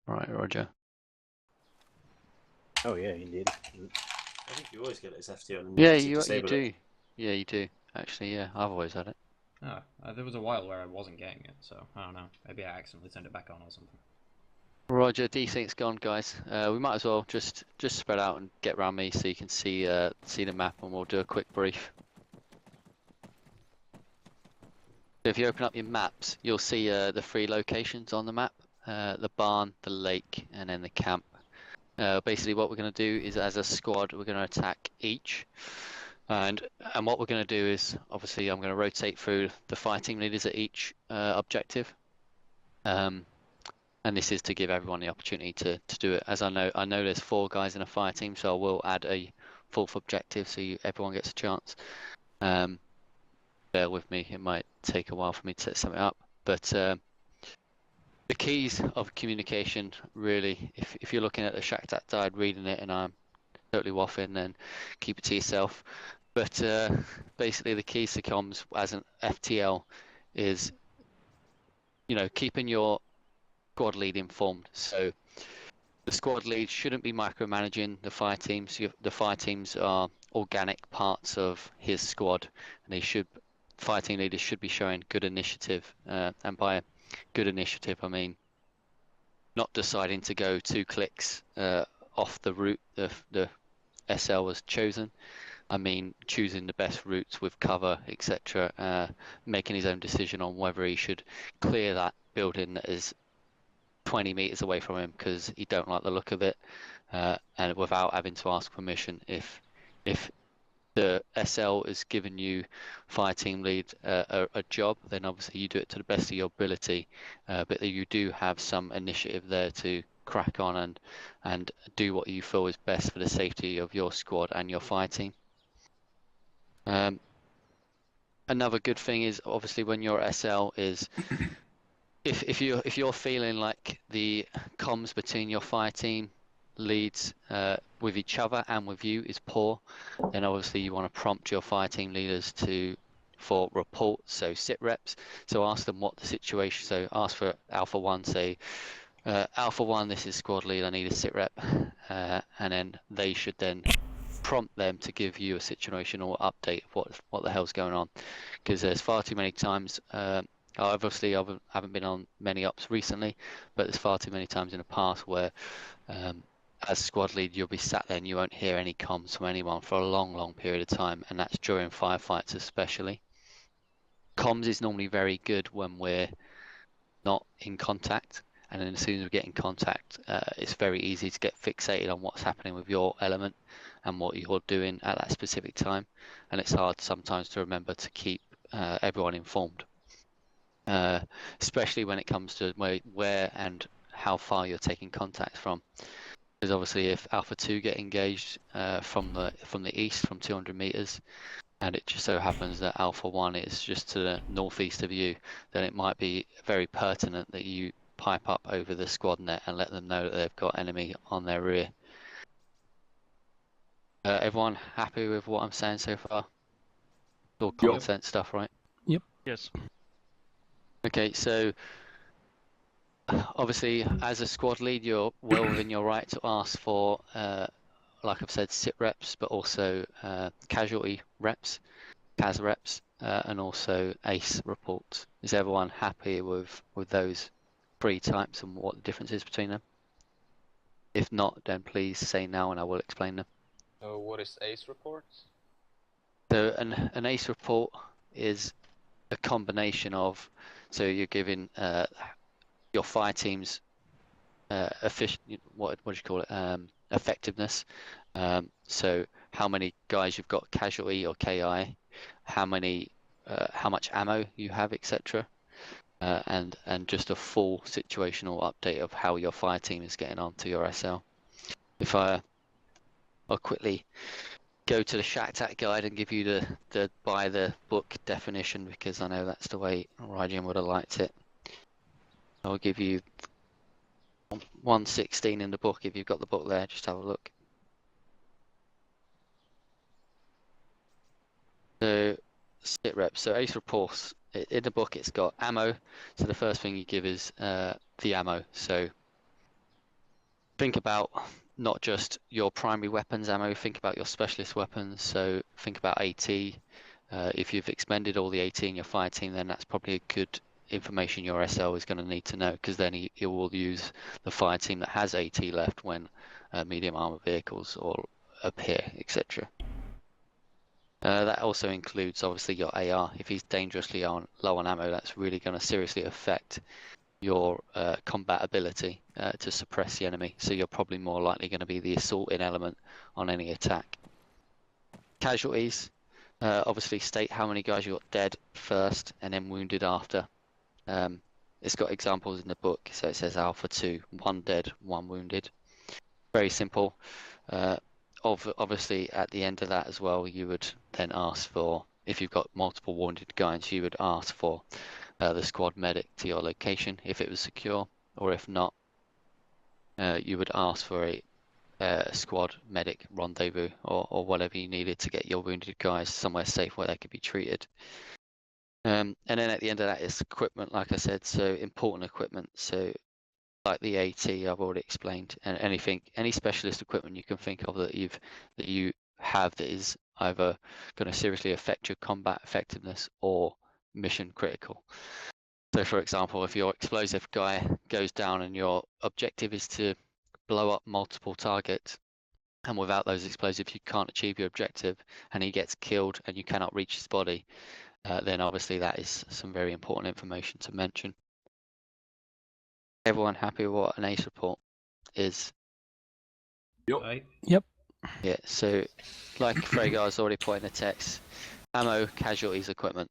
Right, Roger. Oh yeah, indeed. I think you always get it as FTL and you Yeah, obviously you disable it. do. Yeah, you do. Actually, yeah, I've always had it. Oh, there was a while where I wasn't getting it, so I don't know. Maybe I accidentally turned it back on or something. Roger, desync's gone, guys. We might as well just spread out and get around me so you can see the map, and we'll do a quick brief. If you open up your maps, you'll see the three locations on the map: the barn, the lake, and then the camp. Basically, what we're going to do is, as a squad, we're going to attack each. And what we're going to do is, obviously, I'm going to rotate through the fighting leaders at each objective. And this is to give everyone the opportunity to do it. As I know there's 4 guys in a fire team, so I will add a 4th objective so everyone gets a chance. Bear with me, it might take a while for me to set something up. But the keys of communication, really, if you're looking at the Shack That Died, reading it, and I'm totally waffling, then keep it to yourself. But basically, the keys to comms as an FTL is, keeping your squad lead informed. So the squad lead shouldn't be micromanaging the fire teams. The fire teams are organic parts of his squad, and fire team leaders should be showing good initiative. And by good initiative, I mean not deciding to go 2 clicks off the route the SL was chosen. I mean choosing the best routes with cover, etc. Making his own decision on whether he should clear that building that is 20 meters away from him because he don't like the look of it, and without having to ask permission. If the SL is giving you fire team lead a job, then obviously you do it to the best of your ability, but you do have some initiative there to crack on and do what you feel is best for the safety of your squad and your fire team. Another good thing is obviously when you're SL is if you're feeling like the comms between your fire team leads with each other and with you is poor, then obviously you want to prompt your fire team leaders for reports, so sit reps. So ask them what the situation. So ask for Alpha 1, say Alpha 1, this is squad lead, I need a sit rep, and then they should then prompt them to give you a situational update of what the hell's going on, because there's far too many times. Obviously, I haven't been on many ops recently, but there's far too many times in the past where, as squad lead, you'll be sat there and you won't hear any comms from anyone for a long, long period of time, and that's during firefights especially. Comms is normally very good when we're not in contact, and then as soon as we get in contact, it's very easy to get fixated on what's happening with your element and what you're doing at that specific time, and it's hard sometimes to remember to keep everyone informed. Especially when it comes to where and how far you're taking contact from. Because obviously, if Alpha 2 get engaged from the east from 200 meters, and it just so happens that Alpha 1 is just to the northeast of you, then it might be very pertinent that you pipe up over the squad net and let them know that they've got enemy on their rear. Everyone happy with what I'm saying so far? All common sense stuff, right? Yep. Yes. Okay, so obviously, as a squad lead, you're well within your right to ask for, like I've said, sit reps, but also casualty reps, CAS reps, and also ACE reports. Is everyone happy with those 3 types and what the difference is between them? If not, then please say now and I will explain them. What is ACE reports? So an ACE report is a combination of, so you're giving your fire team's what do you call it? Effectiveness. So how many guys you've got casualty or KI, how much ammo you have, etc. And just a full situational update of how your fire team is getting on to your SL. If I'll quickly go to the Shack guide and give you the by the book definition, because I know that's the way Rajan would have liked it. I'll give you 116 in the book. If you've got the book there, just have a look. So sit reps. So ACE reports in the book. It's got ammo. So the first thing you give is the ammo. So think about not just your primary weapons ammo, think about your specialist weapons. So think about AT. If you've expended all the AT in your fire team, then that's probably a good information your SL is going to need to know, because then he will use the fire team that has AT left when medium armor vehicles or appear, etc. That also includes obviously your AR. If he's dangerously low on ammo, that's really going to seriously affect your combat ability to suppress the enemy. So you're probably more likely going to be the assaulting element on any attack. Casualties, obviously state how many guys you got dead first and then wounded after. It's got examples in the book, so it says Alpha 2, 1 dead, 1 wounded. Very simple. Obviously at the end of that as well, you would then ask for, if you've got multiple wounded guys, you would ask for the squad medic to your location if it was secure, or if not, you would ask for a squad medic rendezvous or whatever you needed to get your wounded guys somewhere safe where they could be treated. And then at the end of that is equipment, like I said, so important equipment. So like the AT, I've already explained, and any specialist equipment you can think of that you have that is either going to seriously affect your combat effectiveness or mission critical. So for example, if your explosive guy goes down and your objective is to blow up multiple targets, and without those explosives you can't achieve your objective, and he gets killed and you cannot reach his body, then obviously that is some very important information to mention. Everyone happy with what an ACE report is? Right? Yep. Yeah, so like Fregar's already put in the text, ammo, casualties, equipment.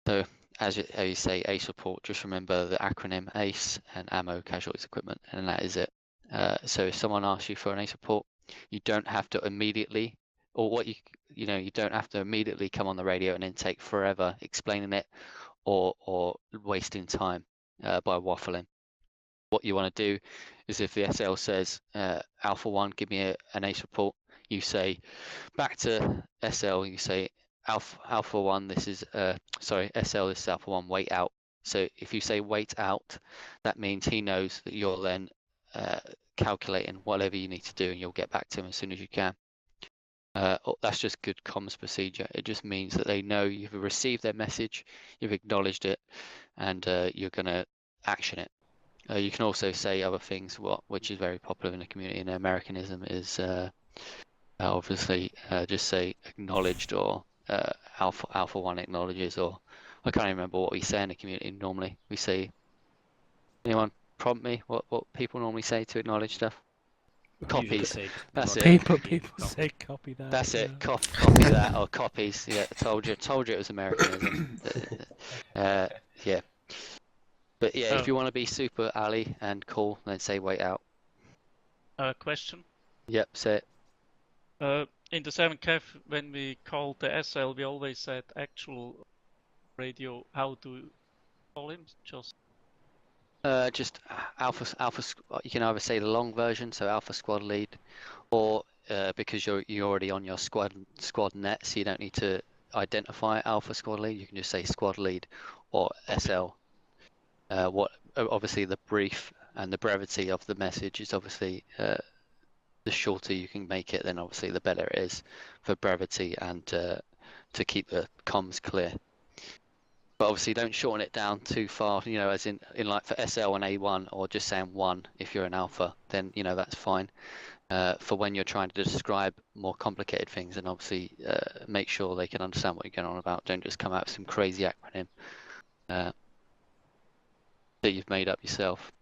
So as you say, ACE report, just remember the acronym ACE and ammo, casualties, equipment, and that is it. So if someone asks you for an ACE report, you don't have to immediately, or you don't have to immediately come on the radio and then take forever explaining it or wasting time by waffling. What you want to do is, if the SL says Alpha 1, give me an ACE report, you say back to SL, you say Alpha 1, this is sorry, SL, this is Alpha 1, wait out. So if you say wait out, that means he knows that you're then calculating whatever you need to do, and you'll get back to him as soon as you can. That's just good comms procedure. It just means that they know you've received their message, you've acknowledged it, and you're going to action it. You can also say other things, which is very popular in the community, and Americanism is obviously just say acknowledged, or Alpha 1 acknowledges, or I can't even remember what we say in the community normally. We say, anyone prompt me what people normally say to acknowledge stuff? Copies. That's it. People say copy that. That's yeah. it. Copy that, or copies. Yeah, told you it was Americanism. Yeah. But yeah, if you want to be super Ali and cool, then say wait out. Question. Yep, say it. In the 7CAF, when we called the SL, we always said actual radio. How do you call him? Just Alpha. You can either say the long version, so Alpha Squad Lead, or because you're already on your squad net, so you don't need to identify Alpha Squad Lead. You can just say Squad Lead or SL. Obviously the brief and the brevity of the message is obviously the shorter you can make it, then obviously the better it is for brevity and to keep the comms clear. But obviously don't shorten it down too far, as in like for SL and A1, or just saying 1 if you're an alpha, then that's fine. For when you're trying to describe more complicated things, and obviously make sure they can understand what you're going on about. Don't just come out with some crazy acronym that you've made up yourself.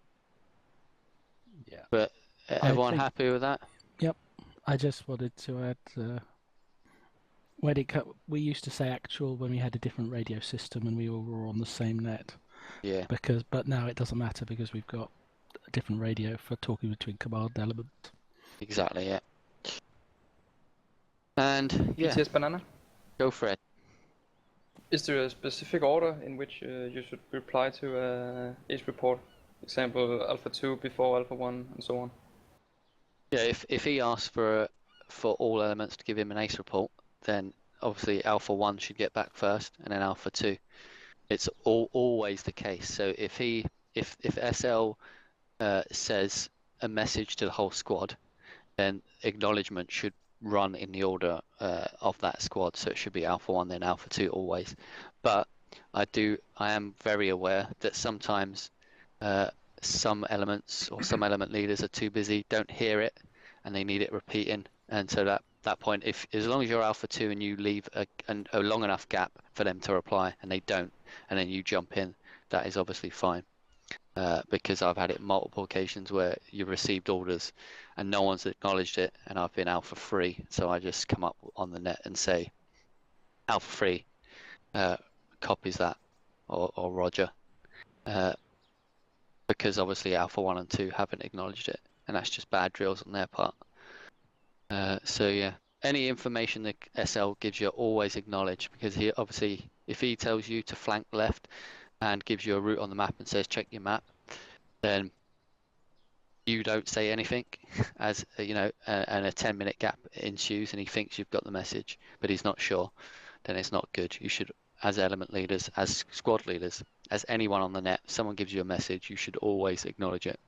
Yeah. But everyone happy with that? Yep. I just wanted to add, we used to say actual when we had a different radio system and we all were on the same net. Yeah. But now it doesn't matter because we've got a different radio for talking between command elements. Exactly. Yeah. And yeah, PTS Banana. go for it. Is there a specific order in which you should reply to each report? Example, Alpha 2 before Alpha 1 and so on? Yeah, if he asks for all elements to give him an ACE report, then obviously Alpha 1 should get back first, and then Alpha 2. It's always the case. So if SL says a message to the whole squad, then acknowledgement should run in the order of that squad. So it should be Alpha 1, then Alpha 2 always. But I am very aware that sometimes some elements or some element leaders are too busy, don't hear it, and they need it repeating. And so that point, if as long as you're Alpha 2 and you leave a long enough gap for them to reply, and they don't, and then you jump in, that is obviously fine. Because I've had it multiple occasions where you've received orders and no one's acknowledged it, and I've been Alpha 3, so I just come up on the net and say, Alpha 3 copies that, or Roger, because obviously Alpha 1 and 2 haven't acknowledged it, and that's just bad drills on their part. So yeah, any information the SL gives you, always acknowledge, because he obviously, if he tells you to flank left and gives you a route on the map and says check your map, then you don't say anything, as you know, and a 10-minute gap ensues and he thinks you've got the message but he's not sure, then it's not good. You should, as element leaders, as squad leaders, as anyone on the net, someone gives you a message, you should always acknowledge it,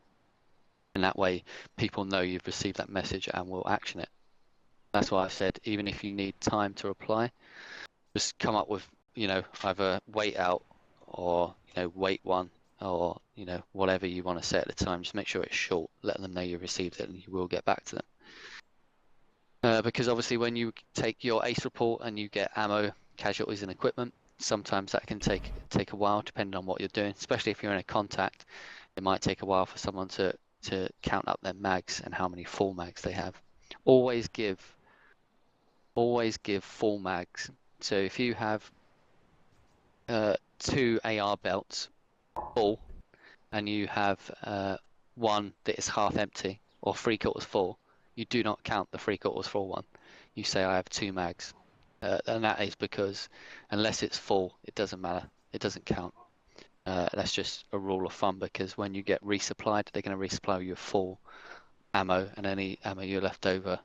and that way people know you've received that message and will action it. That's why I've said, even if you need time to reply, just come up with, you know, either wait out or, you know, wait one, or, you know, whatever you want to say at the time. Just make sure it's short, let them know you received it, and you will get back to them. Because obviously when you take your ACE report and you get ammo, casualties and equipment, sometimes that can take a while depending on what you're doing, especially if you're in a contact. It might take a while for someone to count up their mags and how many full mags they have. Always give full mags. So if you have 2 AR belts full and you have one that is half empty or 3/4 full, you do not count the 3/4 full one. You say I have 2 mags, and that is because unless it's full, it doesn't matter. It doesn't count. That's just a rule of thumb, because when you get resupplied, they're going to resupply you full ammo, and any ammo you're left over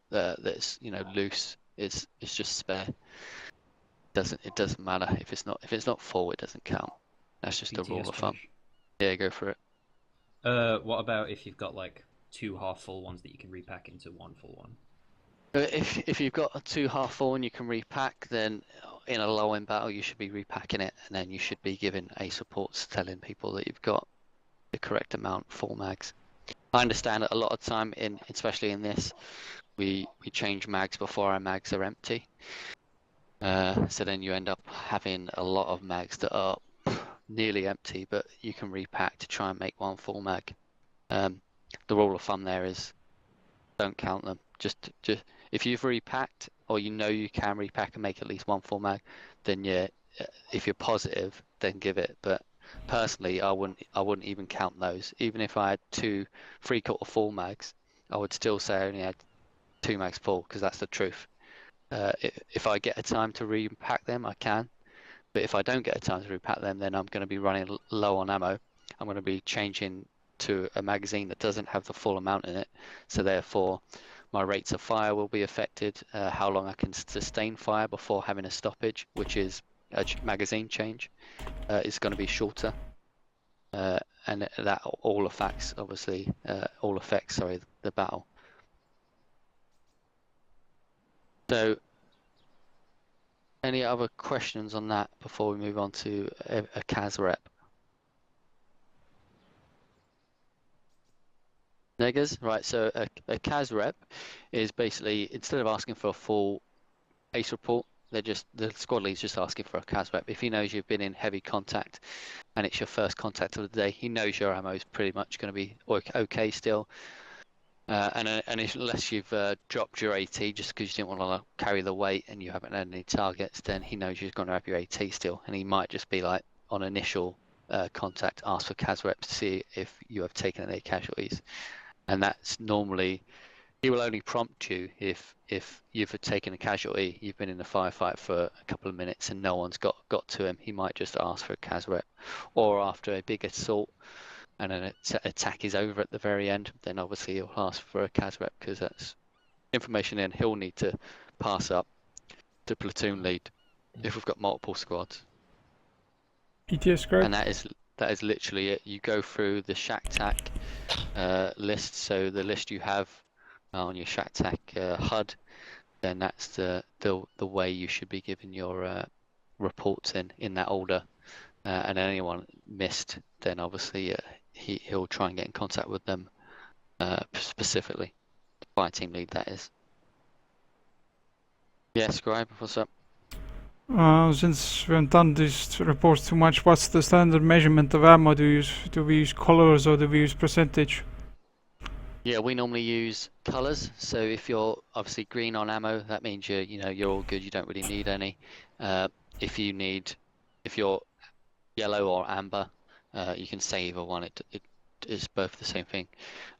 that's, you know, loose is just spare. It doesn't matter if it's not full, it doesn't count. That's just a rule of thumb. Yeah, go for it. What about if you've got like 2 half full ones that you can repack into 1 full one? If you've got 2 half full and you can repack, then in a low end battle you should be repacking it, and then you should be giving ACE reports telling people that you've got the correct amount full mags. I understand that a lot of time, especially in this, we change mags before our mags are empty. So then you end up having a lot of mags that are nearly empty, but you can repack to try and make 1 full mag. The rule of thumb there is don't count them. Just if you've repacked, or you know you can repack and make at least 1 full mag, then yeah, if you're positive, then give it. But personally, I wouldn't even count those. Even if I had 2 3/4 full mags, I would still say I only had 2 mags full, because that's the truth. If I get a time to repack them, I can. But if I don't get a time to repack them, then I'm going to be running low on ammo. I'm going to be changing to a magazine that doesn't have the full amount in it. So therefore, my rates of fire will be affected. How long I can sustain fire before having a stoppage, which is a magazine change, is going to be shorter. And that all affects, obviously, the battle. So, any other questions on that before we move on to a CAS rep? Neggers? Right, so a CAS rep is basically, instead of asking for a full ACE report, the squad lead's just asking for a CAS rep. If he knows you've been in heavy contact and it's your first contact of the day, he knows your ammo is pretty much going to be okay still. And unless you've dropped your AT just because you didn't want to carry the weight and you haven't had any targets, then he knows you're going to have your AT still, and he might just be like, on initial contact, ask for CAS reps to see if you have taken any casualties. And that's normally, he will only prompt you if you've taken a casualty, you've been in a firefight for a couple of minutes and no one's got to him. He might just ask for a CAS rep. Or after a big assault and an attack is over at the very end, then obviously he'll ask for a CAS rep, because that's information then he'll need to pass up to platoon lead if we've got multiple squads. ETS script. And that That is literally it. You go through the shack tack list, so the list you have on your shack tack HUD, then that's the way you should be giving your reports in that order. And anyone missed, then obviously he'll try and get in contact with them specifically. The fire team lead, that is. Yeah, Scribe, what's up? Since we haven't done these reports too much, what's the standard measurement of ammo? Do we use colors or do we use percentage? Yeah, we normally use colors. So if you're obviously green on ammo, that means you're all good. You don't really need any. If you're yellow or amber, you can say either one. It is both the same thing.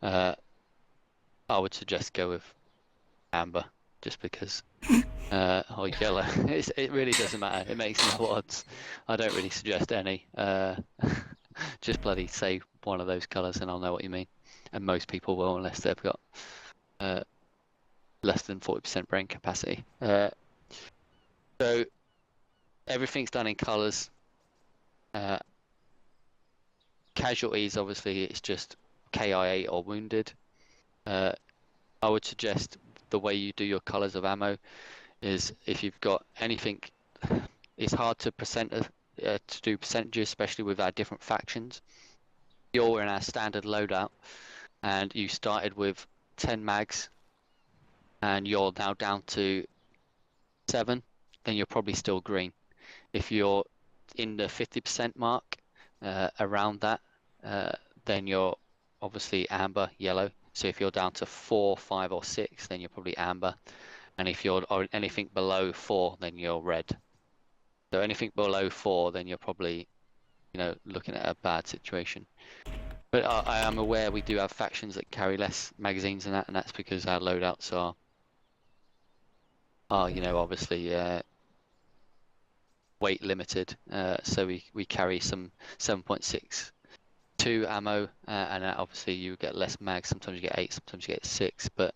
I would suggest go with amber, just because. Or yellow. It really doesn't matter. It makes no odds. I don't really suggest any. Just bloody say one of those colors, and I'll know what you mean. And most people will, unless they've got less than 40% brain capacity. So everything's done in colors. Casualties, obviously, it's just KIA or wounded. I would suggest the way you do your colors of ammo is if you've got anything. It's hard to do percentages, especially with our different factions. You're in our standard loadout, and you started with 10 mags, and you're now down to 7, then you're probably still green. If you're in the 50% mark, around that, then you're obviously amber, yellow. So if you're down to 4, 5, or 6, then you're probably amber. And if you're anything below 4, then you're red. So anything below 4, then you're probably, looking at a bad situation. But I am aware we do have factions that carry less magazines than that, and that's because our loadouts are obviously weight limited. So we carry some 7.62 ammo, and obviously you get less mags. Sometimes you get 8, sometimes you get 6. But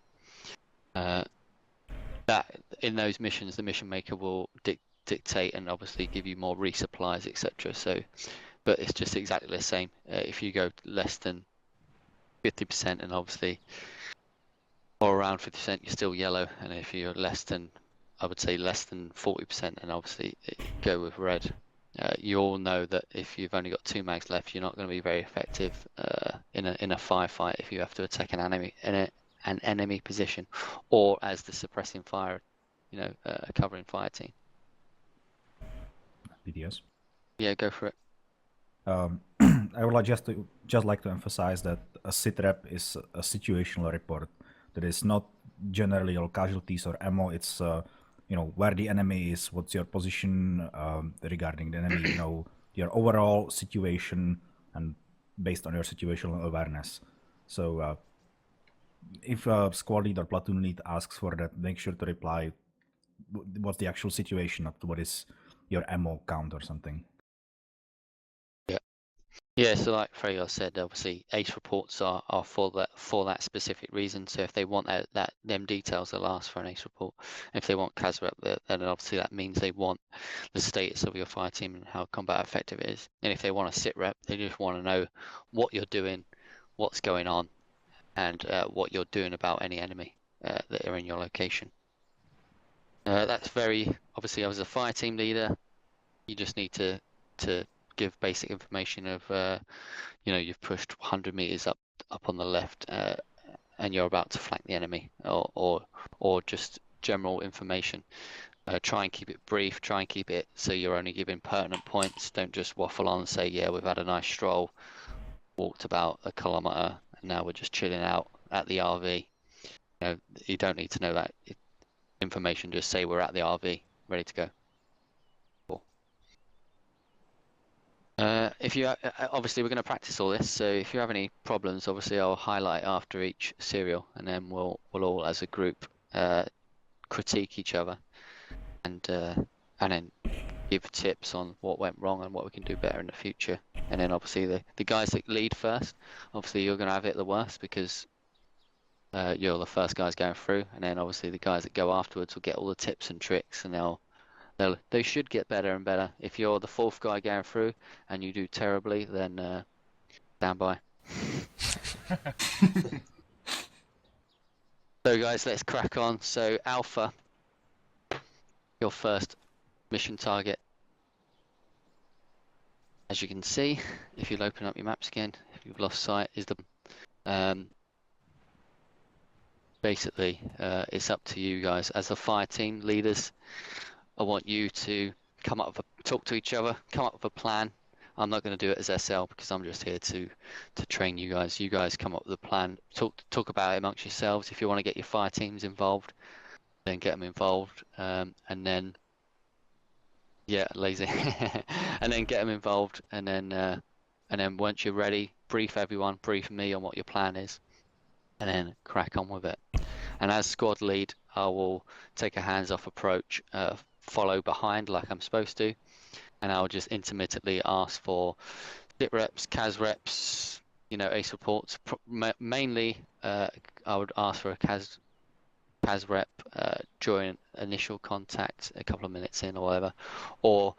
that in those missions, the mission maker will dictate and obviously give you more resupplies, etc. So, but it's just exactly the same. If you go less than 50%, and obviously, or around 50%, you're still yellow. And if you're less than, I would say less than 40%, and obviously go with red. You all know that if you've only got 2 mags left, you're not going to be very effective in a firefight if you have to attack an enemy position, or as the suppressing fire, covering fire team. PDS. Yeah, go for it. I would just like to emphasize that a SITREP is a situational report. That is not generally all casualties or ammo. It's where the enemy is, what's your position regarding the enemy, your overall situation, and based on your situational awareness. So if a squad lead or platoon lead asks for that, make sure to reply what's the actual situation, not what is your ammo count or something. Yeah, so like Freyr said, obviously ACE reports are for that specific reason. So if they want them details, they'll ask for an ACE report. If they want CASREP, then obviously that means they want the status of your fire team and how combat effective it is. And if they want a SITREP, they just want to know what you're doing, what's going on, and what you're doing about any enemy that are in your location. That's very obviously, as a fire team leader, you just need to give basic information of you've pushed 100 meters up on the left and you're about to flank the enemy, or just general information. Try and keep it brief, try and keep it so you're only giving pertinent points. Don't just waffle on and say, yeah, we've had a nice stroll, walked about a kilometer, and now we're just chilling out at the RV. You don't need to know that information. Just say we're at the RV, ready to go. If you obviously we're going to practice all this, so if you have any problems, obviously I'll highlight after each serial, and then we'll all as a group critique each other, and then give tips on what went wrong and what we can do better in the future. And then obviously the guys that lead first, obviously you're going to have it the worst because you're the first guys going through, and then obviously the guys that go afterwards will get all the tips and tricks, and they'll They should get better and better. If you're the fourth guy going through and you do terribly, then stand by. So guys, let's crack on. So Alpha, your first mission target. As you can see, if you'll open up your maps again, if you've lost sight, is the basically it's up to you guys as the fire team leaders. I want you to talk to each other, come up with a plan. I'm not going to do it as SL because I'm just here to train you guys. You guys come up with a plan, talk about it amongst yourselves. If you want to get your fire teams involved, then get them involved, and then lazy, and then get them involved, and then once you're ready, brief everyone, brief me on what your plan is, and then crack on with it. And as squad lead, I will take a hands-off approach, follow behind like I'm supposed to, and I'll just intermittently ask for sit reps, CAS reps, ace reports. Mainly, I would ask for a CAS rep during initial contact, a couple of minutes in or whatever, or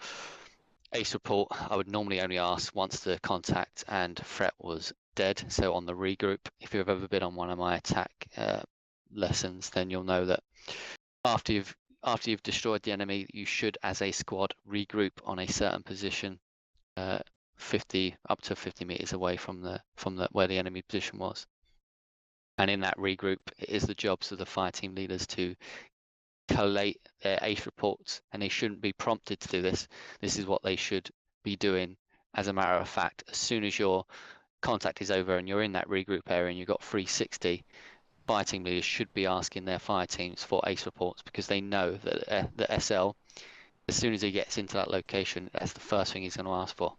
ace report. I would normally only ask once the contact and threat was dead. So on the regroup, if you've ever been on one of my attack lessons, then you'll know that after you've destroyed the enemy, you should, as a squad, regroup on a certain position, 50 up to 50 meters away from the where the enemy position was. And in that regroup, it is the jobs of the fire team leaders to collate their ace reports, and they shouldn't be prompted to do this. This is what they should be doing. As a matter of fact, as soon as your contact is over and you're in that regroup area and you've got 360, fire team leaders should be asking their fire teams for ace reports, because they know that the SL, as soon as he gets into that location, that's the first thing he's going to ask for.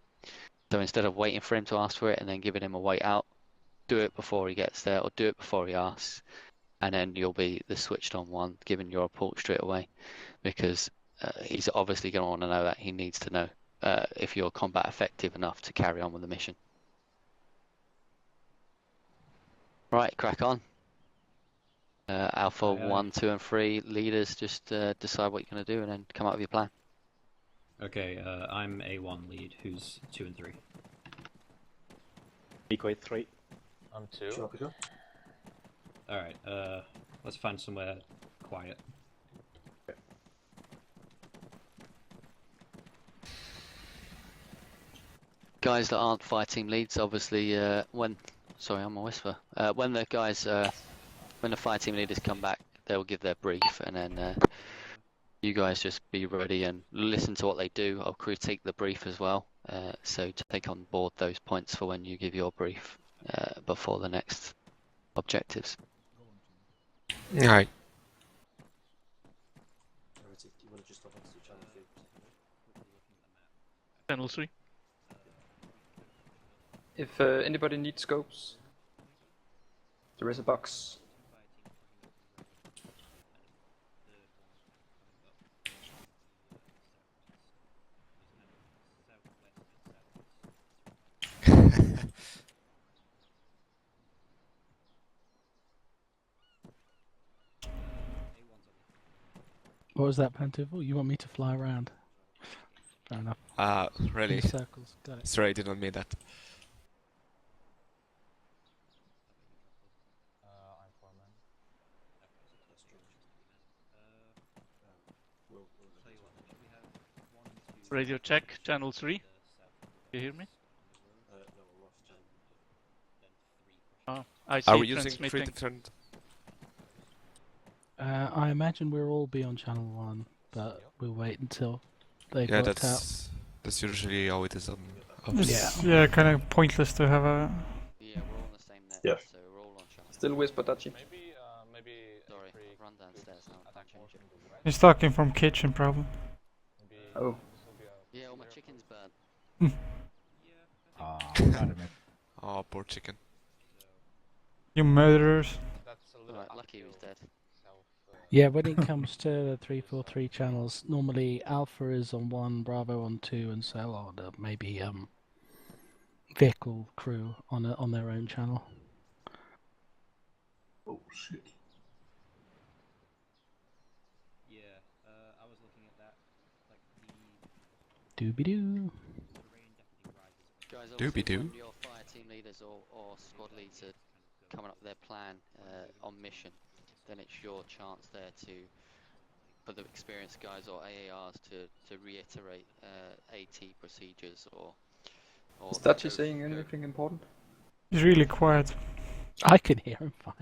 So instead of waiting for him to ask for it and then giving him a wait out, do it before he gets there, or do it before he asks, and then you'll be the switched on one, giving your report straight away, because he's obviously going to want to know that. He needs to know if you're combat effective enough to carry on with the mission. Right, crack on. Alpha 1, 2, and 3 leaders, just decide what you're going to do and then come up with your plan. Okay, I'm A1 lead. Who's 2 and 3? Equate 3. I'm 2. Tropical. Alright, let's find somewhere quiet. Guys that aren't fire team leads, obviously, when the guys, when the fire team leaders come back, they'll give their brief, and then you guys just be ready and listen to what they do. I'll critique the brief as well, so to take on board those points for when you give your brief before the next objectives. Alright. You want to just hop onto the channel feed? Channel 3. If anybody needs scopes, there is a box. What was that, Pantival? You want me to fly around? Fair enough. Really? In circles. Got it. Sorry, I did not mean that. I'm 4 man. Radio check, channel 3. You hear me? No, I'm off channel. I see Are we using 3 transmitting. different... I imagine we'll all be on channel 1, but we'll wait until they've Yeah, worked out. that's usually how it is on... Yeah, kind of pointless to have a. Yeah, we're all on the same net, Yeah. so we're all on channel. Still Whisper Dachi. Maybe Sorry, I've run downstairs now, I can't change it. He's talking from kitchen, probably. Oh. Yeah, all my chickens burned. God damn it. Oh, poor chicken. You murderers. That's a little Alright, lucky he was dead. Yeah, when it comes to the 343 channels, normally Alpha is on 1, Bravo on 2, and so on. Maybe vehicle crew on their own channel. Oh shit. Yeah, I was looking at that. Like, Dooby doo. Guys, Doobie obviously doo. when your fire team leaders or squad leads are coming up with their plan on mission, then it's your chance there to, for the experienced guys or AARs to reiterate AT procedures or Is to Dachi go saying go- anything important? He's really quiet. I can hear him fine.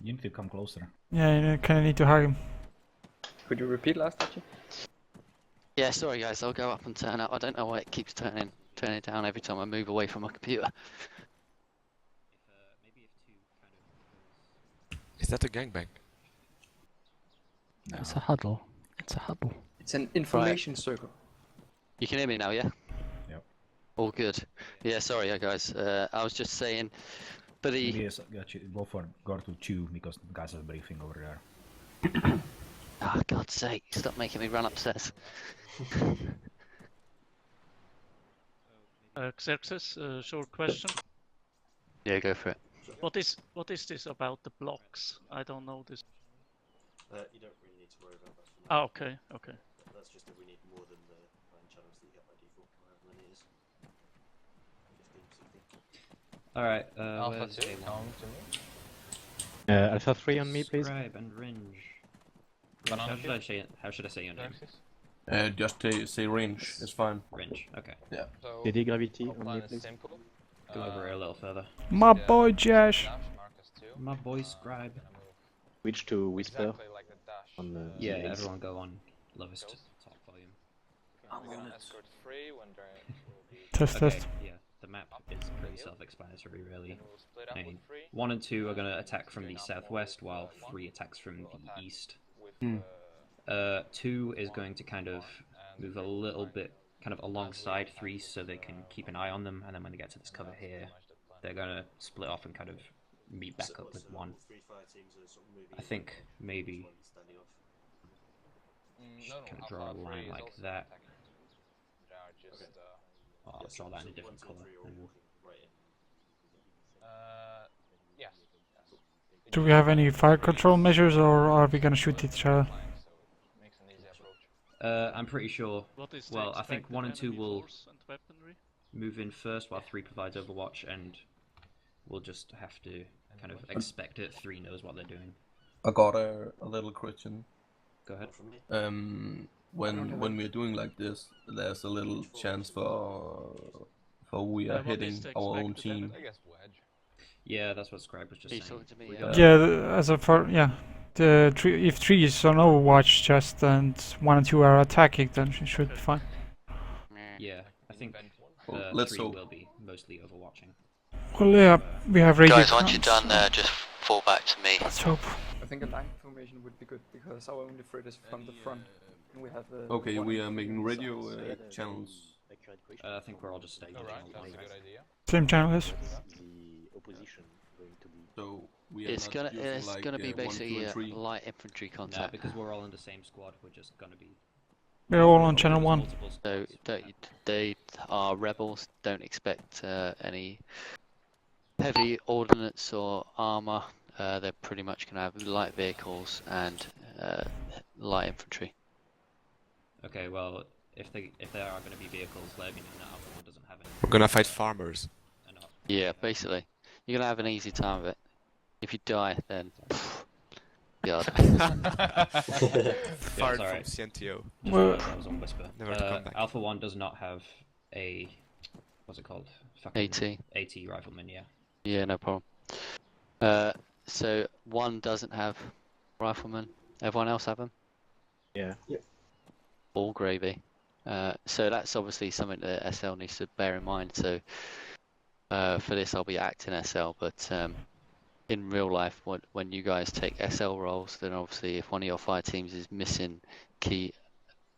You need to come closer. Yeah, you kind of need to hug him. Could you repeat last, Dachi? Yeah, sorry guys, I'll go up and turn up. I don't know why it keeps turning down every time I move away from my computer. Is that a gangbang? No. It's a huddle. It's a huddle. It's an information circle. You can hear me now, yeah? Yep. All good. Yeah, sorry guys. I was just saying, for the Maybe go to 2 because the guys are briefing over there. oh, God's sake, stop making me run upstairs. Xerxes, short question. Yeah, go for it. What is this about the blocks? I don't know this. You don't really need to worry about that. For now. Ah, okay, okay. That's just if we need more than the 9 channels that you get by default, however many it is. 15, 16. Alright, Alpha where's 2, A1? come to me. Alpha 3 on me, please. Scribe and Ringe. Banana How should I say your name? Xerxes. Just say range, it's fine. Ringe, okay. So, DD Gravity our on me, plan is please. simple. Go over here a little further. My boy Josh. Dash, Marcus 2. My boy Scribe. Gonna move Switch to Whisper. exactly like the dash. On the Yeah, legs. everyone go on lowest top volume. We're gonna escort 3 when there will be. Test, Okay, test. yeah, the map is pretty self-explanatory, really. Then we'll split up I mean, with 3. 1 and 2 are going to attack from the southwest, while 3 attacks from the east. With, 2 is going to kind of move a little bit kind of alongside 3 so they can keep an eye on them, and then when they get to this cover here, they're going to split off and kind of meet back up with 1. 3 fire teams are sort of moving I think maybe one standing off. kind of draw a line like that. They are just, I'll draw that in a different 1, 2, color. 3 are all walking right in. yes. Do we have any fire control measures, or are we gonna shoot each other? So, makes an easy approach. I'm pretty sure What is the Well, I think expected 1 and 2 enemy will force and weaponry? move in first, while 3 provides overwatch, and we'll just have to kind of expect it. 3 knows what they're doing. I got a little question. Go ahead. From me. When we're doing like this, there's a little chance for we are What is hitting the our own expected team. enemy? I guess wedge. Yeah, that's what Scribe was just He's saying. talking to me, We yeah. got- Yeah, as a for yeah, the three, if 3 is on Overwatch just and 1 and 2 are attacking, then it should be fine. Yeah, I think Invent one. Well, let's 3 hope. will be mostly overwatching. Well, yeah, we have radio. Guys, once you're comms, done, just fall back to me. Let's hope. I think a line formation would be good because our only threat is from the front. And we have Okay, one we and are three making on the radio sides. channels. I think we're all just staging. Alright, on that's a one. good idea. Same channel is. The opposition going to be. So we are It's not gonna using it's like, gonna be 1, 2, basically and 3. light infantry No, contact. because we're all in the same squad, we're just gonna be. We're all on channel there's 1. multiple So squads. they are rebels. Don't expect any heavy ordnance or armor. They're pretty much gonna have light vehicles and light infantry. Okay, well, if there are gonna be vehicles, let me know that Alpha 1 doesn't have any. We're gonna fight farmers. enough. Yeah, basically, you're gonna have an easy time of it. If you die, then God. Fired from alright. CNTO. Just Well- that was on Whisper. Never to come back. Alpha 1 does not have a what's it called? Fucking AT. AT rifleman, yeah. Yeah, no problem. So 1 doesn't have riflemen. Everyone else have them? Yeah. All gravy. So that's obviously something that SL needs to bear in mind. So for this, I'll be acting SL, but in real life, when you guys take SL roles, then obviously if one of your fire teams is missing key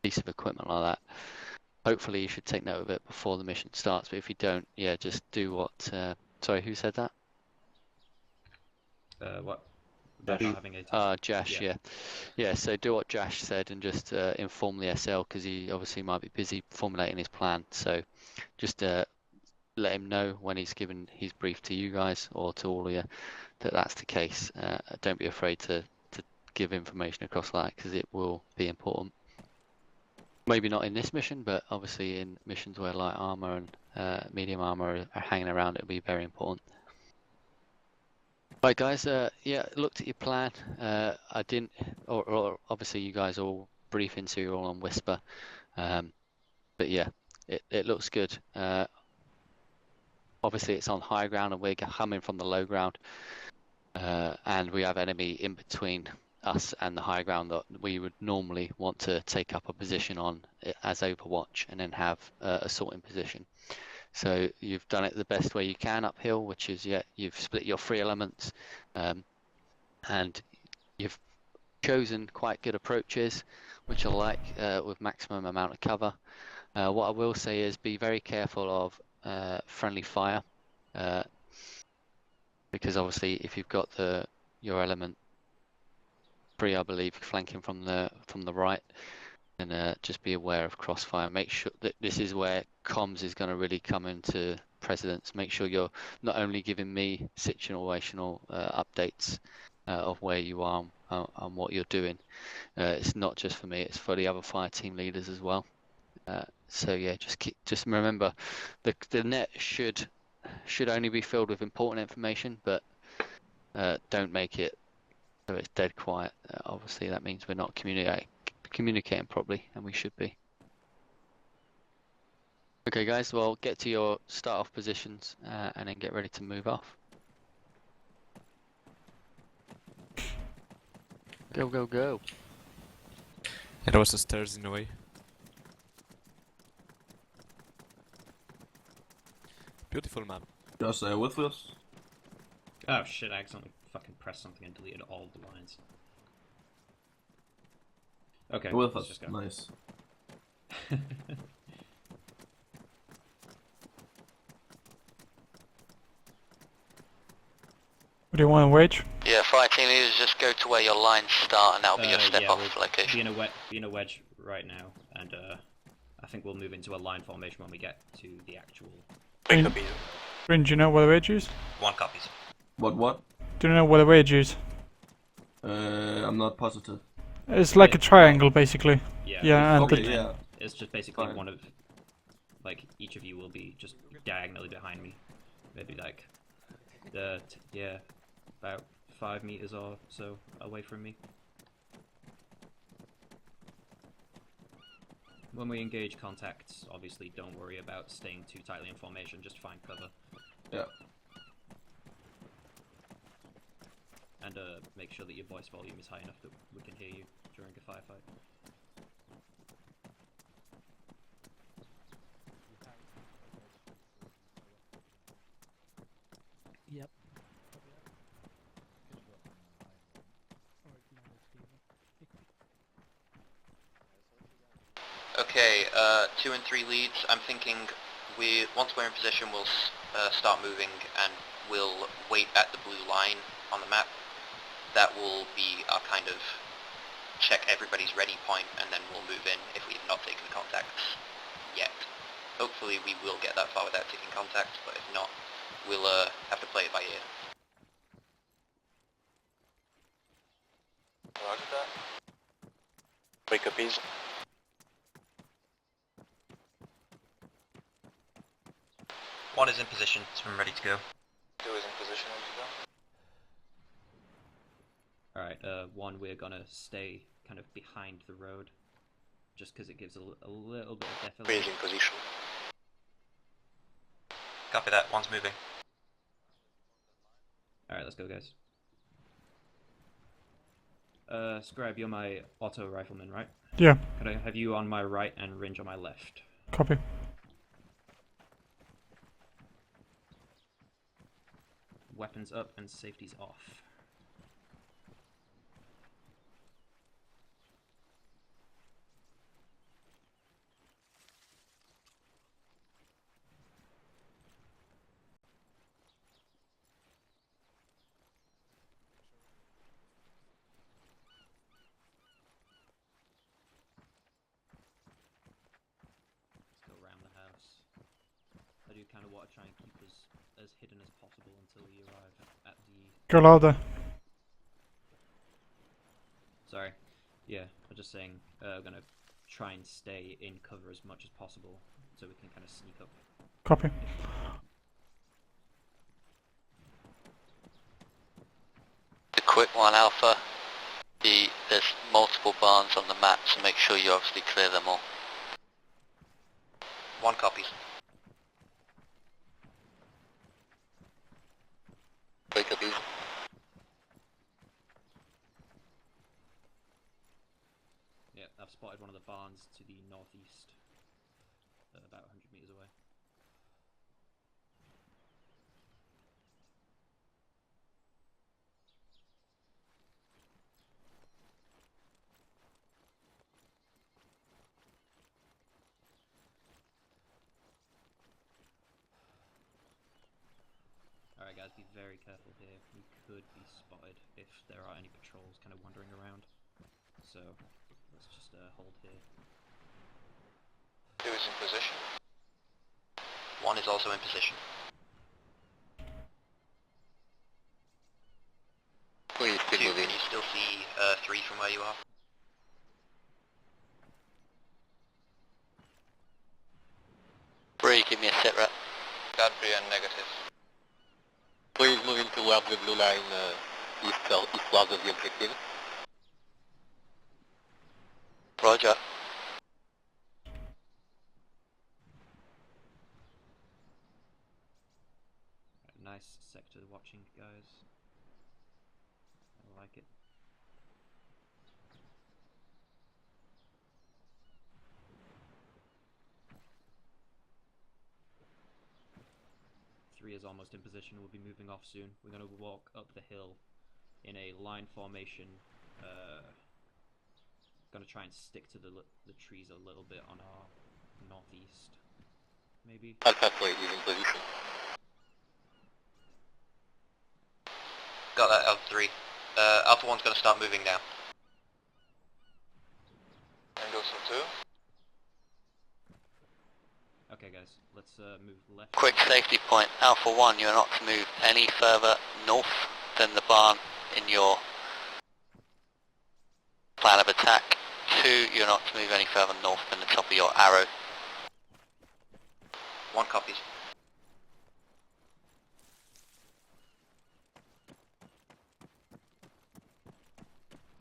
piece of equipment like that, hopefully you should take note of it before the mission starts. But if you don't, yeah, just do what. Sorry, who said that? What? About not having AT. Jash, Yeah. yeah. So do what Jash said and just inform the SL because he obviously might be busy formulating his plan. So just let him know when he's given his brief to you guys or to all of you that that's the case. Don't be afraid to give information across like that because it will be important. Maybe not in this mission, but obviously in missions where light armor and medium armor are hanging around, it'll be very important. Right, guys. Yeah, looked at your plan. I didn't, or obviously you guys all briefing, so you're all on Whisper. But yeah, it looks good. Obviously it's on high ground and we're coming from the low ground, and we have enemy in between us and the high ground that we would normally want to take up a position on as Overwatch and then have assault in position. So you've done it the best way you can uphill, which is, yeah, you've split your 3 elements, and you've chosen quite good approaches, which I like, with maximum amount of cover. What I will say is be very careful of friendly fire, because obviously if you've got your element 3, I believe, flanking from the right, and just be aware of crossfire. Make sure that this is where comms is going to really come into precedence. Make sure you're not only giving me situational updates of where you are and what you're doing. It's not just for me; it's for the other fire team leaders as well. So yeah, just remember, the net should only be filled with important information, but don't make it so it's dead quiet. Obviously, that means we're not communicating properly, and we should be. Okay, guys. Well, get to your start-off positions and then get ready to move off. Go, go, go! Yeah, there was the stairs in the way. Beautiful map. Just with us. Oh shit, I accidentally fucking pressed something and deleted all the lines. Okay, With let's us. just go. Nice. What do you want to wage? Yeah, fire team leaders, just go to where your lines start, and that'll be your step-off location. Be in a wedge right now, and I think we'll move into a line formation when we get to the actual. Bryn, do you know what a wedge is? 1 copies. What? Do you know what a wedge is? I'm not positive. It's like a triangle, basically. Yeah, and Okay, yeah. It's just basically Fine. one of, like, each of you will be just diagonally behind me. Maybe like, about 5 meters or so away from me. When we engage contacts, obviously don't worry about staying too tightly in formation, just find cover. Yeah. And make sure that your voice volume is high enough that we can hear you during a firefight. Yep. Okay, 2 and 3 leads. I'm thinking once we're in position, we'll start moving, and we'll wait at the blue line on the map. That will be our kind of check everybody's ready point, and then we'll move in if we've not taken contacts yet. Hopefully we will get that far without taking contacts, but if not, we'll have to play it by ear. Roger that. 3 copies. One is in position, so I'm ready to go. 2 is in position, ready to go. Alright, 1, we're gonna stay kind of behind the road, just because it gives a little bit of depth. 3 is in position. Copy that, 1's moving. Alright, let's go, guys. Scribe, you're my auto rifleman, right? Yeah. Could I have you on my right and Ringe on my left? Copy. Weapons up and safety's off. Let's go around the house. I do kind of want to try and keep us as hidden as possible until we arrive at the... Go louder. Sorry. Yeah, I'm just saying, gonna try and stay in cover as much as possible, so we can kind of sneak up. Copy. The quick one, Alpha. There's multiple barns on the map, so make sure you obviously clear them all. 1 copy. 3 copies. Yeah, I've spotted one of the barns to the northeast, about 100 meters away. Alright guys, be very careful here. We could be spotted if there are any patrols kind of wandering around. So, let's just hold here. 2 is in position. 1 is also in position. Please, 2, can you still see 3 from where you are? Bree, give me a sit rep. Godfrey and negative. Please move into where the blue line east south of the objective. Roger. Nice sector watching, guys. I like it. Three is almost in position. We'll be moving off soon. We're going to walk up the hill in a line formation. Going to try and stick to the trees a little bit on our northeast. Maybe. Alpha 3 is in position. Got that, Alpha 3. Alpha 1's going to start moving now. And goes from 2. Okay guys, let's move left. Quick safety point, Alpha 1, you're not to move any further north than the barn in your plan of attack. 2, you're not to move any further north than the top of your arrow. 1 copies.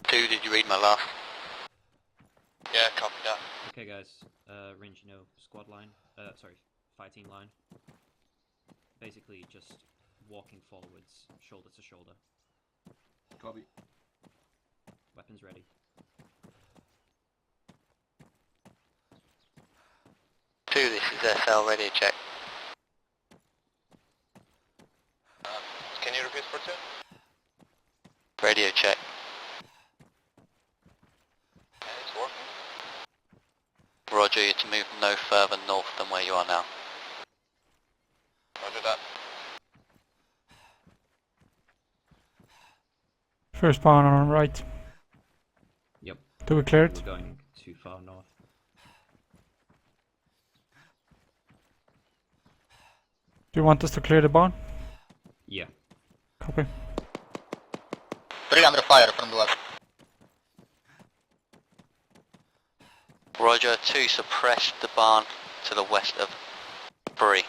2, did you read my last? Yeah, copy that. Okay guys, range, squad line, sorry, fighting line. Basically just walking forwards, shoulder to shoulder. Copy. Weapons ready. 2, this is SL, radio check. Can you repeat for 2? Radio check. It's working. Roger, you're to move no further north than where you are now. Roger that. First barn on our right. Yep. Do we clear it? We're going too far north. Do you want us to clear the barn? Yeah. Copy. 3 under fire from the left. Roger, 2, suppress the barn to the west of 3.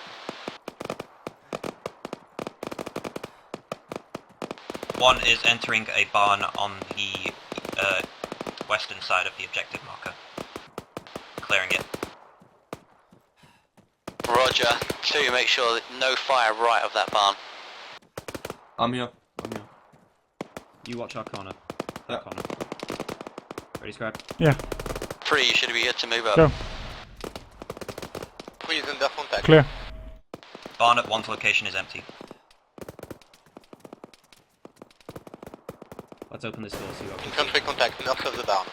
1 is entering a barn on the western side of the objective marker. Clearing it. Roger, 2, make sure that no fire right of that barn. I'm here. You watch our corner. That corner. Ready, Scribe? Yeah. 3, you should be good to move up. Go. 3 is under contact. Clear. Barn at 1's location is empty. Let's open this door, see what we can Infantry contact north of the barn.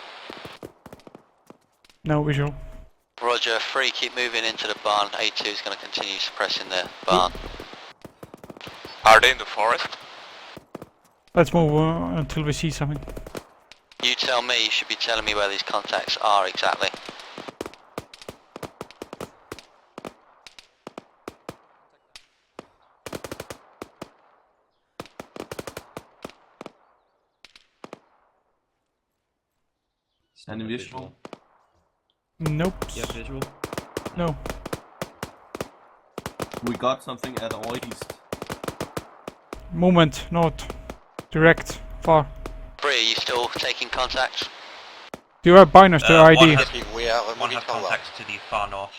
No visual. Roger, 3, keep moving into the barn. A2 is going to continue suppressing the barn. Are they in the forest? Let's move until we see something. You tell me, you should be telling me where these contacts are exactly. Any visual? Nope. You have visual? No. We got something at our east. Movement, north. Direct, far. Bree, are you still taking contact? Do you have biners to ID? One has contacts to the far north.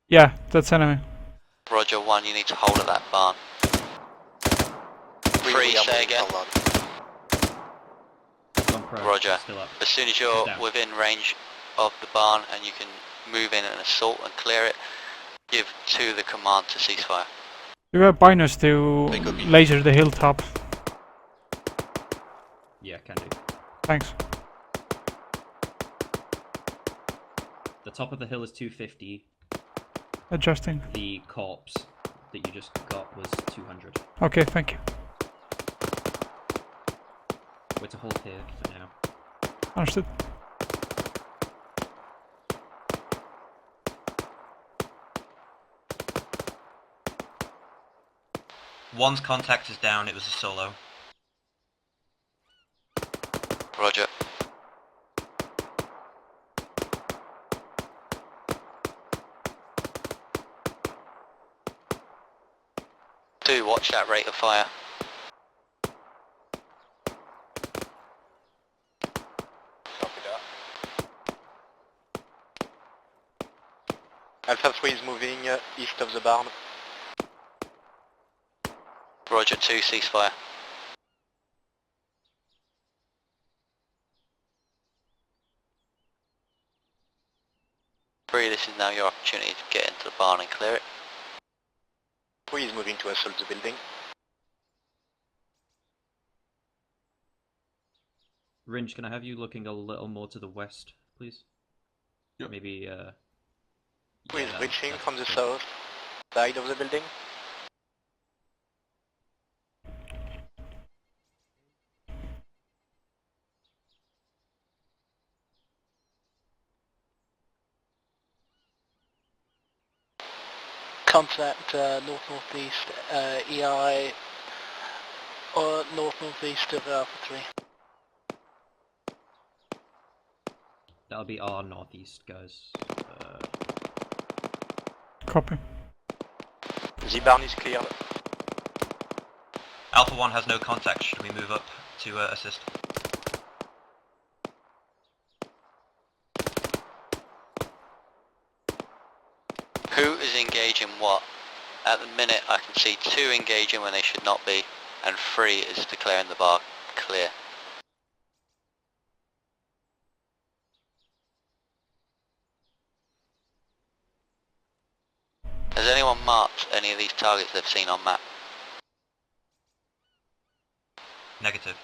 Yeah, that's enemy. Roger, 1, you need to hold at that barn. 3, say again. Roger. As soon as you're within range of the barn and you can move in and assault and clear it, give 2 the command to ceasefire. Do you have biners to laser the hilltop? Yeah, can do. Thanks. The top of the hill is 250. Adjusting. The corpse that you just got was 200. Okay, thank you. We're to hold here for now. Understood. One's contact is down, it was a solo. Roger. Do watch that rate of fire. Copy that. Alpha 3 is moving east of the barn. Roger, 2, ceasefire. Bree, this is now your opportunity to get into the barn and clear it. 3 is moving to assault the building. Ringe, can I have you looking a little more to the west, please? Yep. Maybe, Who is reaching from the south side of the building? Contact north-northeast EI or north-northeast of Alpha 3. that'll be our northeast, guys. Copy. The barn is cleared. Alpha 1 has no contact, should we move up to assist? Who is engaging what? At the minute I can see 2 engaging when they should not be, and 3 is declaring the bar clear. Has anyone marked any of these targets they've seen on map? Negative.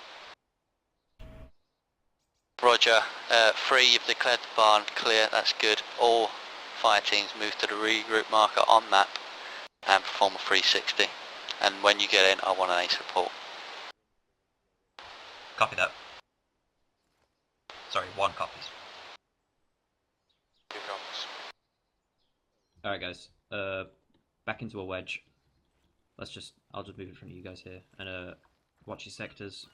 Roger, 3, you've declared the barn clear, that's good. All fire teams move to the regroup marker on map and perform a 360. And when you get in, I want an ace report. Copy that. Sorry, 1 copies. Alright, guys. Back into a wedge. I'll just move in front of you guys here. And, watch your sectors.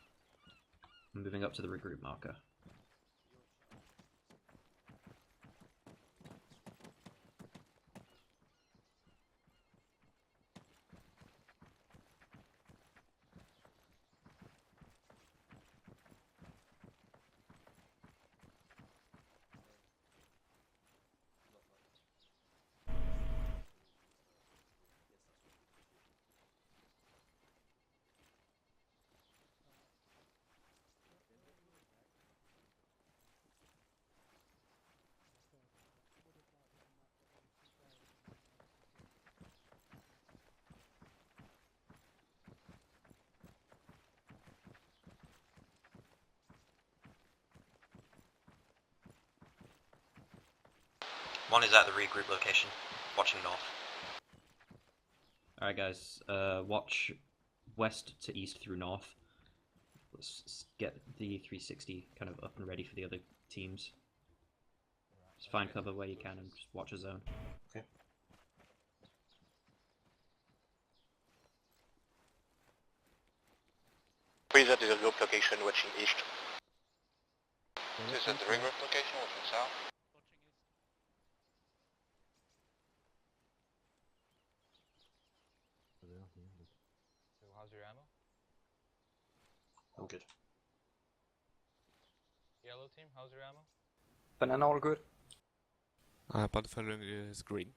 I'm moving up to the regroup marker. One is at the regroup location, watching north. Alright, guys. Watch west to east through north. Let's get the 360 kind of up and ready for the other teams. Just find cover where you can and just watch a zone. Okay. Please at the regroup location watching east. Is at the regroup location watching south? All good. Yellow team, how's your ammo? Banana all good. Panther is green.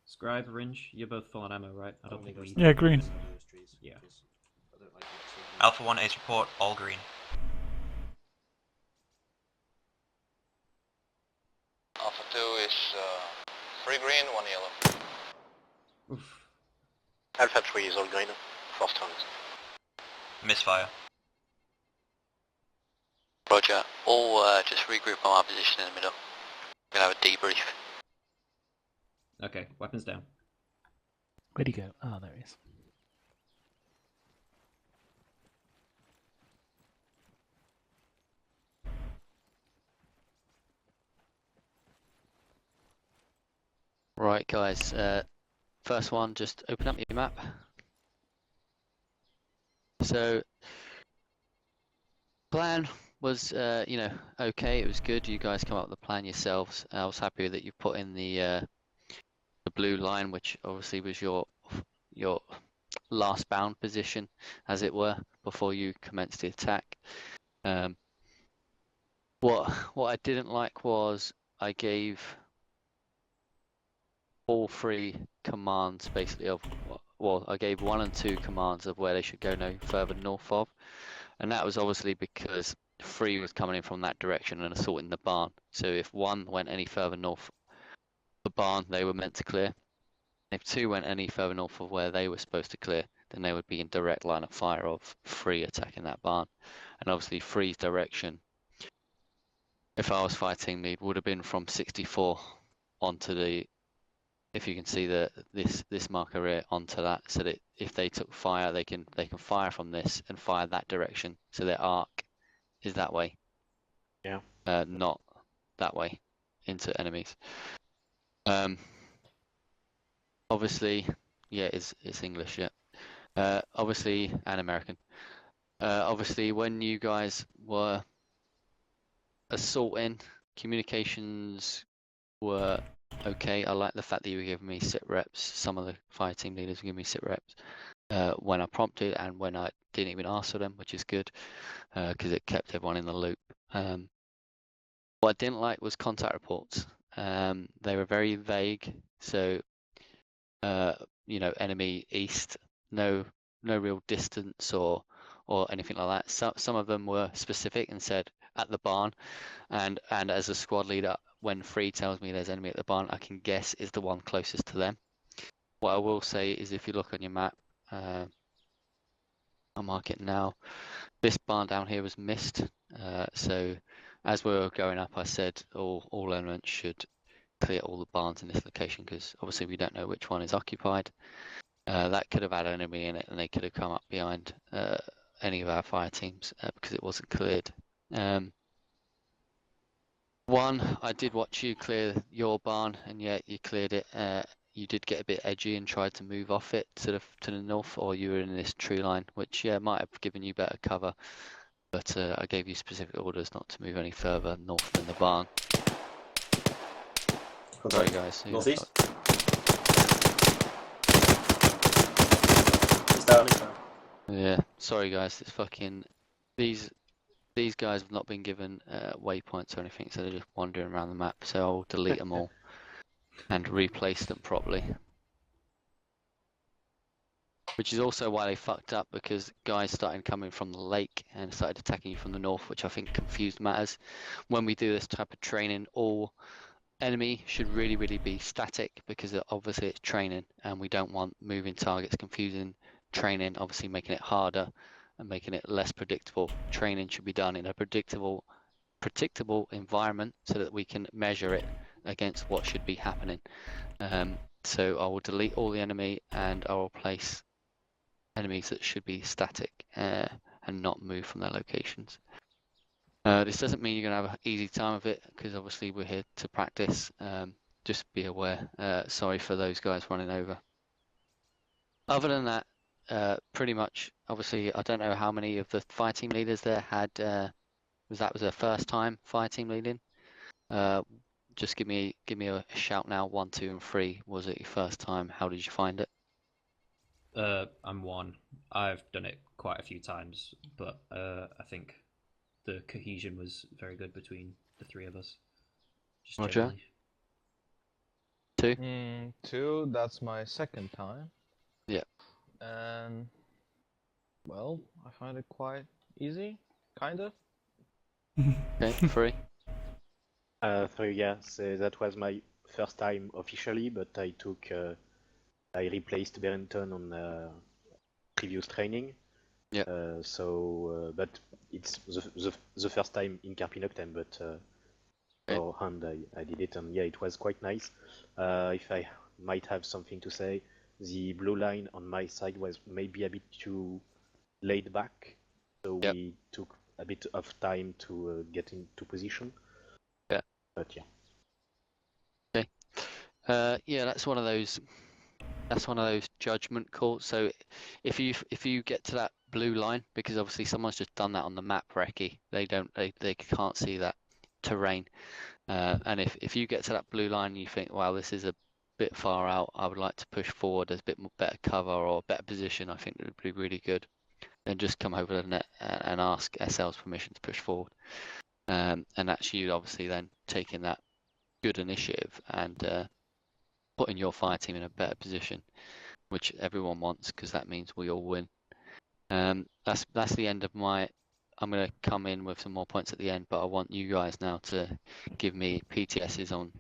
Scribe, Ringe, you're both full on ammo, right? I don't think we... Yeah, green. Yeah. Alpha 1 A's report, all green. Alpha 2 is 3 green, 1 yellow. Oof. Alpha 3 is all green, frost hunt. Misfire. Roger, all just regroup on our position in the middle. We're gonna have a debrief. Okay, weapons down. Where'd he go? Ah, there he is. Right, guys. First one, just open up your map. So, plan was, you know, okay. It was good. You guys come up with the plan yourselves. I was happy that you put in the blue line, which obviously was your last bound position, as it were, before you commenced the attack. What I didn't like was I gave all 3 commands basically of, well, I gave 1 and 2 commands of where they should go no further north of, and that was obviously because 3 was coming in from that direction and assaulting the barn. So if 1 went any further north the barn, they were meant to clear. If 2 went any further north of where they were supposed to clear, then they would be in direct line of fire of 3 attacking that barn. And obviously 3's direction, if I was fighting lead, would have been from 64 onto the, if you can see this marker here, onto that, so that if they took fire, they can fire from this and fire that direction. So their arc is that way. Yeah. Not that way into enemies. Obviously, yeah, it's English, yeah. Obviously, and American. Obviously, when you guys were assaulting, communications were okay. I like the fact that you were giving me sit reps. Some of the fire team leaders were giving me sit reps when I prompted and when I didn't even ask for them, which is good because it kept everyone in the loop. What I didn't like was contact reports. They were very vague. So, you know, enemy east, no real distance or anything like that. Some of them were specific and said at the barn, and as a squad leader, when 3 tells me there's enemy at the barn, I can guess is the one closest to them. What I will say is if you look on your map, I'll mark it now, this barn down here was missed. So as we were going up, I said all elements should clear all the barns in this location because obviously we don't know which one is occupied. That could have had an enemy in it and they could have come up behind any of our fire teams because it wasn't cleared. One, I did watch you clear your barn, and yeah, you cleared it. You did get a bit edgy and tried to move off it to the north, or you were in this tree line, which yeah might have given you better cover. But I gave you specific orders not to move any further north than the barn. Sorry guys. Northeast. He's down. Yeah, sorry guys. It's fucking these guys have not been given waypoints or anything, so they're just wandering around the map. So I'll delete them all and replace them properly. Which is also why they fucked up, because guys started coming from the lake and started attacking you from the north, which I think confused matters. When we do this type of training, all enemy should really be static, because obviously it's training and we don't want moving targets confusing training, obviously making it harder and making it less predictable. Training should be done in a predictable environment so that we can measure it against what should be happening. So I will delete all the enemy and I will place enemies that should be static and not move from their locations. This doesn't mean you're going to have an easy time of it, because obviously we're here to practice. Just be aware. Sorry for those guys running over. Other than that, pretty much, obviously, I don't know how many of the fire team leaders there had, was their first time fire team leading? Just give me a shout now, 1, 2, and 3. Was it your first time? How did you find it? I'm 1. I've done it quite a few times, but I think the cohesion was very good between the three of us. Just Roger. generally. 2? 2, that's my second time. Yeah. And, well, I find it quite easy, kind of. Okay, 3? 3, yeah. So that was my first time officially, but I replaced Barrington on previous training. Yeah. But it's the first time in Carpinoctem, but for hand I did it, and yeah, it was quite nice. If I might have something to say, the blue line on my side was maybe a bit too laid back, so we took a bit of time to get into position. Yeah. But yeah. Okay. Yeah, that's one of those judgment calls. So if you get to that blue line, because obviously someone's just done that on the map recce, they can't see that terrain. And if you get to that blue line and you think, wow, this is a bit far out, I would like to push forward, there's a bit more better cover or better position, I think it would be really good. Then just come over the net and ask SL's permission to push forward. And that's you obviously then taking that good initiative and putting your fire team in a better position, which everyone wants, because that means we all win. That's the end of my. I'm going to come in with some more points at the end, but I want you guys now to give me PTSs on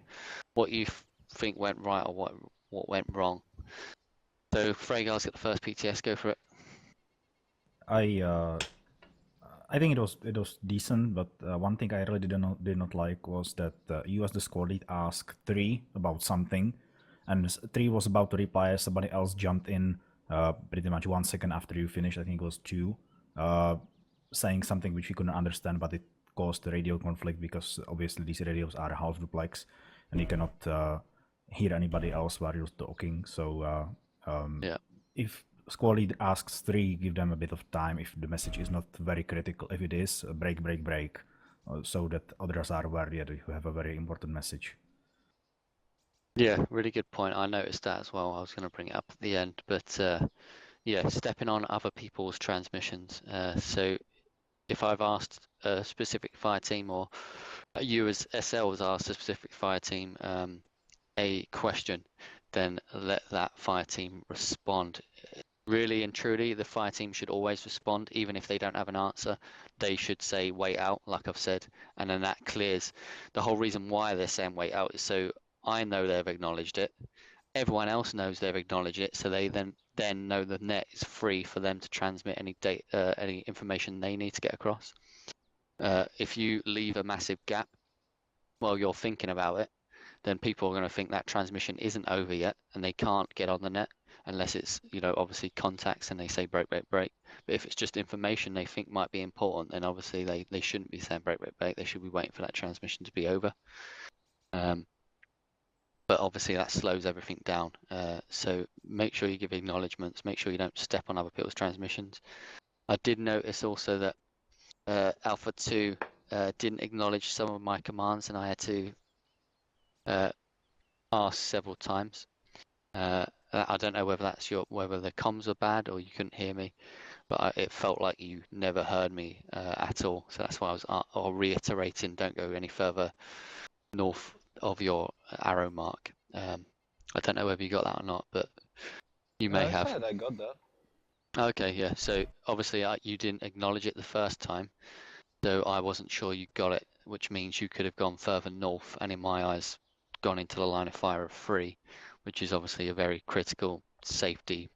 what you think went right or what went wrong. So Fregar's got the first PTS. Go for it. I think it was decent, but one thing I really did not like was that you as the squad lead asked 3 about something, and 3 was about to reply. Somebody else jumped in pretty much 1 second after you finished. I think it was 2, saying something which we couldn't understand, but it caused a radio conflict because obviously these radios are half duplex, and you cannot hear anybody else while you're talking. So if squad leader asks 3, give them a bit of time. If the message is not very critical, if it is, break, so that others are aware that you have a very important message. Yeah, really good point. I noticed that as well. I was going to bring it up at the end, but yeah, stepping on other people's transmissions. So if I've asked a specific fire team, or you as SL has asked a specific fire team a question, then let that fire team respond. Really and truly, the fire team should always respond, even if they don't have an answer. They should say wait out, like I've said, and then that clears. The whole reason why they're saying wait out is so I know they've acknowledged it. Everyone else knows they've acknowledged it, so they then know the net is free for them to transmit any data, any information they need to get across. If you leave a massive gap while you're thinking about it, then people are going to think that transmission isn't over yet, and they can't get on the net unless it's, obviously contacts and they say break. But if it's just information they think might be important, then obviously they shouldn't be saying break. They should be waiting for that transmission to be over. But obviously that slows everything down. So make sure you give acknowledgements, make sure you don't step on other people's transmissions. I did notice also that Alpha 2 didn't acknowledge some of my commands, and I had to ask several times. I don't know whether that's whether the comms were bad or you couldn't hear me, but it felt like you never heard me at all. So that's why I was reiterating, don't go any further north of your arrow mark. I don't know whether you got that or not, but you may have. I got that. Okay, yeah. So obviously you didn't acknowledge it the first time, so I wasn't sure you got it, which means you could have gone further north, and in my eyes, gone into the line of fire of 3, which is obviously a very critical safety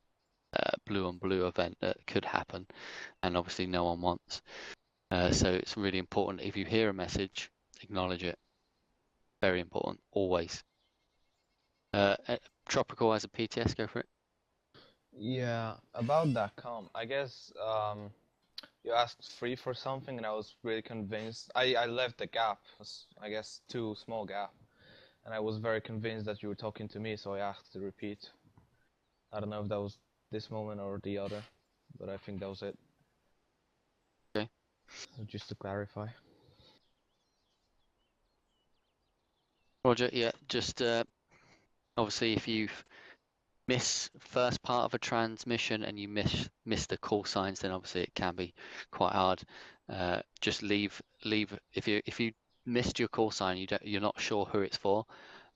blue on blue event that could happen, and obviously no one wants. So it's really important, if you hear a message, acknowledge it. Very important, always. Tropical has a PTS, go for it. Yeah, about that comm, I guess you asked 3 for something, and I was really convinced. I left the gap, I guess too small gap, and I was very convinced that you were talking to me, so I asked to repeat. I don't know if that was this moment or the other, but I think that was it. Okay. So just to clarify. Roger, yeah, just obviously if you've miss first part of a transmission and you miss the call signs, then obviously it can be quite hard. Just leave if you missed your call sign, you're not sure who it's for,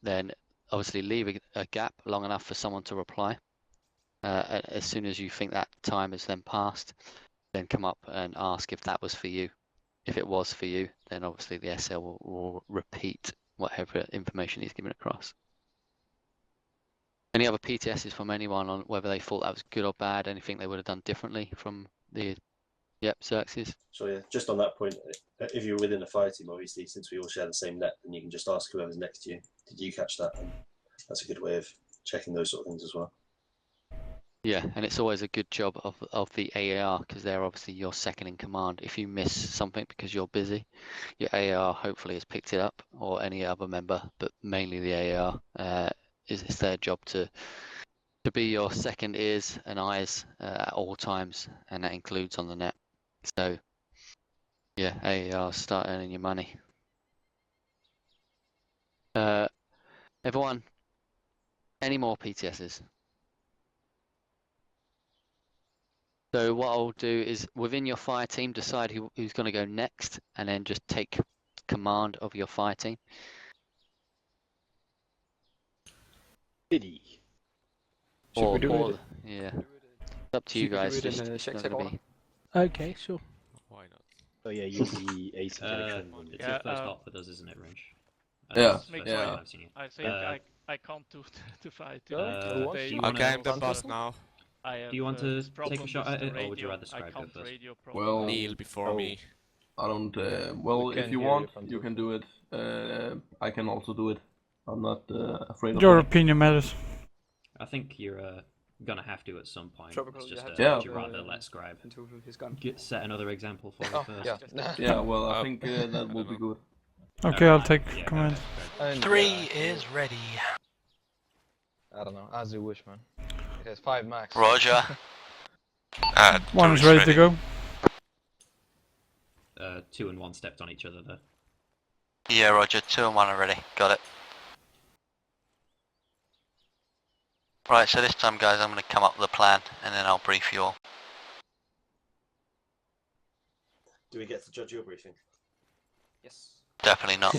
then obviously leave a gap long enough for someone to reply. As soon as you think that time has then passed, then come up and ask if that was for you. If it was for you, then obviously the SL will repeat whatever information he's given across. Any other PTSs from anyone on whether they thought that was good or bad? Anything they would have done differently from the Xerxes? So yeah, just on that point, if you're within a fire team, obviously, since we all share the same net, then you can just ask whoever's next to you, did you catch that? And that's a good way of checking those sort of things as well. Yeah, and it's always a good job of the AAR, because they're obviously your second in command. If you miss something because you're busy, your AAR hopefully has picked it up, or any other member, but mainly the AAR. It's their job to be your second ears and eyes at all times, and that includes on the net. So yeah, AAR, start earning your money. Everyone, any more PTSs? So what I'll do is within your fire team, decide who's going to go next, and then just take command of your fire team. Pity. Should we do it? Yeah, it's up to you guys. Do it in It's a not check gonna be. Okay, sure. Why not? Oh yeah, you'll be ace injection. It's your first op with us, isn't it, Range? Yeah, yeah. I've seen you. I think I can't do the fight. Okay, I'm the boss now. Do you want to take a shot at it, or would you rather Scribe go first? Well, Kneel before me. I don't. Well, if you want, you can do it. I can also do it. I'm not afraid of Your that. opinion matters. I think you're gonna have to at some point. Tropical, it's just you have to would you rather let Scribe into his gun. set another example for Oh, you first? yeah. Yeah, well, I think that will be good. Okay, I'll take command. And, 3 is ready. I don't know, as you wish, man. It has 5 max. Roger. 1 is ready to go. 2 and 1 stepped on each other there. Yeah, Roger. 2 and 1 are ready. Got it. Right, so this time, guys, I'm going to come up with a plan, and then I'll brief you all. Do we get to judge your briefing? Yes. Definitely not.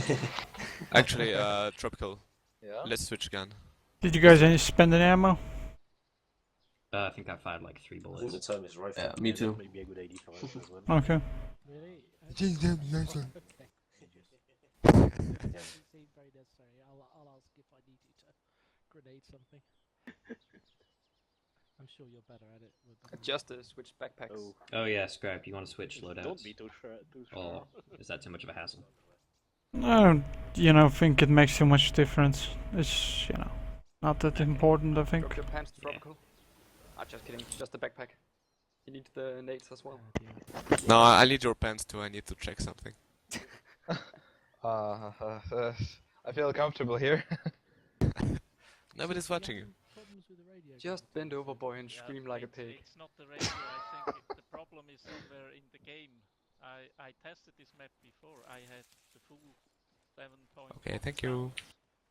Actually, Tropical. Yeah? Let's switch gun. Did you guys spend any ammo? I think I fired like 3 I think bullets. the term is rifle. Yeah, me too. Maybe a good idea for us as well. Okay. Really? Okay. Doesn't seem very necessary. I'll ask if I need you to grenade something. I'm sure you're better at it with them. Just switch backpacks. Oh yeah, Scribe, you want to switch loadouts? Don't be too sure. Or is that too much of a hassle? I don't, think it makes too much difference. It's, not that important, I think. Drop your pants to Tropical. Ah, just kidding. Just the backpack. You need the nades as well. No, I need your pants too. I need to check something. I feel comfortable here. Nobody's watching you. Just bend over, boy, and scream like a pig. It's not the radio. I think the problem is somewhere in the game. I tested this map before. I had the full 7.1. Okay, thank you.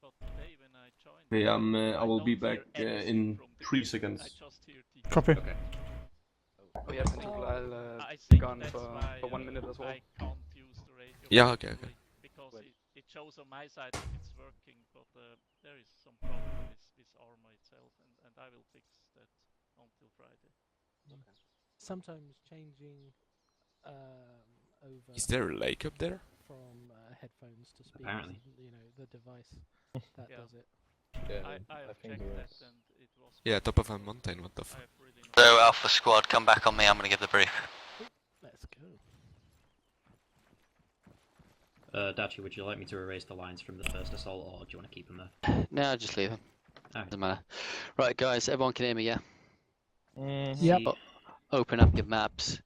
But today when I joined, Okay, I will be back in 3 seconds. I just hear the Copy. Okay. Oh yeah, Pentacle, I'll I be think gone that's for why 1 minute as well. I can't use the radio. Yeah, okay. Because it shows on my side if it's working, but there is some problem with Arma itself, and I will fix that until Friday. Okay. Sometimes changing over. Is there a lake up there? From headphones to speakers. Apparently. The device that does it. Yeah, I have think checked there that, is. and it was. Yeah, top of a mountain. What the fuck? So, Alpha Squad, come back on me. I'm going to give the brief. Let's go. Dachi, would you like me to erase the lines from the first assault, or do you want to keep them there? No, just leave them. Okay. Doesn't matter. Right, guys, everyone can hear me, yeah? Yep. Open up your maps.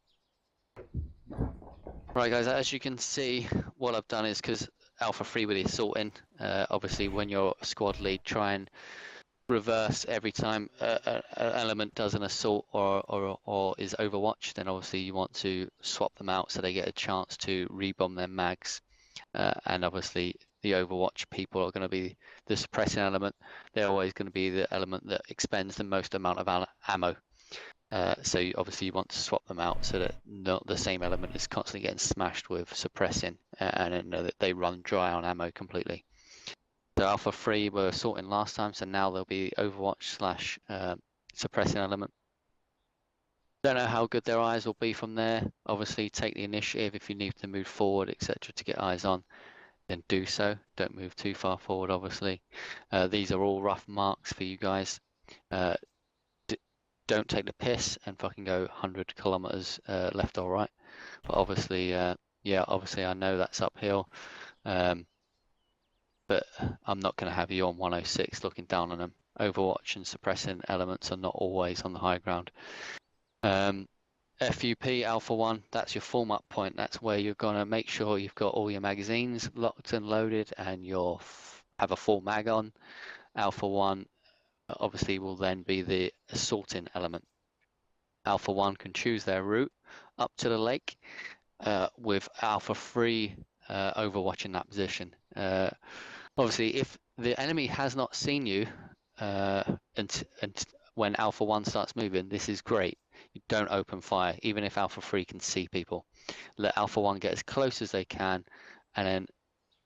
Right, guys, as you can see, what I've done is, because Alpha 3 with the assault in, obviously when you're a squad lead, try and reverse every time an element does an assault or is overwatch, then obviously you want to swap them out so they get a chance to rebomb their mags. And obviously the Overwatch people are going to be the suppressing element. They're always going to be the element that expends the most amount of ammo. So obviously you want to swap them out so that not the same element is constantly getting smashed with suppressing, and then that they run dry on ammo completely. So Alpha 3 were sorting last time, so now there'll be Overwatch / suppressing element. Don't know how good their eyes will be from there. Obviously take the initiative if you need to move forward, etc., to get eyes on, then do so. Don't move too far forward, obviously. These are all rough marks for you guys. Don't take the piss and fucking go 100 kilometers left or right. But obviously, yeah, obviously I know that's uphill. But I'm not going to have you on 106 looking down on them. Overwatch and suppressing elements are not always on the high ground. FUP Alpha 1, that's your form up point. That's where you're going to make sure you've got all your magazines locked and loaded and you'll have a full mag on. Alpha 1 obviously will then be the assaulting element. Alpha 1 can choose their route up to the lake with Alpha 3 overwatching that position. Obviously, if the enemy has not seen you and when Alpha 1 starts moving, this is great. You don't open fire, even if Alpha 3 can see people. Let Alpha 1 get as close as they can, and then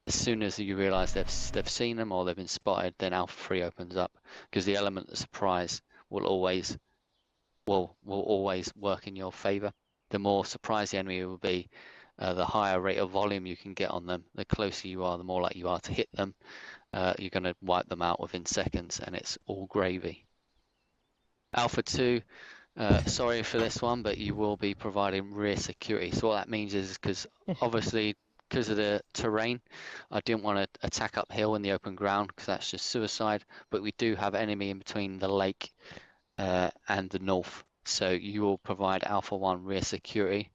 as soon as you realise they've seen them or they've been spotted, then Alpha 3 opens up, because the element of surprise will always work in your favour. The more surprised the enemy will be, the higher rate of volume you can get on them. The closer you are, the more likely you are to hit them. You're going to wipe them out within seconds, and it's all gravy. Alpha 2, sorry for this one, but you will be providing rear security. So what that means is, because obviously because of the terrain, I didn't want to attack uphill in the open ground because that's just suicide. But we do have enemy in between the lake and the north. So you will provide Alpha 1 rear security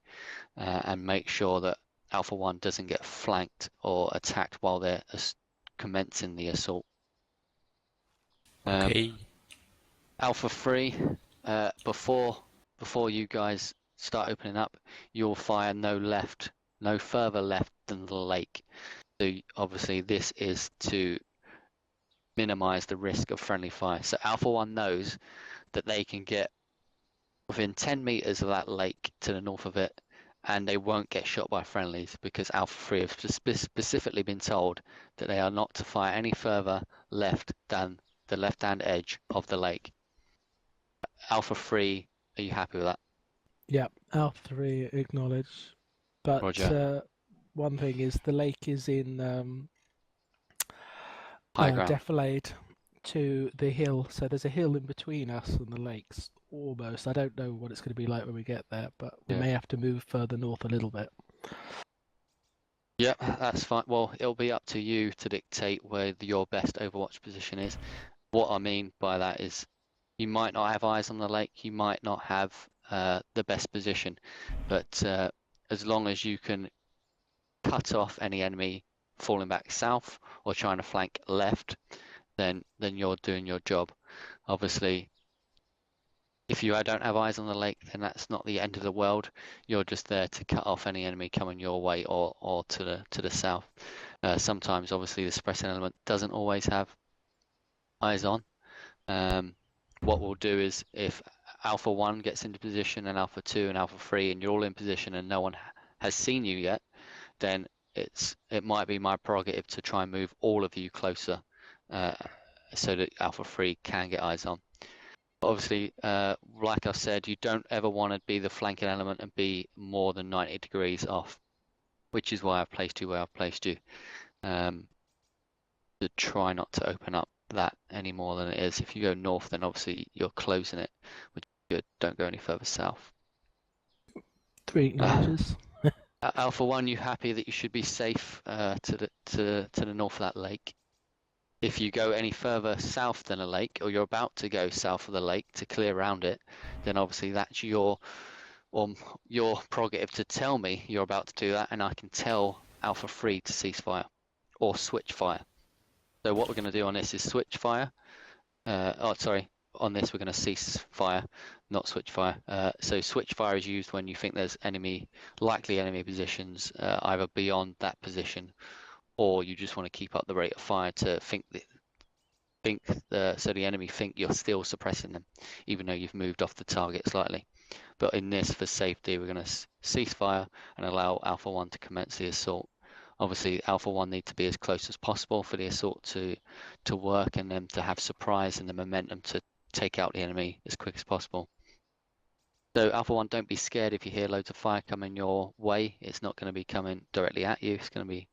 and make sure that Alpha 1 doesn't get flanked or attacked while they're commencing the assault. Okay. Alpha 3, before you guys start opening up, you'll fire no further left than the lake. So obviously this is to minimize the risk of friendly fire. So Alpha 1 knows that they can get within 10 meters of that lake to the north of it, and they won't get shot by friendlies, because Alpha 3 have specifically been told that they are not to fire any further left than the left-hand edge of the lake. Alpha 3, are you happy with that? Yeah, Alpha 3 acknowledged. But Roger. One thing is the lake is in high ground. defilade to the hill, so there's a hill in between us and the lakes almost. I don't know what it's going to be like when we get there, but we may have to move further north a little bit. Yeah, that's fine. Well, it'll be up to you to dictate where your best Overwatch position is. What I mean by that is you might not have eyes on the lake, you might not have the best position, but as long as you can cut off any enemy falling back south or trying to flank left, then you're doing your job. Obviously, if you don't have eyes on the lake, then that's not the end of the world. You're just there to cut off any enemy coming your way or to the south. Sometimes, obviously, the suppressing element doesn't always have eyes on. What we'll do is, if Alpha 1 gets into position and Alpha 2 and Alpha 3 and you're all in position and no one has seen you yet, then it might be my prerogative to try and move all of you closer so that Alpha 3 can get eyes on. Obviously, like I said, you don't ever want to be the flanking element and be more than 90 degrees off, which is why I've placed you where I've placed you, to try not to open up that any more than it is. If you go north, then obviously you're closing it, which is good. Don't go any further south. 3 acknowledges. Alpha 1, you happy that you should be safe to the north of that lake? If you go any further south than a lake, or you're about to go south of the lake to clear around it, then obviously that's your prerogative to tell me you're about to do that, and I can tell Alpha 3 to cease fire or switch fire. So what we're going to do on this is switch fire. On this we're going to cease fire, not switch fire. So switch fire is used when you think there's likely enemy positions either beyond that position or you just want to keep up the rate of fire to so the enemy think you're still suppressing them, even though you've moved off the target slightly. But in this, for safety, we're going to cease fire and allow Alpha 1 to commence the assault. Obviously, Alpha 1 need to be as close as possible for the assault to work, and then to have surprise and the momentum to take out the enemy as quick as possible. So Alpha 1, don't be scared if you hear loads of fire coming your way. It's not going to be coming directly at you. It's going to be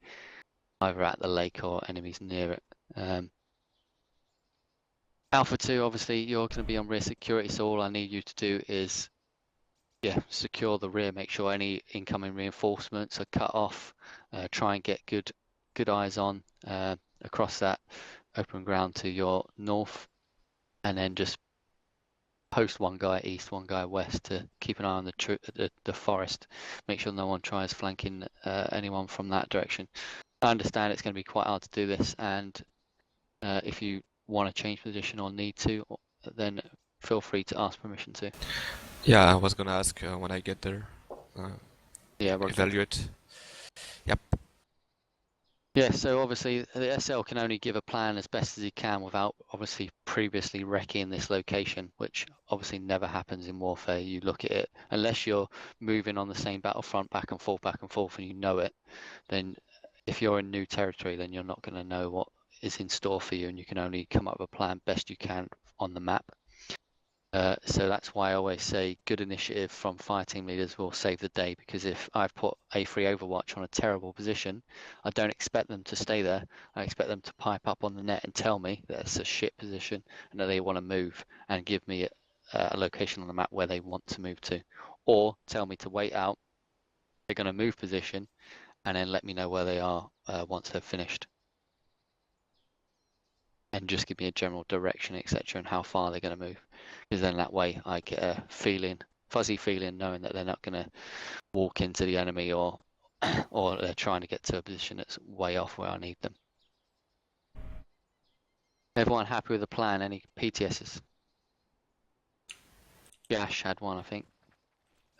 either at the lake or enemies near it. Alpha 2, obviously, you're going to be on rear security, so all I need you to do is secure the rear, make sure any incoming reinforcements are cut off, try and get good eyes on across that open ground to your north, and then just post one guy east, one guy west to keep an eye on the forest, make sure no one tries flanking anyone from that direction. I understand it's going to be quite hard to do this, and if you want to change position or need to, then feel free to ask permission to. Yeah, I was gonna ask when I get there. Evaluate. Yep. Yeah, so obviously the SL can only give a plan as best as he can without obviously previously wrecking this location, which obviously never happens in warfare. You look at it, unless you're moving on the same battlefront back and forth, and you know it, then if you're in new territory, then you're not going to know what is in store for you, and you can only come up with a plan best you can on the map. So that's why I always say good initiative from fire team leaders will save the day, because if I've put A3 Overwatch on a terrible position, I don't expect them to stay there. I expect them to pipe up on the net and tell me that it's a shit position and that they want to move and give me a location on the map where they want to move to, or tell me to wait out. They're going to move position and then let me know where they are once they've finished. And just give me a general direction, etc., and how far they're going to move. Because then that way I get a fuzzy feeling, knowing that they're not going to walk into the enemy or they're trying to get to a position that's way off where I need them. Everyone happy with the plan? Any PTSs? Gash had one, I think.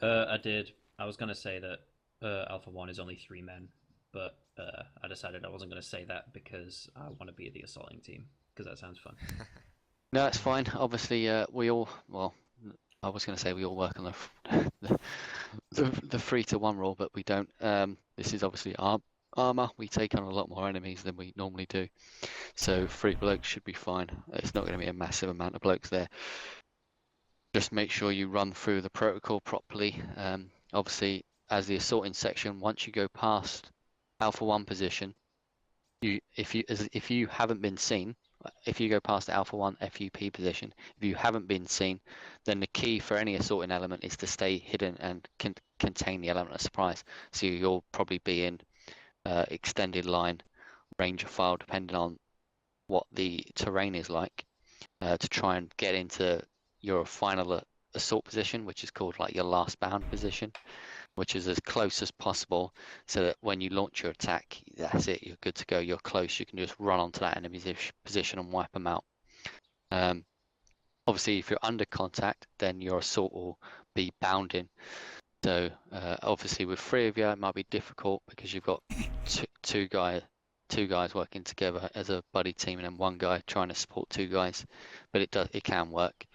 I did. I was going to say that Alpha 1 is only 3 men, but I decided I wasn't going to say that because I want to be the assaulting team, because that sounds fun. No, that's fine. Obviously, we all, well, I was going to say we all work on the 3-to-1 rule, but we don't. This is obviously Arma. We take on a lot more enemies than we normally do. So 3 blokes should be fine. It's not going to be a massive amount of blokes there. Just make sure you run through the protocol properly. Obviously, as the assaulting section, once you go past Alpha 1 position, if you haven't been seen, if you go past the Alpha 1 FUP position, if you haven't been seen, then the key for any assaulting element is to stay hidden and contain the element of surprise. So you'll probably be in extended line, range of fire, depending on what the terrain is like, to try and get into your final assault position, which is called like your last bound position, which is as close as possible, so that when you launch your attack, that's it, you're good to go, you're close, you can just run onto that enemy's position and wipe them out. Obviously, if you're under contact, then your assault will be bounding. So obviously with 3 of you, it might be difficult because you've got two guys working together as a buddy team, and then 1 guy trying to support 2 guys, but it can work.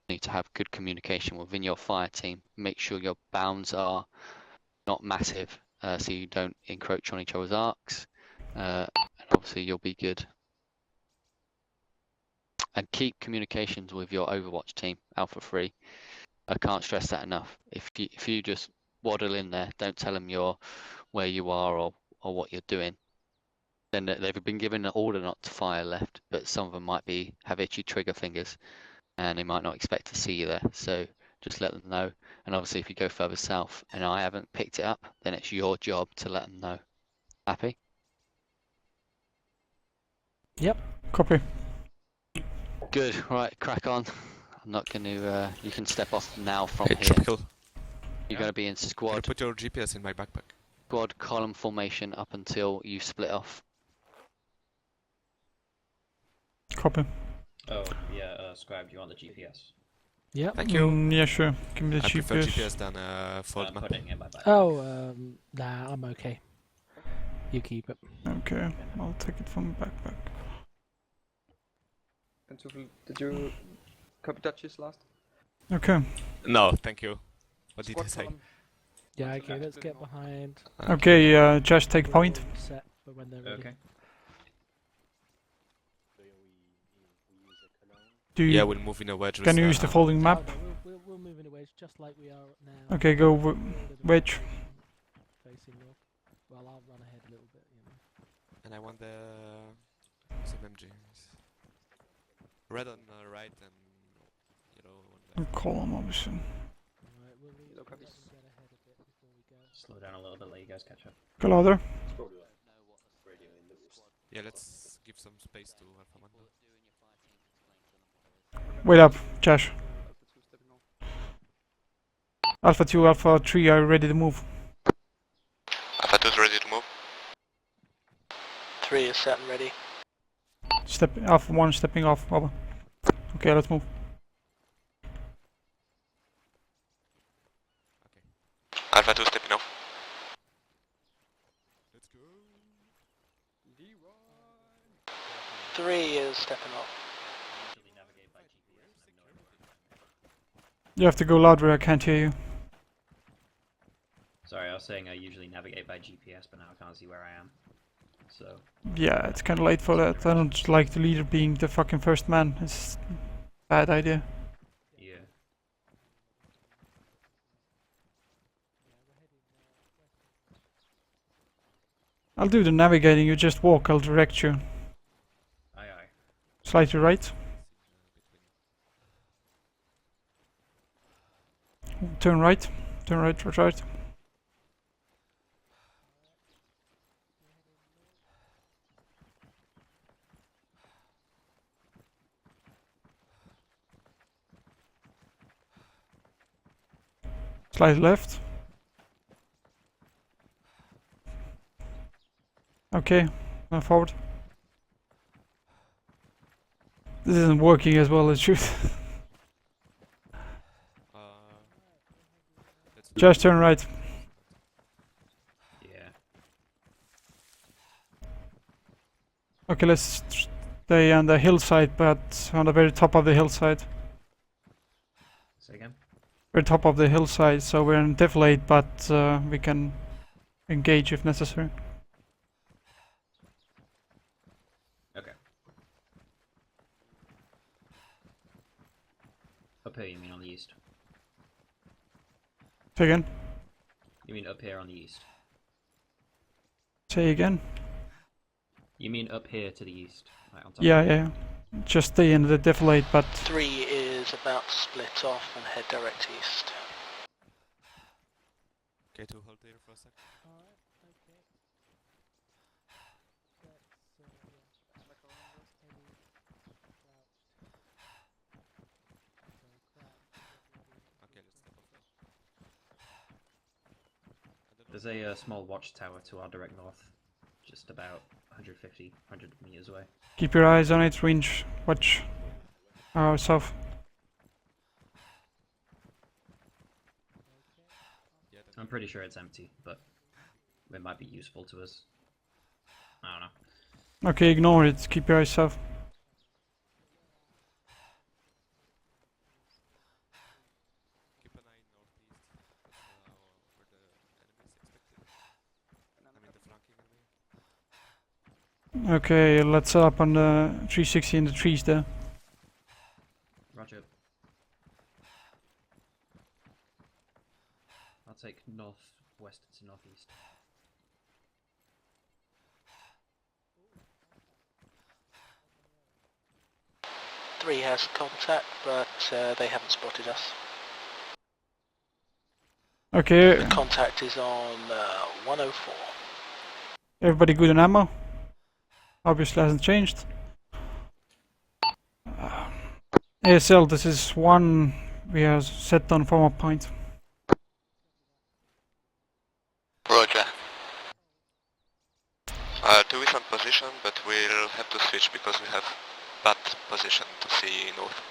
Need to have good communication within your fire team. Make sure your bounds are not massive, so you don't encroach on each other's arcs, and obviously you'll be good. And keep communications with your Overwatch team, Alpha 3. I can't stress that enough. If you just waddle in there, don't tell them where you are or what you're doing, then they've been given an order not to fire left, but some of them might have itchy trigger fingers, and they might not expect to see you there. So just let them know. And obviously if you go further south and I haven't picked it up, then it's your job to let them know. Happy? Yep. Copy. Good. Right, crack on. I'm not going to... you can step off now from Hey, here. Tropical. You're going to be in Can you squad. put your GPS in my backpack? Squad column formation up until you split off. Copy. Oh, yeah, Scribe, do you want the GPS? Yeah. Thank you. Yeah, sure. Give me the I prefer GPS. GPS than Ford I'm map. putting it in my backpack. Oh, nah, I'm okay. You keep it. Okay, I'll take it from my backpack. Did you copy Dutch's last? Okay. No, thank you. What did Squad you say? column. Yeah, okay, let's get behind. Okay, Josh, take point. Set for when they're ready. Okay. Do you, Yeah, we'll move in a wedge. can you use the folding map? Oh, no, we'll move in a wedge just like we are now. Okay, go wedge. Facing north. Well, I'll run ahead a little bit, you know. And I want some MGs. Red on the right and yellow on left. Column, obviously. Alright, we'll leave Yellow copies. get ahead a bit before we go. Slow down a little bit, let you guys catch up. Go louder. It's probably like radio in that was. Yeah, let's give some space to Alpha Mando. Wait up, Josh. Alpha 2, Alpha 3 are ready to move. Alpha 2 is ready to move. 3 is set and ready. Alpha 1 stepping off. Over. Okay, let's move. Alpha 2 stepping off. Let's go. 3 is stepping off. You have to go louder, I can't hear you. Sorry, I was saying I usually navigate by GPS, but now I can't see where I am. So. Yeah, it's kinda late for that. I don't like the leader being the fucking first man. It's a bad idea. Yeah. I'll do the navigating, you just walk, I'll direct you. Aye aye. Slightly right. Turn right. Turn right, right. Slightly left. Okay, now forward. This isn't working as well as it should. Just turn right. Yeah. Okay, let's stay on the hillside, but on the very top of the hillside. Say again? We're top of the hillside, so we're in deflate, but we can engage if necessary. Okay. Up here, you mean on the east? Say again. You mean up here on the east? Say again. You mean up here to the east? Like on top Yeah, of yeah. Just stay in the deflate, but 3 is about to split off and head direct east. Okay, to hold there for a sec. Okay, let's step off now. There's a small watchtower to our direct north, just about 150, 100 meters away. keep your eyes on it. Range, watch our south. I'm pretty sure it's empty, but it might be useful to us. I don't know. Okay, ignore it. Keep your eyes south. Keep an eye northeast. That's where the enemies expected. I mean the flanking enemy. Okay, let's set up on the 360 in the trees there. Roger. I'll take northwest to northeast. Three has contact, but they haven't spotted us. Okay, The contact is on 104. everybody good on ammo? Obviously hasn't changed. ASL, this is 1. We are set on form up point. Roger. 2 is on position, but we'll have to switch because we have bad position to see north.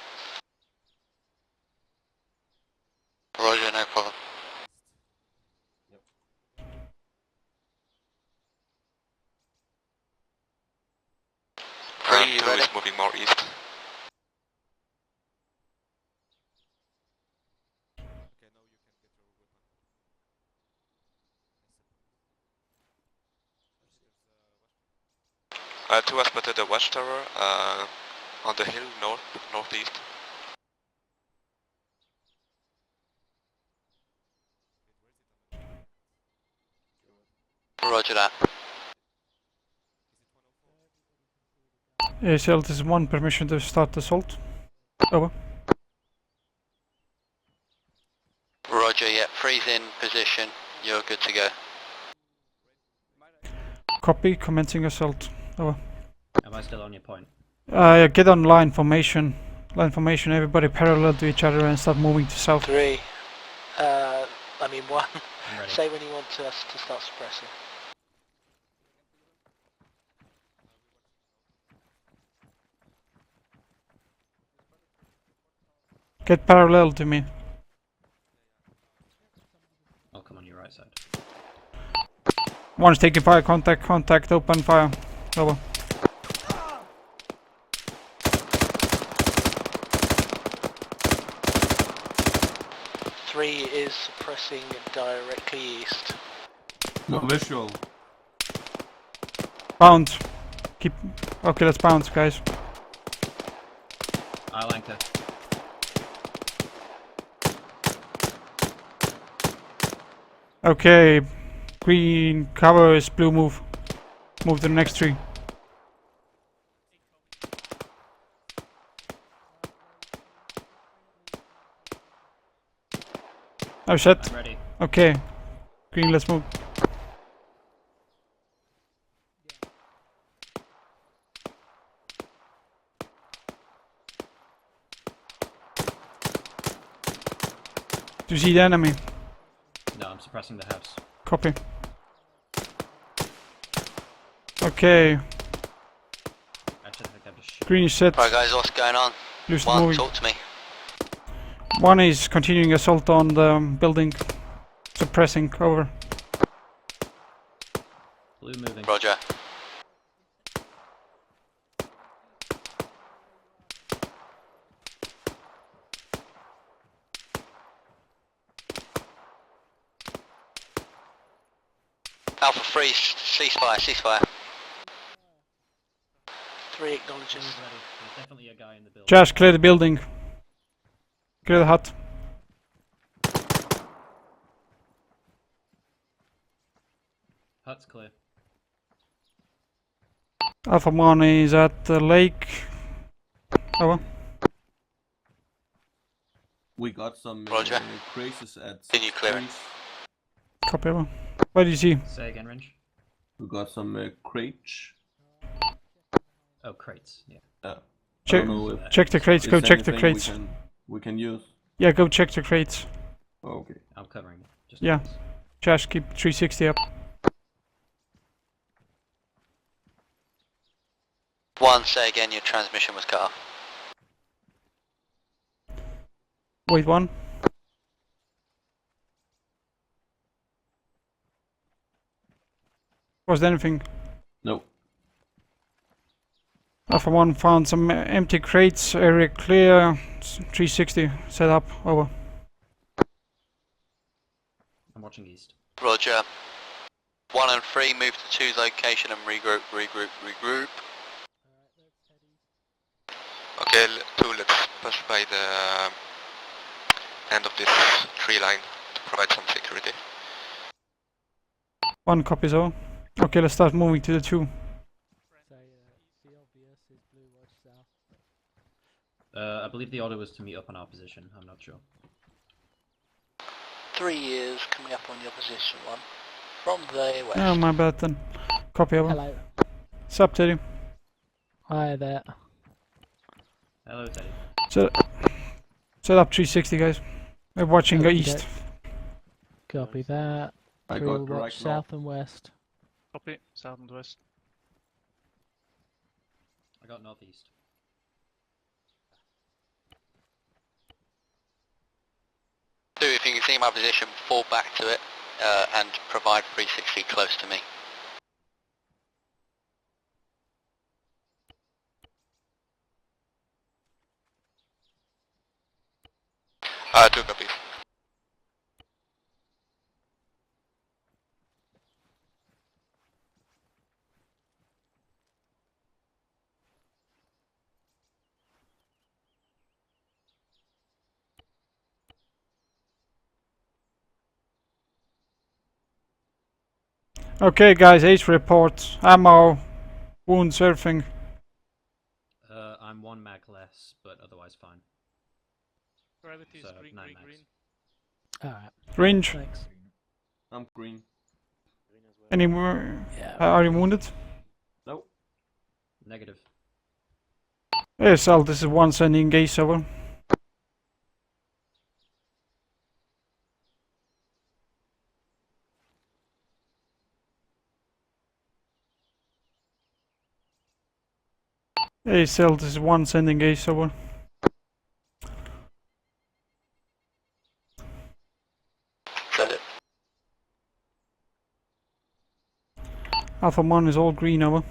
Roger, no problem. 2 is moving more east. Two has spotted the watchtower on the hill northeast. Roger that. ACL, this is 1, permission to start assault. Over. Roger, yeah, freeze in position. You're good to go. Copy, commencing assault. Over. Am I still on your point? Get on line formation. Line formation, everybody parallel to each other and start moving to south. 3. 1. I'm ready. Say when you want us to start suppressing. Get parallel to me. I'll come on your right side. 1's taking fire, contact, open fire. Over. Is suppressing directly east. No visual. Bounce. Keep. Okay, let's bounce, guys. I'll anchor. Okay. Green cover is blue move. Move to the next tree. Oh shit. I'm ready. Okay. Green, let's move. Do you see the enemy? No, I'm suppressing the house. Copy. Okay. Actually, I think I'm just Green is set. Right guys, what's going on? Blue's 1, moving. talk to me. 1 is continuing assault on the building. Suppressing, over. Blue moving. Roger. Alpha 3, ceasefire. 3 acknowledges. Blue's ready. There's definitely a guy in the building. Josh, clear the building. Clear the hut. Hut's clear. Alpha 1 is at the lake. Over. We got some Roger. crazes at Can you clear it? trees. Copy, over. What do you see? Say again, Range. We got some crates. Oh, crates. Yeah. I Check, don't know if check the crates, go it's check the anything crates. we can use. Yeah, go check the crates. Okay. I'm covering it. Just Yeah. in case. Josh, keep 360 up. 1, say again, your transmission was cut off. Wait, 1. Was there anything? No. Alpha 1 found some empty crates, area clear, 360, set up, over. I'm watching east. Roger. 1 and 3, move to 2's location and regroup. Okay, 2, let's push by the end of this tree line to provide some security. 1 copies, over. Okay, let's start moving to the 2. I believe the order was to meet up on our position. I'm not sure. 3 is coming up on your position, 1. From the west. Oh, my bad then. Copy, over. Hello. Sup, Teddy? Hi there. Hello, Teddy. Set up 360, guys. We're watching the east. Copy that. I Three will got watch right south and west. Copy, south and west. I got northeast. So if you can see my position, fall back to it and provide 360 close to me. 2 copies. Okay, guys, Ace report. Ammo, wounds, everything. I'm 1 mag less, but otherwise fine. Gravity is So, green, 9 green, mags. green. Alright. Range. Thanks. I'm green. Any more? Yeah. Are you wounded? Nope. Negative. Yes, Al, this is 1 sending Ace over. Ace, Al, this is 1 sending Ace over. Send it. Alpha 1 is all green over.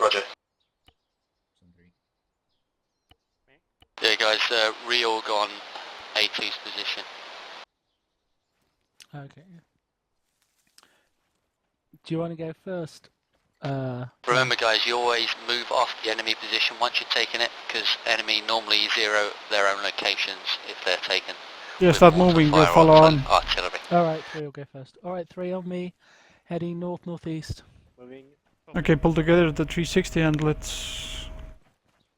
Roger. Yeah, guys, reorg on A2's position. Okay. Do you want to go first? Remember, guys, you always move off the enemy position once you've taken it, because enemy normally zero their own locations if they're taken. Yeah, start moving, we'll follow on. Artillery. Alright, 3 will go first. Alright, 3 on me. Heading north-northeast. Moving. Okay, pull together the 360 and let's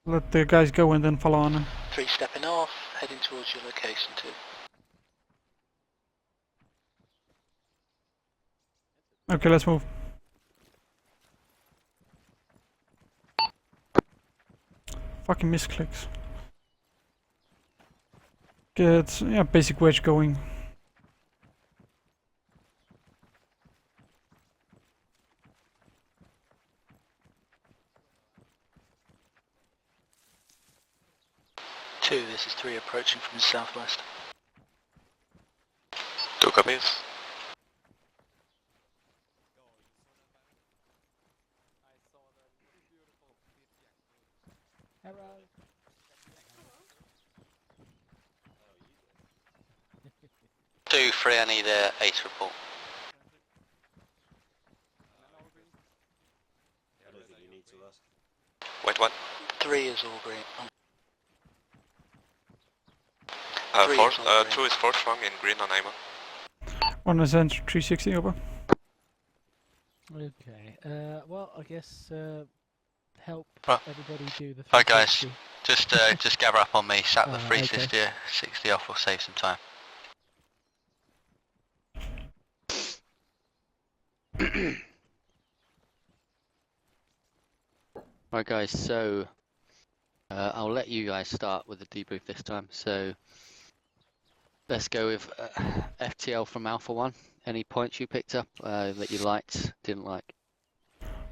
let the guys go and then follow on. 3 stepping off, heading towards your location 2. Okay, let's move. Fucking misclicks. Get, yeah, basic wedge going. This is 3 approaching from the southwest. 2 copies. Hello. 2, 3, I need a Ace report. I don't think you need to ask. Wait, what? 3 is all green. 2 is 4 strong in green on Arma. 1 is enter 360 over. Okay. Well, I guess help Right. everybody do the 360. Right, guys, just gather up on me. Sat the Okay. 360 off. We'll save some time. Right, guys. So I'll let you guys start with the debrief this time. So let's go with FTL from Alpha 1. Any points you picked up that you liked, didn't like?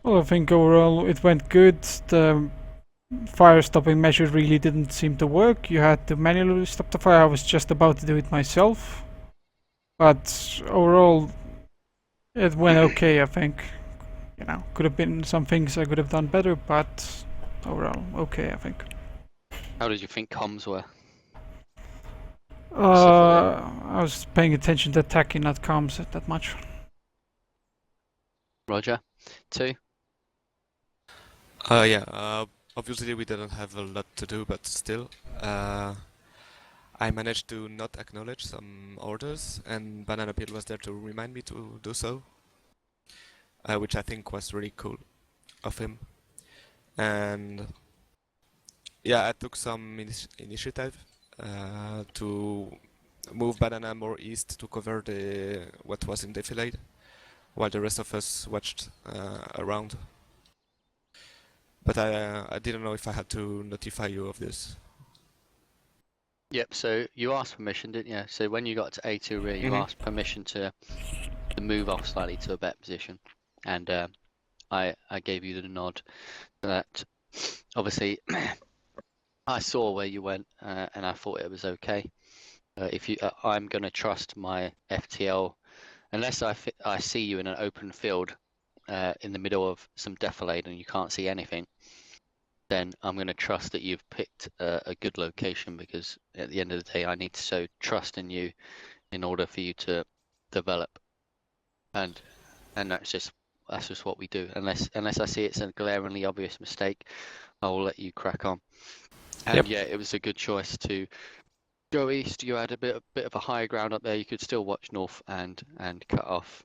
Well, I think overall it went good. The fire stopping measure really didn't seem to work. You had to manually stop the fire. I was just about to do it myself. But overall it went okay, I think. You know, could have been some things I could have done better, but overall okay, I think. How did you think comms were? I was paying attention to attacking, not comms that much. Roger. 2. Yeah, obviously we didn't have a lot to do, but still, I managed to not acknowledge some orders, and Banana Peel was there to remind me to do so, which I think was really cool of him. And yeah, I took some initiative to move Banana more east to cover what was in defilade, while the rest of us watched around. But I didn't know if I had to notify you of this. Yep, so you asked permission, didn't you? So when you got to A2 rear, you asked permission to move off slightly to a better position. And I gave you the nod. That obviously I saw where you went and I thought it was okay. I'm going to trust my FTL unless I see you in an open field in the middle of some defilade and you can't see anything, then I'm going to trust that you've picked a good location, because at the end of the day, I need to show trust in you in order for you to develop. And that's just what we do. Unless I see it's a glaringly obvious mistake, I will let you crack on. And yeah, it was a good choice to go east. You had a bit of a higher ground up there. You could still watch north and cut off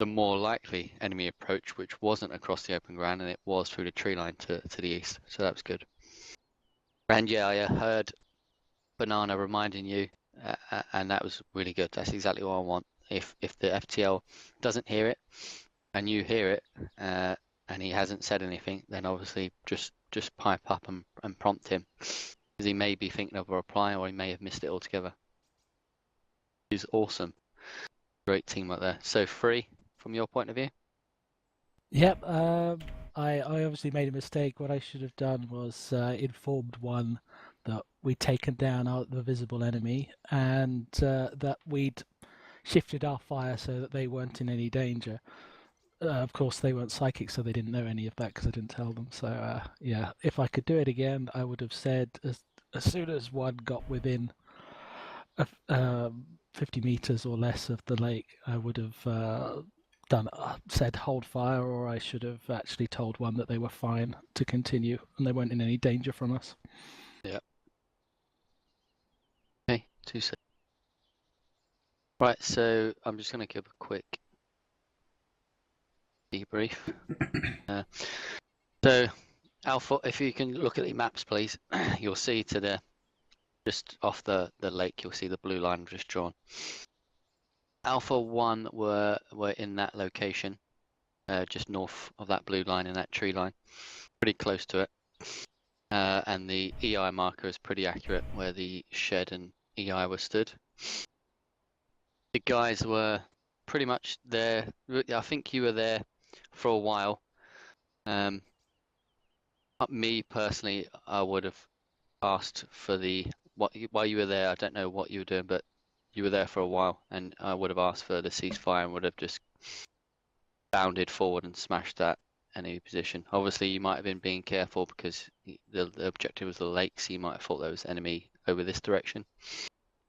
the more likely enemy approach, which wasn't across the open ground, and it was through the tree line to the east. So that was good. And yeah, I heard Banana reminding you, and that was really good. That's exactly what I want. If the FTL doesn't hear it and you hear it, and he hasn't said anything, then obviously just pipe up and prompt him, because he may be thinking of a reply, or he may have missed it altogether. He's awesome. Great teamwork there. So 3 from your point of view? Yep. I obviously made a mistake. What I should have done was informed 1 that we'd taken down the visible enemy, and that we'd shifted our fire so that they weren't in any danger. Of course, they weren't psychic, so they didn't know any of that because I didn't tell them. So yeah, if I could do it again, I would have said as soon as 1 got within 50 meters or less of the lake, I would have said hold fire, or I should have actually told 1 that they were fine to continue and they weren't in any danger from us. Yeah. Okay, 2 seconds. Right, so I'm just going to give a quick debrief. So Alpha, if you can look at the maps, please, you'll see to the just off the lake, you'll see the blue line just drawn. Alpha 1 were in that location, just north of that blue line in that tree line, pretty close to it. And the EI marker is pretty accurate where the shed and EI were stood. The guys were pretty much there. I think you were there for a while. Me personally, I would have asked for while you were there. I don't know what you were doing, but you were there for a while, and I would have asked for the ceasefire and would have just bounded forward and smashed that enemy position. Obviously, you might have been being careful because the objective was the lake, so you might have thought there was enemy over this direction.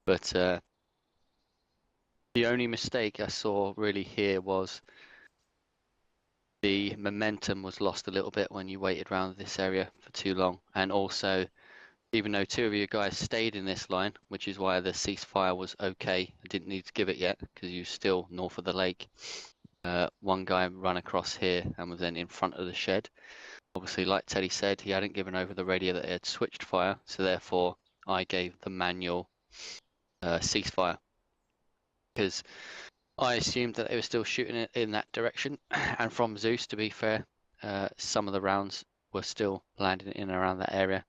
But the only mistake I saw really here was the momentum was lost a little bit when you waited around this area for too long. And also, even though 2 of you guys stayed in this line, which is why the ceasefire was okay, I didn't need to give it yet because you're still north of the lake. 1 guy ran across here and was then in front of the shed. Obviously, like Teddy said, he hadn't given over the radio that it had switched fire, so therefore I gave the manual ceasefire, because I assumed that they were still shooting it in that direction. And from Zeus, to be fair, some of the rounds were still landing in and around that area.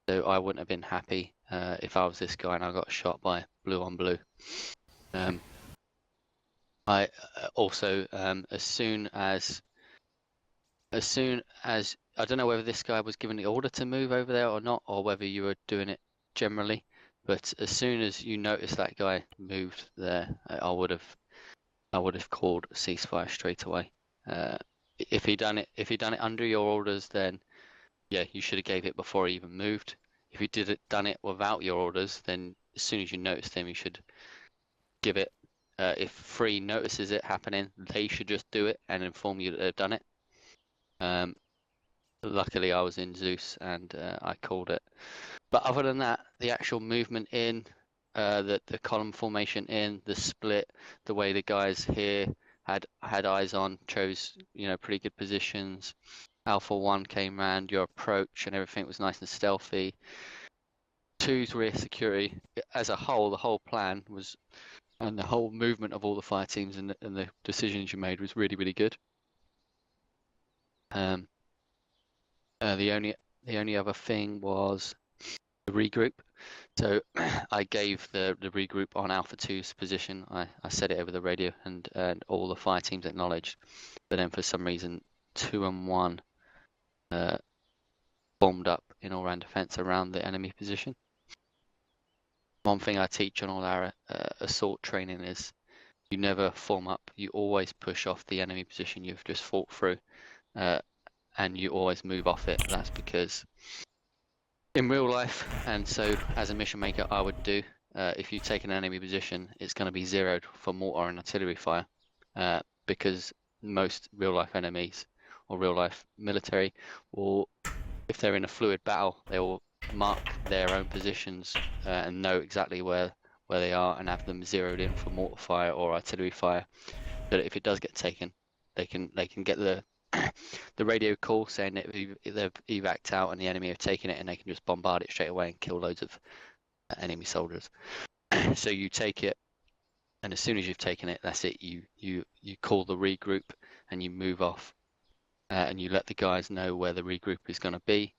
So I wouldn't have been happy if I was this guy and I got shot by blue on blue. I also, as soon as I don't know whether this guy was given the order to move over there or not, or whether you were doing it generally, but as soon as you noticed that guy moved there, I would have called ceasefire straight away. If he done it under your orders, then yeah, you should have gave it before he even moved. If you done it without your orders, then as soon as you noticed him, you should give it. If 3 notices it happening, they should just do it and inform you that they've done it. Luckily, I was in Zeus and I called it. But other than that, the actual movement in, the column formation in, the split, the way the guys here had eyes on, chose pretty good positions. Alpha 1 came round, your approach and everything was nice and stealthy. 2's rear security, as a whole, the whole plan was, and the whole movement of all the fire teams and the decisions you made was really, really good. The only other thing was the regroup. So I gave the regroup on Alpha 2's position. I said it over the radio, and all the fire teams acknowledged. But then for some reason, 2 and 1 formed up in all-round defense around the enemy position. One thing I teach on all our assault training is you never form up. You always push off the enemy position you've just fought through, and you always move off it. That's because in real life, and so as a mission maker, I would do, if you take an enemy position, it's going to be zeroed for mortar and artillery fire, because most real life enemies or real life military will, if they're in a fluid battle, they will mark their own positions and know exactly where they are and have them zeroed in for mortar fire or artillery fire, so that if it does get taken, they can get the the radio call saying that they've evac'd out and the enemy have taken it, and they can just bombard it straight away and kill loads of enemy soldiers. So you take it, and as soon as you've taken it, that's it. You call the regroup and you move off, and you let the guys know where the regroup is going to be.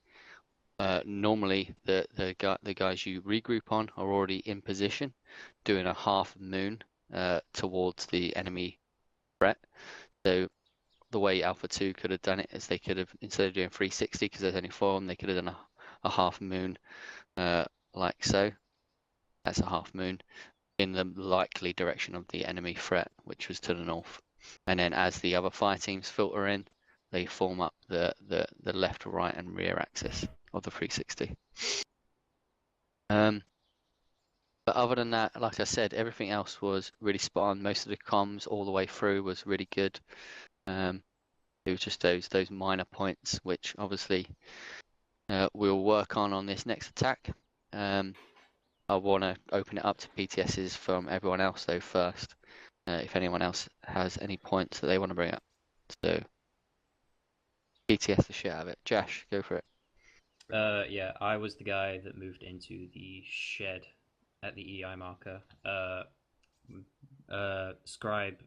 Normally, the guys you regroup on are already in position, doing a half moon towards the enemy threat. So the way Alpha 2 could have done it is they could have, instead of doing 360, because there's only 4 of them, they could have done a half moon like so. That's a half moon in the likely direction of the enemy threat, which was to the north. And then as the other fire teams filter in, they form up the left, right, and rear axis of the 360. But other than that, like I said, everything else was really spot on. Most of the comms all the way through was really good. It was just those minor points, which obviously we'll work on this next attack. I want to open it up to PTSs from everyone else though first, if anyone else has any points that they want to bring up. So PTS the shit out of it. Josh, go for it. Yeah, I was the guy that moved into the shed at the EI marker. Scribe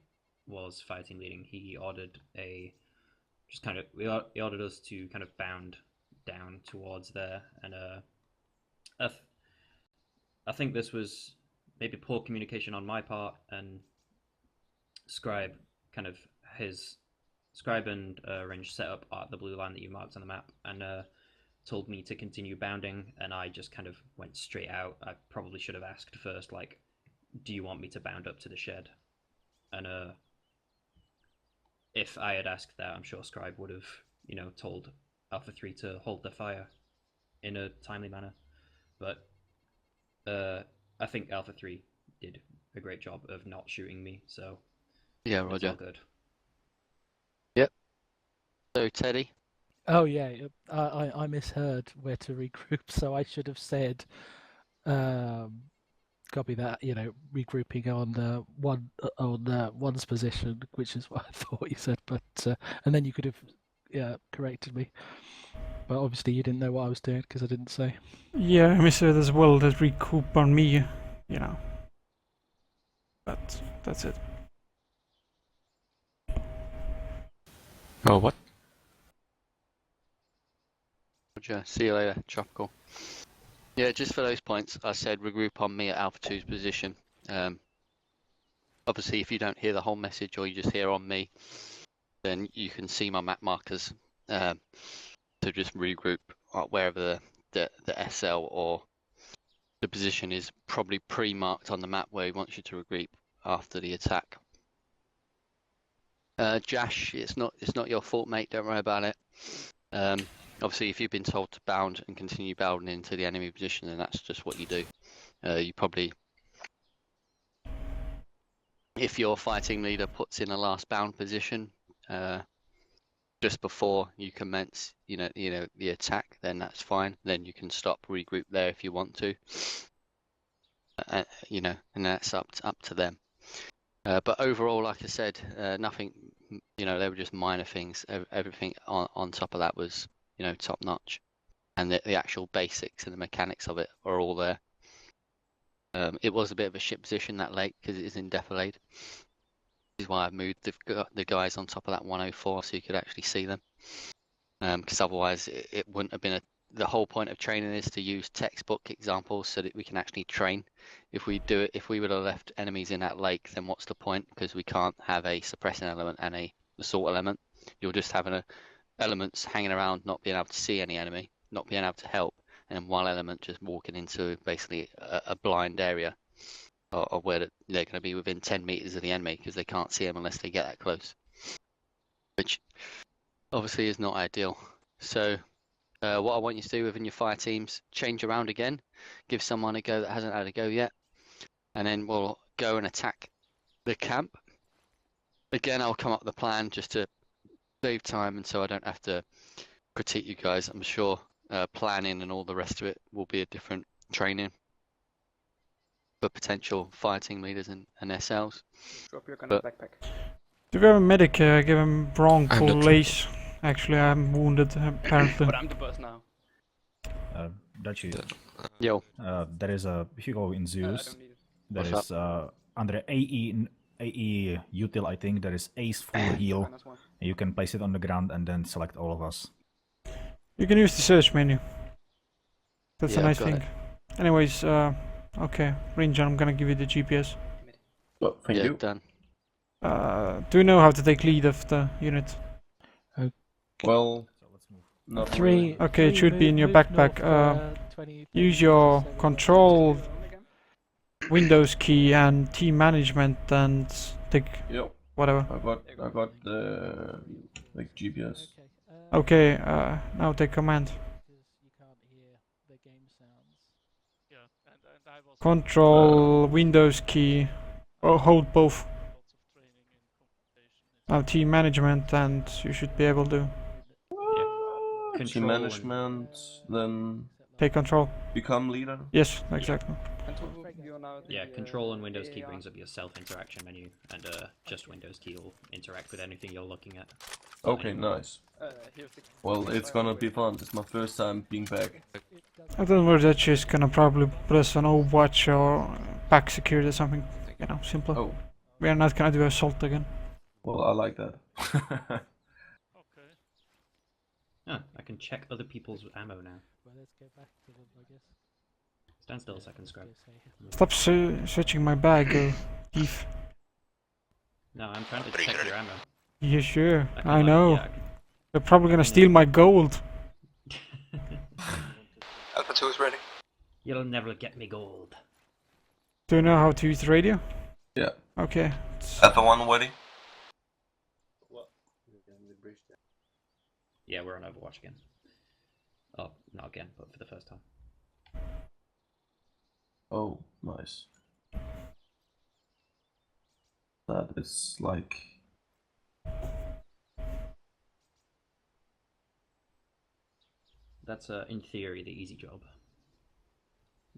was fighting leading. He ordered he ordered us to kind of bound down towards there, and I think this was maybe poor communication on my part, and Scribe and Range set up at the blue line that you marked on the map, and told me to continue bounding, and I just kind of went straight out. I probably should have asked first, like, do you want me to bound up to the shed? And if I had asked that, I'm sure Scribe would have, told Alpha 3 to hold their fire in a timely manner. But I think Alpha 3 did a great job of not shooting me, so yeah, Roger. It's all good. Yep. So Teddy? Oh yeah, I misheard where to regroup, so I should have said, copy that. Regrouping on one's position, which is what I thought you said. But and then you could have corrected me. But obviously you didn't know what I was doing because I didn't say. Yeah, I misheard as well that recoup on me, But that's it. Oh, what? Roger, see you later, Tropical. Yeah, just for those points, I said regroup on me at Alpha 2's position. Obviously, if you don't hear the whole message or you just hear on me, then you can see my map markers to just regroup wherever the SL or the position is probably pre-marked on the map where he wants you to regroup after the attack. Josh, it's not your fault, mate. Don't worry about it. Obviously, if you've been told to bound and continue bounding into the enemy position, then that's just what you do. You probably, if your fighting leader puts in a last bound position just before you commence, the attack, then that's fine. Then you can stop, regroup there if you want to. And that's up to them. But overall, like I said, nothing. They were just minor things. Everything on top of that was, top notch, and the actual basics and the mechanics of it are all there. It was a bit of a shit position, that lake, because it is in defilade. This is why I moved the guys on top of that 104 so you could actually see them. Because otherwise it wouldn't have been the whole point of training is to use textbook examples so that we can actually train. If we would have left enemies in that lake, then what's the point? Because we can't have a suppressing element and a assault element. You're just having elements hanging around, not being able to see any enemy, not being able to help, and one element just walking into basically a blind area or where they're going to be within 10 meters of the enemy because they can't see them unless they get that close, which obviously is not ideal. So what I want you to do within your fire teams, change around again, give someone a go that hasn't had a go yet, and then we'll go and attack the camp. Again, I'll come up with a plan just to save time and so I don't have to critique you guys. I'm sure planning and all the rest of it will be a different training for potential fire team leaders and SLs. Drop your gun in backpack. Do we have a medic? Give him wrong full lace. Actually, I'm wounded apparently. But I'm the boss now. Dutchy. Yo. There is a, if you go in Zeus, there What's is under AE util, I think there is Ace full heal. And you can place it on the ground and then select all of us. You can use the search menu. That's a nice got thing. Anyways, okay, Ranger, I'm gonna give you the GPS. Well, thank you. Done. Do you know how to take lead of the unit? Well, not Three. really. Okay, it should be in your move backpack. north, 20, Use your control Windows key and team management and take Yep. whatever. I got the like GPS. Okay, now take command. Control Windows key. Oh, hold both. Now team management, and you should be able to Team management, then take control. become leader. Yes, exactly. Yeah, control and Windows key brings up your self interaction menu, and just Windows key will interact with anything you're looking at. Okay, nice. Well, it's gonna be fun. It's my first time being back. I don't know that she's gonna probably press on Overwatch or back security or something, you know, simpler. Oh. We are not gonna do assault again. Well, I like that. Ah, I can check other people's ammo now. Well, let's go back to them, I guess. Stand still a second, Scrub. Stop searching my bag, thief. No, I'm trying to check your ammo. Yeah, sure. I can, I know. yeah, They're probably gonna steal my gold. Alpha 2 is ready. You'll never get me gold. Do you know how to use the radio? Yeah. Okay. Alpha 1 ready. Yeah, we're on Overwatch again. Oh, not again, but for the first time. Oh, nice. That is like... That's, in theory, the easy job.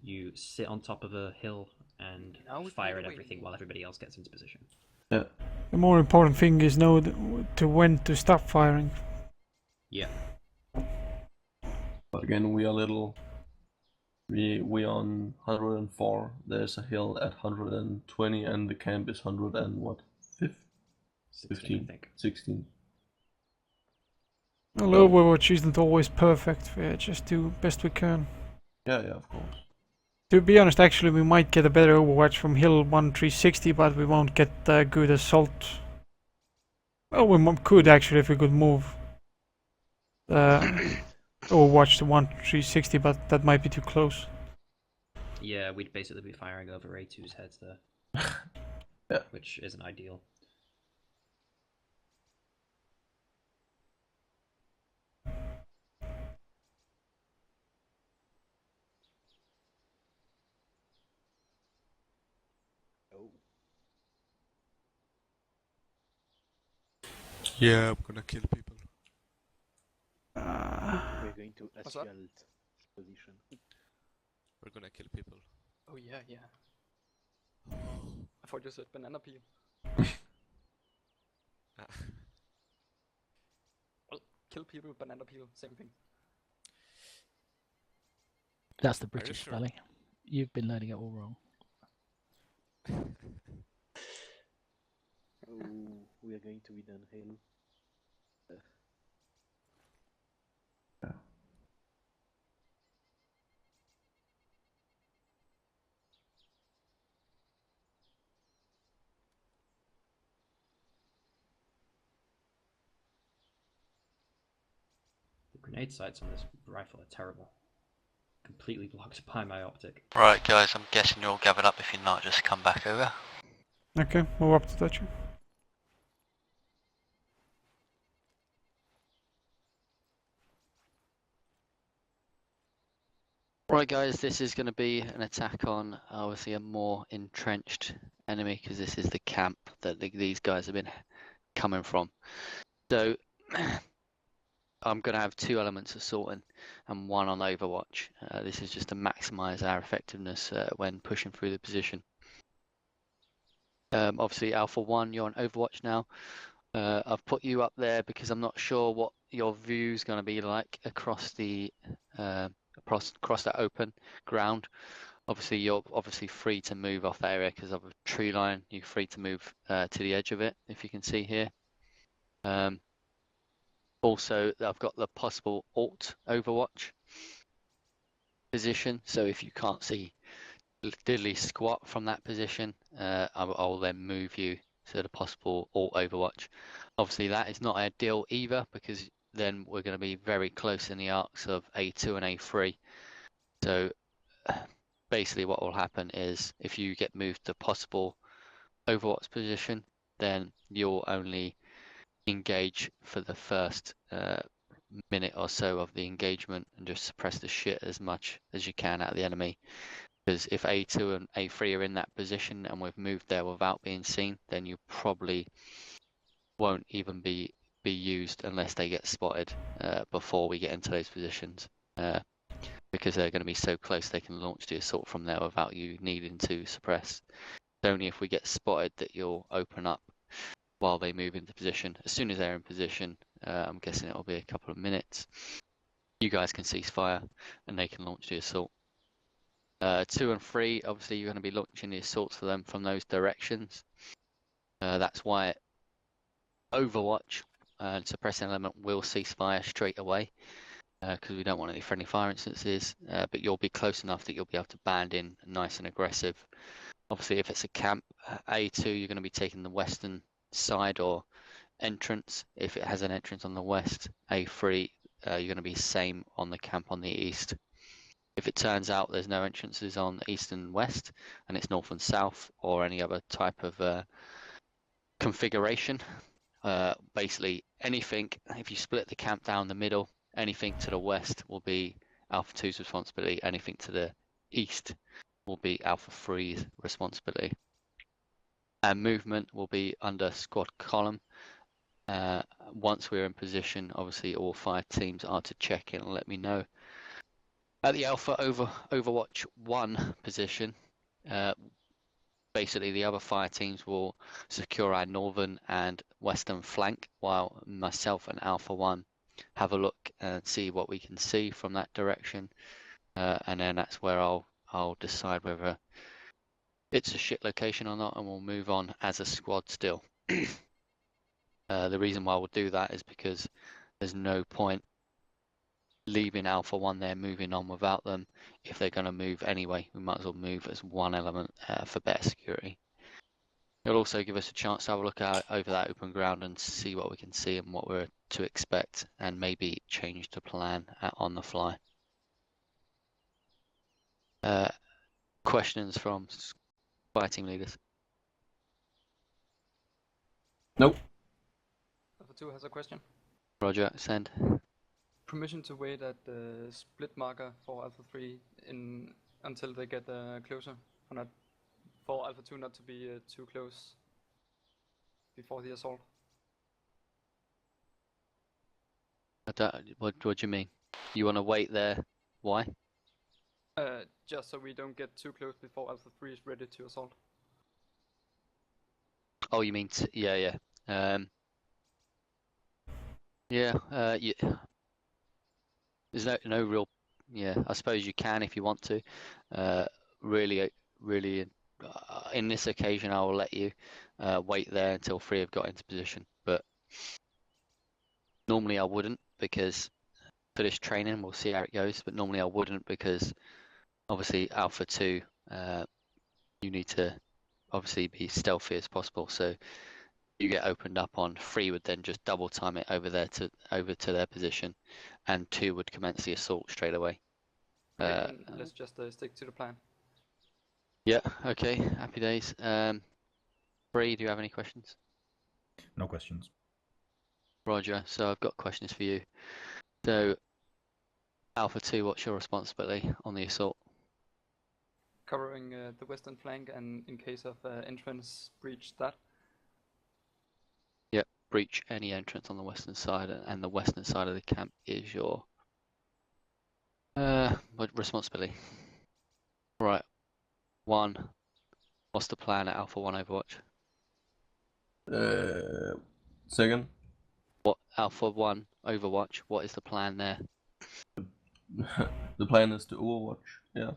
You sit on top of a hill and fire at everything while everybody else gets into position. Yeah. The more important thing is know to when to stop firing. Yeah. But again, we are little. We on 104. There's a hill at 120, and the camp is 100 and what? 15, I think. 16. Well, Overwatch isn't always perfect. We just do best we can. Yeah, of course. To be honest, actually, we might get a better Overwatch from Hill 1360, but we won't get a good assault. Well, we could actually if we could move Overwatch to 1360, but that might be too close. Yeah, we'd basically be firing over A2's heads there. Yeah. Which isn't ideal. Yeah, I'm gonna kill people. We're going to What's that? assault position. We're gonna kill people. Oh yeah. I thought you said banana peel. Well, kill people with banana peel, same thing. That's the British sure? spelling. You've been learning it all wrong. Oh, we are going to be downhill. The grenade sights on this rifle are terrible. completely blocked by my optic. Right, guys, I'm guessing you're all gathered up. If you're not, just come back over. Okay, move up to touch you. Right, guys, this is going to be an attack on obviously a more entrenched enemy because this is the camp that these guys have been coming from. So I'm going to have 2 elements assaulting and 1 on Overwatch. This is just to maximize our effectiveness when pushing through the position. Obviously, Alpha 1, you're on Overwatch now. I've put you up there because I'm not sure what your view is going to be like across the across that open ground. Obviously, you're free to move off that area because of a tree line. You're free to move to the edge of it, if you can see here. Also, I've got the possible alt Overwatch position. So if you can't see diddly squat from that position, I'll then move you to the possible alt Overwatch. Obviously, that is not ideal either because then we're going to be very close in the arcs of A2 and A3. So basically what will happen is if you get moved to possible Overwatch position, then you'll only engage for the first minute or so of the engagement and just suppress the shit as much as you can out of the enemy. Because if A2 and A3 are in that position and we've moved there without being seen, then you probably won't even be used unless they get spotted before we get into those positions. Because they're going to be so close they can launch the assault from there without you needing to suppress. It's only if we get spotted that you'll open up while they move into position. As soon as they're in position, I'm guessing it'll be a couple of minutes, you guys can cease fire and they can launch the assault. 2 and 3, obviously you're going to be launching the assaults for them from those directions. That's why Overwatch and suppressing element will cease fire straight away because we don't want any friendly fire instances, but you'll be close enough that you'll be able to band in nice and aggressive. Obviously, if it's a camp, A2, you're going to be taking the western side or entrance. If it has an entrance on the west, A3, you're going to be same on the camp on the east. If it turns out there's no entrances on east and west, and it's north and south, or any other type of configuration, basically anything, if you split the camp down the middle, anything to the west will be Alpha 2's responsibility, anything to the east will be Alpha 3's responsibility. And movement will be under squad column. Once we're in position, obviously all 5 teams are to check in and let me know. At the Alpha Overwatch 1 position, basically the other 5 teams will secure our northern and western flank, while myself and Alpha 1 have a look and see what we can see from that direction, and then that's where I'll decide whether it's a shit location or not, and we'll move on as a squad still. The reason why we'll do that is because there's no point leaving Alpha 1 there, moving on without them. If they're going to move anyway, we might as well move as one element for better security. It'll also give us a chance to have a look out over that open ground and see what we can see and what we're to expect, and maybe change the plan on the fly. Questions from fire team leaders? Nope. Alpha 2 has a question. Roger, send. Permission to wait at the split marker for Alpha 3 until they get closer, for Alpha 2 not to be too close before the assault. What do you mean? You want to wait there? Why? Just so we don't get too close before Alpha 3 is ready to assault. Oh, you mean yeah. There's no real. Yeah, I suppose you can if you want to. Really, in this occasion, I will let you wait there until 3 have got into position. But normally I wouldn't, because for this training we'll see how it goes. But normally I wouldn't, because obviously Alpha 2, you need to obviously be stealthy as possible. So you get opened up on, 3 would then just double time it over to their position, and 2 would commence the assault straight away. Let's just stick to the plan. Yeah, okay, happy days. Bree, do you have any questions? No questions. Roger, so I've got questions for you. So, Alpha 2, what's your responsibility on the assault? Covering the western flank, and in case of entrance, breach that. Yep, breach any entrance on the western side, and the western side of the camp is your responsibility. Right, 1. What's the plan at Alpha 1 Overwatch? Second. What Alpha 1 Overwatch, what is the plan there? The plan is to overwatch, yeah.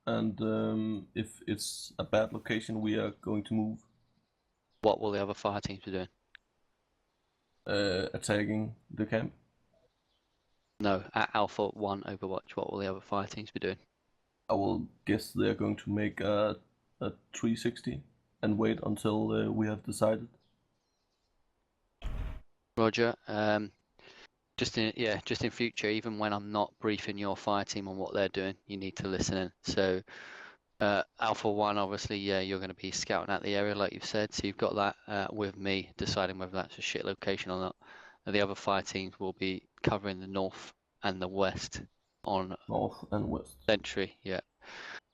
And if it's a bad location, we are going to move. What will the other fire teams be doing? Attacking the camp. No, at Alpha 1 Overwatch, what will the other fire teams be doing? I will guess they're going to make a 360 and wait until we have decided. Roger. Just in future, even when I'm not briefing your fire team on what they're doing, you need to listen in. So, Alpha 1, obviously, yeah, you're going to be scouting out the area, like you've said. So you've got that with me deciding whether that's a shit location or not. And the other fire teams will be covering the north and the west on north and west sentry. Yeah.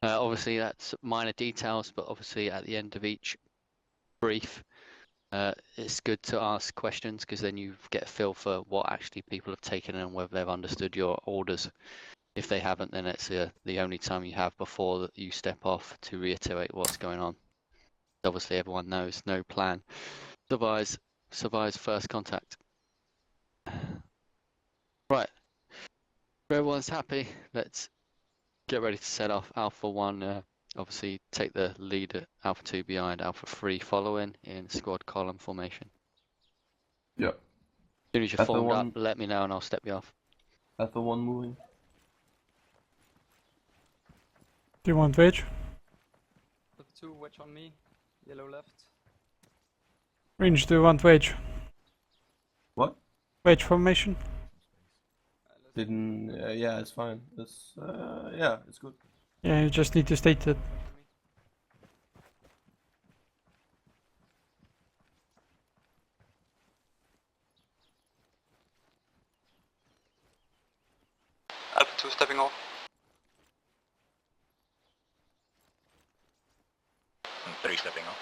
Obviously, that's minor details, but obviously at the end of each brief, it's good to ask questions because then you get a feel for what actually people have taken and whether they've understood your orders. If they haven't, then it's the only time you have before that you step off to reiterate what's going on. Obviously, everyone knows no plan survives first contact. Right, if everyone's happy, let's get ready to set off. Alpha 1, obviously take the lead at Alpha 2 behind, Alpha 3 following in squad column formation. Yeah. As soon as you're formed up, let me know and I'll step you off. Alpha 1 moving. Do you want wedge? Alpha 2, wedge on me. Yellow left. Range, do you want wedge? What? Wedge formation? Didn't. Yeah, it's fine. It's yeah, it's good. Yeah, you just need to state that. Alpha 2 stepping off. And 3 stepping off.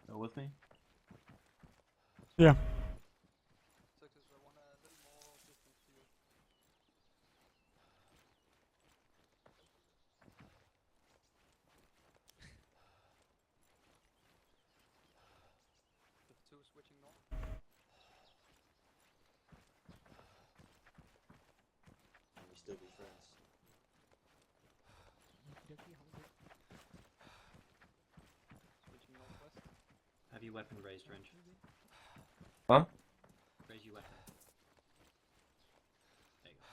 Go with me? Yeah. Switching north. Can we still be friends? Switching northwest. Have your weapon raised, Wrench? Huh? Raise your weapon. There you go.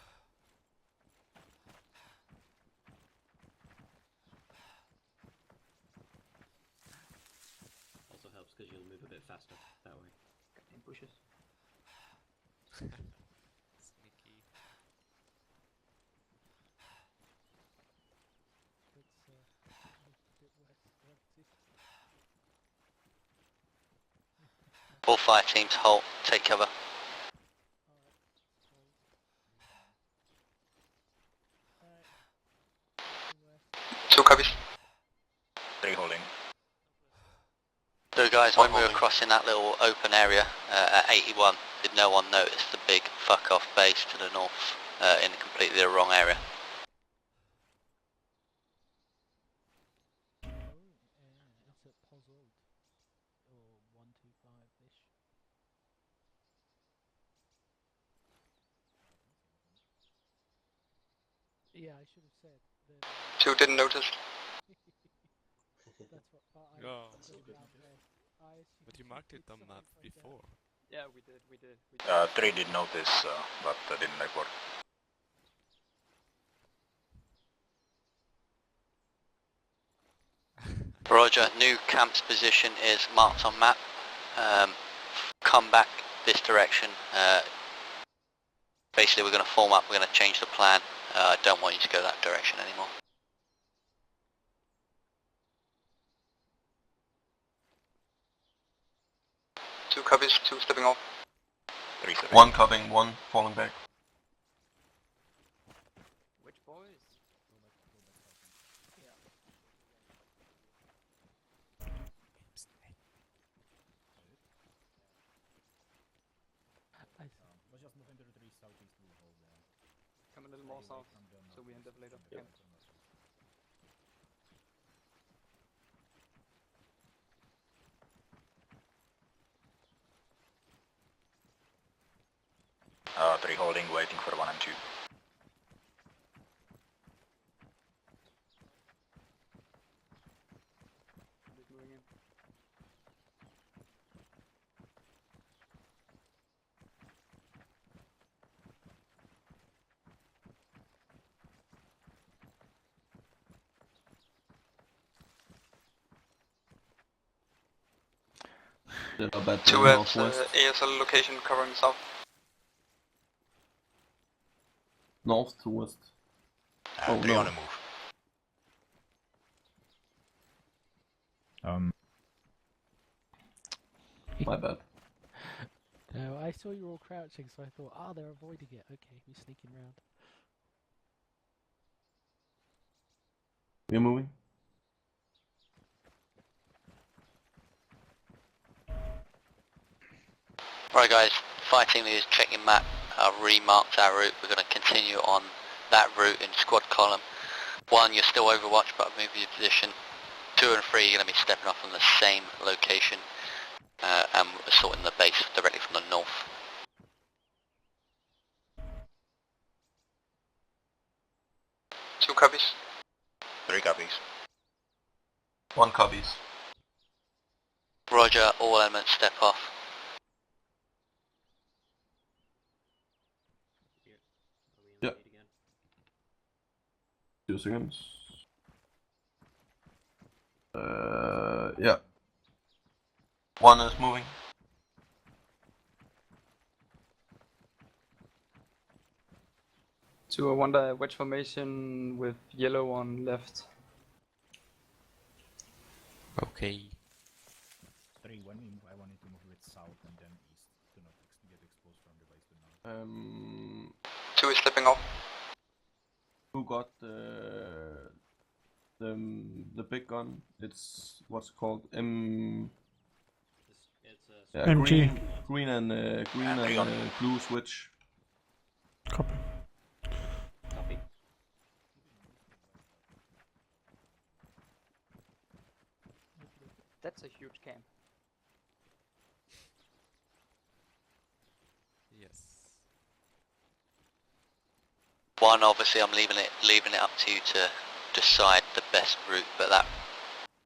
Also helps because you'll move a bit faster that way. Goddamn bushes. Sneaky. All fire teams halt, take cover. 2 copies. 3 holding. So guys, when we were crossing that little open area at 81, did no one notice the big fuck off base to the north in completely the wrong area? Yeah, I should have said. 2 didn't notice. Yeah. But you marked it on map before. Yeah, we did. 3 did notice, but didn't report. Roger, new camp's position is marked on map. Come back this direction. Basically we're going to form up, we're going to change the plan. I don't want you to go that direction anymore. Two copies, two stepping off. 3 stepping. One cutting, one falling back. Which boys? Come a little more south, so we end up later. Yep. Okay. 3 holding, waiting for 1 and 2. Moving in. Two at northwest. ASL location covering south. North to west. 3 no. on the move. My bad. No, I saw you all crouching, so I thought, they're avoiding it. Okay, we're sneaking around. We're moving. Right guys, fighting leaders checking map, remarked our route. We're going to continue on that route in squad column. 1, you're still overwatch, but I've moved your position. 2 and 3, you're going to be stepping off from the same location, and assaulting the base directly from the north. Two copies. 3 copies. One copies. Roger, all elements step off. Yeah. 2 seconds. Yeah. One is moving. Two are wonder wedge formation with yellow on left. Okay. 3, when we move, I wanted to move a bit south and then east to not get exposed from the base to now. 2 is slipping off. Who got the big gun? It's what's it called yeah, MG. green and blue switch. Copy. Copy. That's a huge camp. Yes. 1, obviously I'm leaving it up to you to decide the best route, but that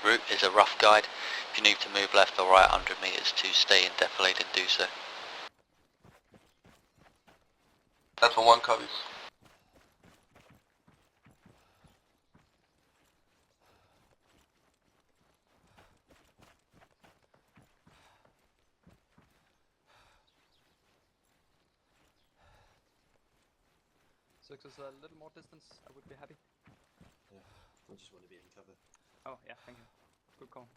route is a rough guide. If you need to move left or right 100 meters to stay in defilade and do so. That's for 1 copies. Six is a little more distance, I would be happy. Yeah, I just want to be in cover. Oh yeah, thank you. Good call.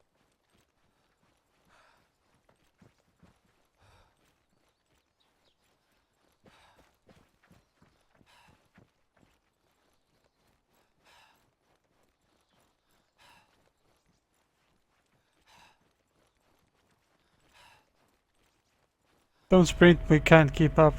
Don't sprint, we can't keep up.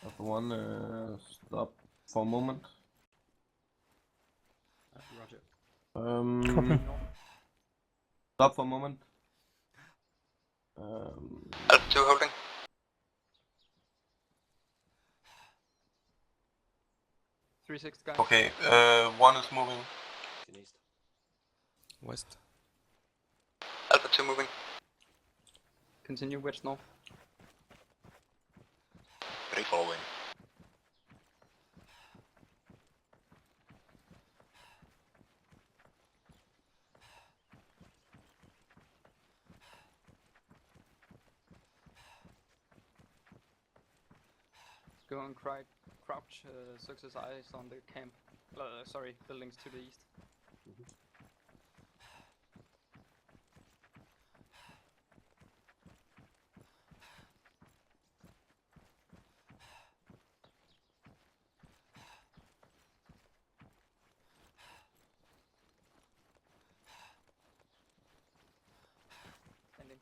Alpha 1, stop for a moment. Roger. Copy. Stop for a moment. Alpha 2 holding. Three six guys. Okay, 1 is moving. West. Alpha 2 moving. Continue wedge north. 3 following. Go and crouch success eyes on the camp. Sorry, buildings to the east. Standing.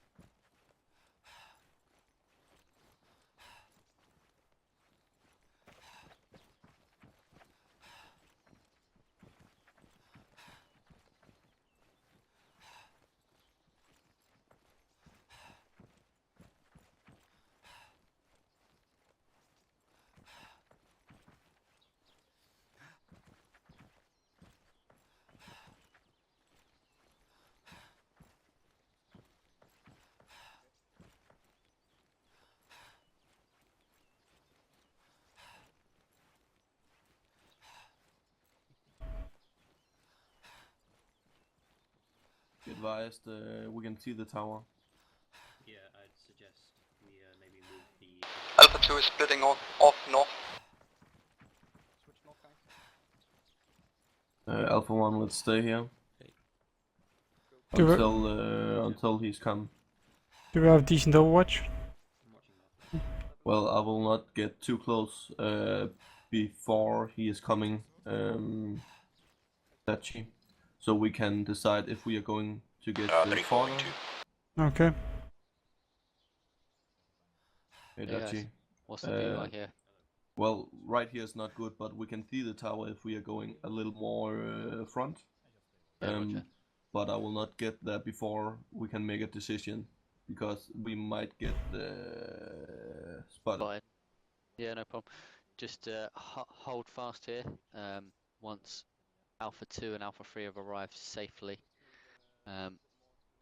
Be advised, we can see the tower. Yeah, I'd suggest we maybe move the... Alpha 2 is splitting off north. Switch north, guys. Alpha 1, let's stay here. Do we- Until he's come. Do we have decent overwatch? Well, I will not get too close before he is coming, Dachi. So we can decide if we are going to get the corner. Okay. Hey, Hey Dachi. guys, what's the view like here? Well, right here is not good, but we can see the tower if we are going a little more front. Yeah, roger. But I will not get there before we can make a decision, because we might get spotted. Yeah, no problem. Just hold fast here. Once Alpha 2 and Alpha 3 have arrived safely,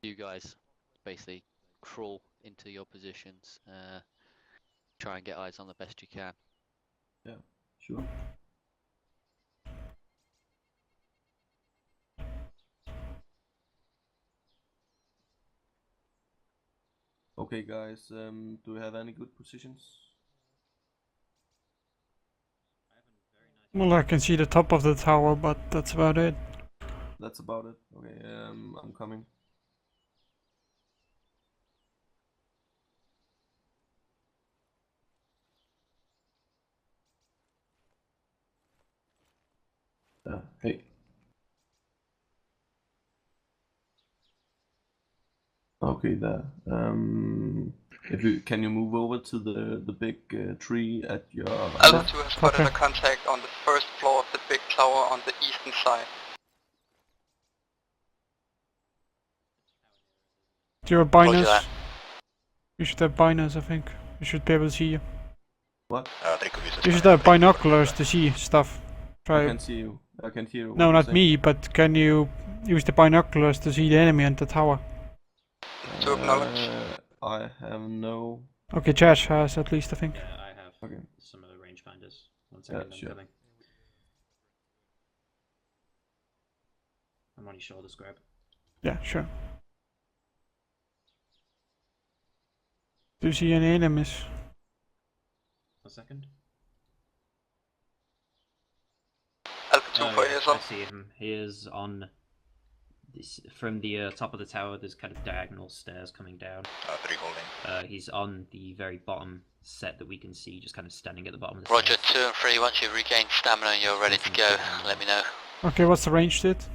you guys basically crawl into your positions. Try and get eyes on the best you can. Yeah, sure. Okay, guys, do we have any good positions? Well, I can see the top of the tower, but that's about it. That's about it. Okay, I'm coming. Hey. Okay, there. Can you move over to the big tree at your... Alpha 2 has spotted a contact on the first floor of the big tower on the eastern side. Do you have biners? You should have biners, I think. You should be able to see you. What? You should have binoculars to see stuff. Try. I can see you. I can hear you. No, not me, but can you use the binoculars to see the enemy and the tower? To acknowledge. I have no... Okay, Josh has at least, I think. Yeah, I have Okay. some of the rangefinders. One second, I'm coming. I'm on your shoulders, grab. Yeah, sure. Do you see any enemies? A second. Alpha 2 for yeah, ASL. I see him. He is on this, from the top of the tower. There's kind of diagonal stairs coming down. 3 holding. He's on the very bottom set that we can see, just kind of standing at the bottom of the Roger, stairs. 2 and 3, once you've regained stamina and you're ready to go, let me know. Okay, what's the range to it?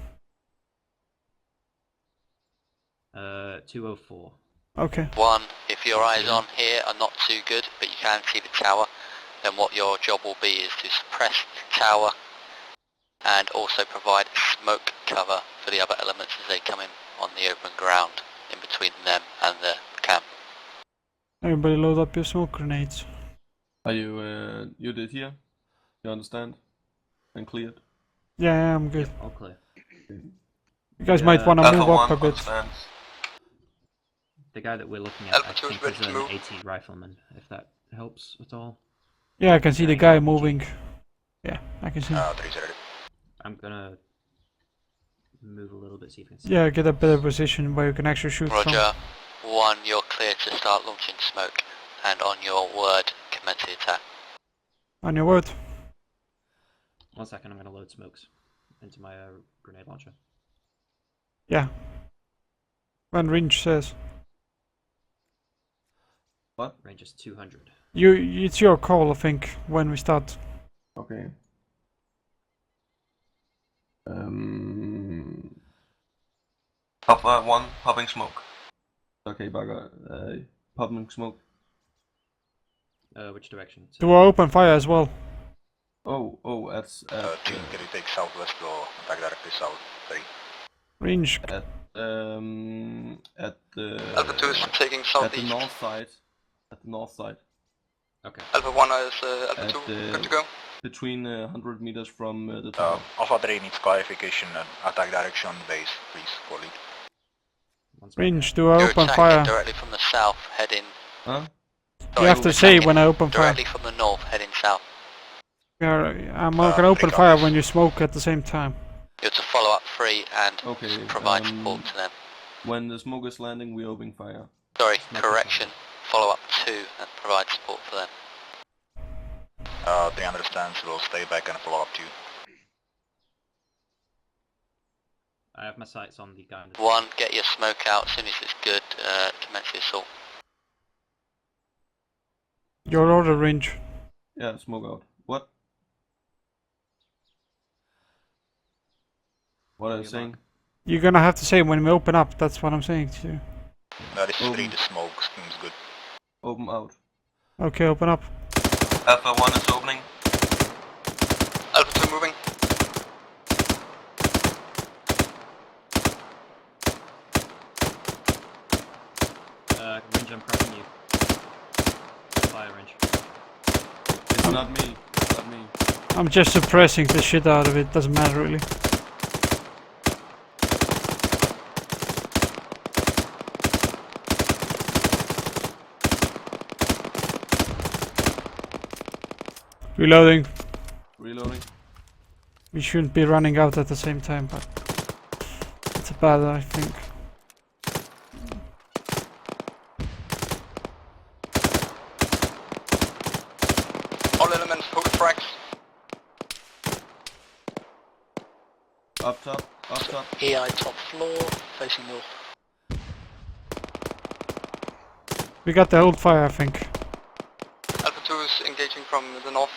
204. Okay. 1, if your eyes on here are not too good, but you can see the tower, then what your job will be is to suppress the tower and also provide smoke cover for the other elements as they come in on the open ground in between them and the camp. Everybody load up your smoke grenades. Are you you did here? You understand? And cleared? Yeah, I'm good. Yep, all clear. You guys might want to Alpha move up 1 a bit. understands. The guy that we're looking at, Alpha I 2 is think, ready is to an move. 18 rifleman, if that helps at all. Yeah, I can see the Carrying guy an RPG. moving. Yeah, I can see. 3 ready. I'm gonna move a little bit, see if I can see. Yeah, get a better position where you can actually shoot from. Roger. 1, you're clear to start launching smoke, and on your word, commence the attack. On your word. 1 second, I'm gonna load smokes into my grenade launcher. Yeah. When range says. What? Range is 200. It's your call, I think, when we start. Okay. Alpha 1 popping smoke. Okay, Bagger. Popping smoke. Which direction? Do I open fire as well? Oh, at Can you take southwest or attack directly south? 3. Range. at the Alpha 2 is taking at the southeast. north side. At the north side. Okay. Alpha 1 is Alpha At 2, the- good to go. Between 100 meters from the tower. Alpha 3 needs clarification and attack direction base, please, for lead. Range, do I You're open attacking fire? directly from the south, heading... Huh? You have to say when I open fire. Directly from the north, heading south. I'm gonna open fire when you smoke at the same time. You're to follow up 3 and Okay, provide support to them. When the smoke is landing, we open fire. Sorry, Smoke is correction. Follow up 2 and provide support for them. 3 understands, we'll stay back and follow up 2. I have my sights on the guy. 1, get your smoke out as soon as it's good, commence the assault. Your order, range. Yeah, smoke out. What? What are you saying? You're gonna have to say when we open up, that's what I'm saying to you. This is 3, the smoke seems good. Open out. Okay, open up. Alpha 1 is opening. Alpha 2 moving. Range, I'm crossing you. Fire range. It's not me. It's not me. I'm just suppressing the shit out of it, doesn't matter really. Reloading. Reloading. We shouldn't be running out at the same time, but it's bad, I think. All elements, hold frags. Up top. Up top. EI top floor, facing north. We got the hold fire, I think. Alpha 2 is engaging from the north.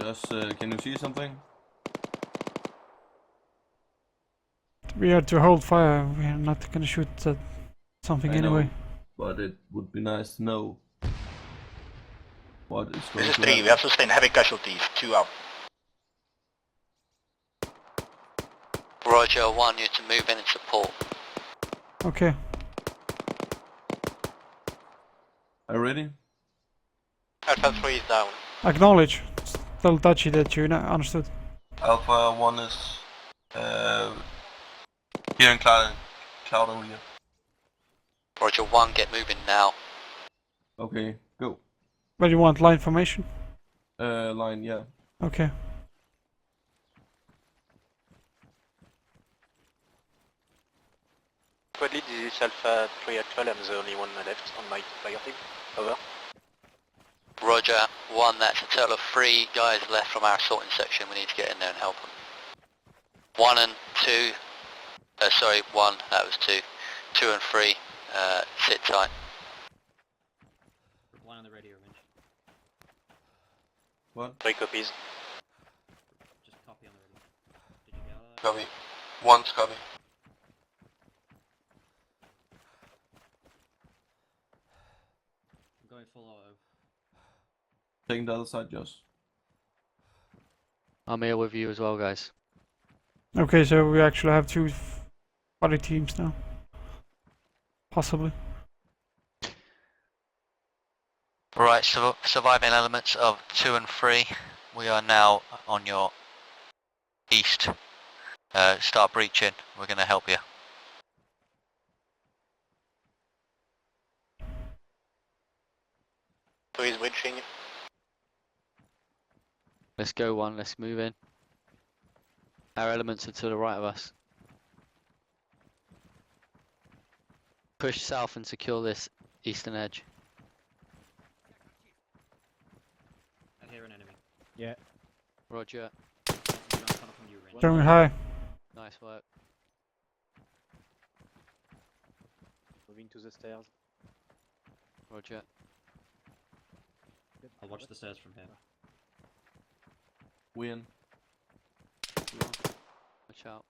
Just, can you see something? We are to hold fire, we are not gonna shoot at something I know, anyway. but it would be nice to know what is going This is to 3, happen. we have sustained heavy casualties, 2 out. Roger, 1, you're to move in and support. Okay. Are you ready? Alpha 3 is down. Acknowledge. Tell Dutchy that you understood. Alpha 1 is here in Cloud here. Roger, 1, get moving now. Okay, go. Where do you want line formation? Line, yeah. Okay. Squad lead, this is Alpha 3 actual, I'm the only one left on my fire team. Over. Roger, 1, that's a total of 3 guys left from our assaulting section. We need to get in there and help them. 1 and 2, sorry, 1, that was 2. 2 and 3, sit tight. 1 on the radio range. What? 3 copies. Scubby. 1 Scubby. I'm going full auto. Taking the other side, Josh. I'm here with you as well, guys. Okay, so we actually have two body teams now. Possibly. Right, surviving elements of 2 and 3. We are now on your east. Start breaching. We're going to help you. So he's winching. Let's go 1, let's move in. Our elements are to the right of us. Push south and secure this eastern edge. I hear an enemy. Yeah. Roger. Going high. Nice work. Moving to the stairs. Roger. I'll watch the stairs from here. Win. Watch out.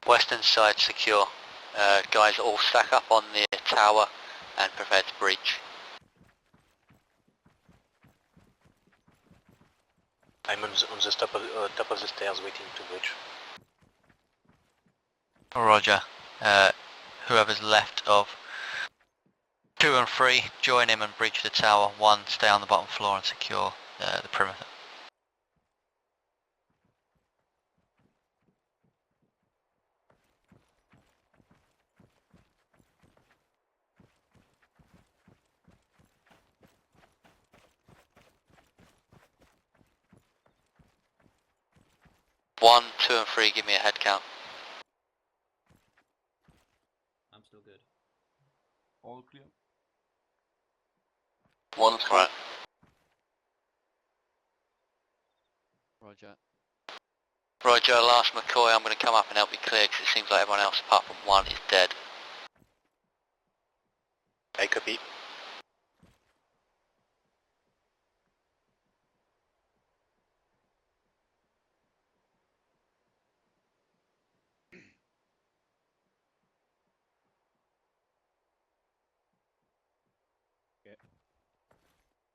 Western side secure. Guys all stack up on the tower and prepare to breach. I'm on the top of the stairs waiting to breach. Roger. Whoever's left of 2 and 3, join him and breach the tower. 1, stay on the bottom floor and secure the perimeter. One, 2 and 3, give me a head count. I'm still good. All clear. 1 Scubby. Right. Roger. Roger, last McCoy, I'm going to come up and help you clear because it seems like everyone else apart from 1 is dead. I copy.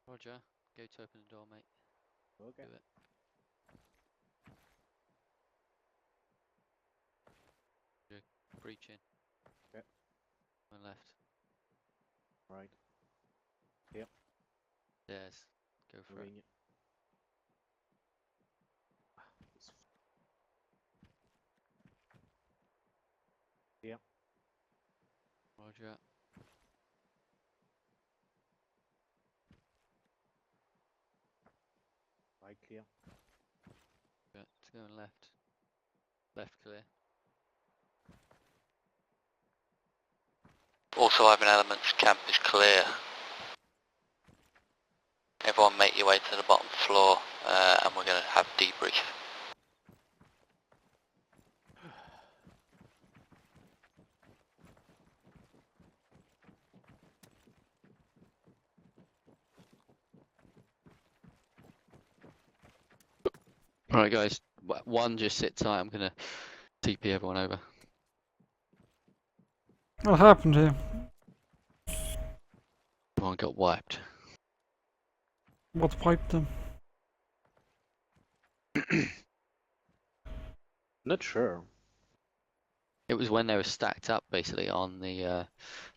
Roger. Go to open the door, mate. Okay. Do it. Breaching. Okay. On left. Right. Here. Stairs. Go for it. Moving. Here. Roger. Right clear. Yeah, it's going left. Left clear. All surviving elements, camp is clear. Everyone make your way to the bottom floor and we're going to have debrief. Alright guys, 1, just sit tight, I'm gonna TP everyone over. What happened here? Everyone got wiped. What wiped them? Not sure. It was when they were stacked up basically on the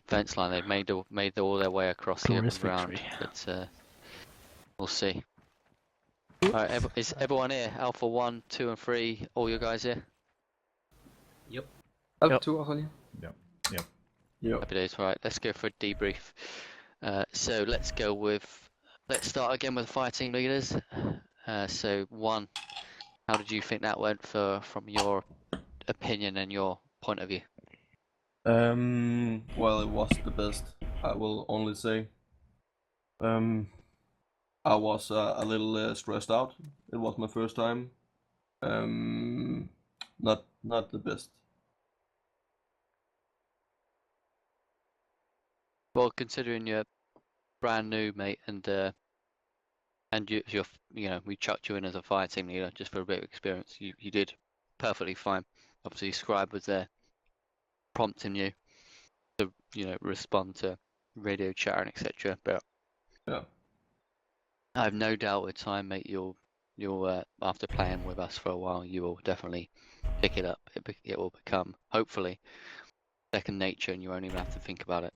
fence line. They'd made all their way across the open Glorious ground, victory. but we'll see. Alright, is everyone here? Alpha 1, 2 and 3, all you guys here? Yep. Alpha 2 also here. Yep. Yep. Yep. Happy days, right, let's go for a debrief. So let's start again with the fire team leaders. So 1, how did you think that went from your opinion and your point of view? Well, it was the best, I will only say. I was a little stressed out. It was my first time. Not the best. Well, considering you're brand new, mate, and we chucked you in as a fire team leader just for a bit of experience. You did perfectly fine. Obviously, Scribe was there prompting you to respond to radio chat and etc. But Yeah. I have no doubt with time, mate, you'll after playing with us for a while, you will definitely pick it up. It will become hopefully second nature, and you won't even have to think about it.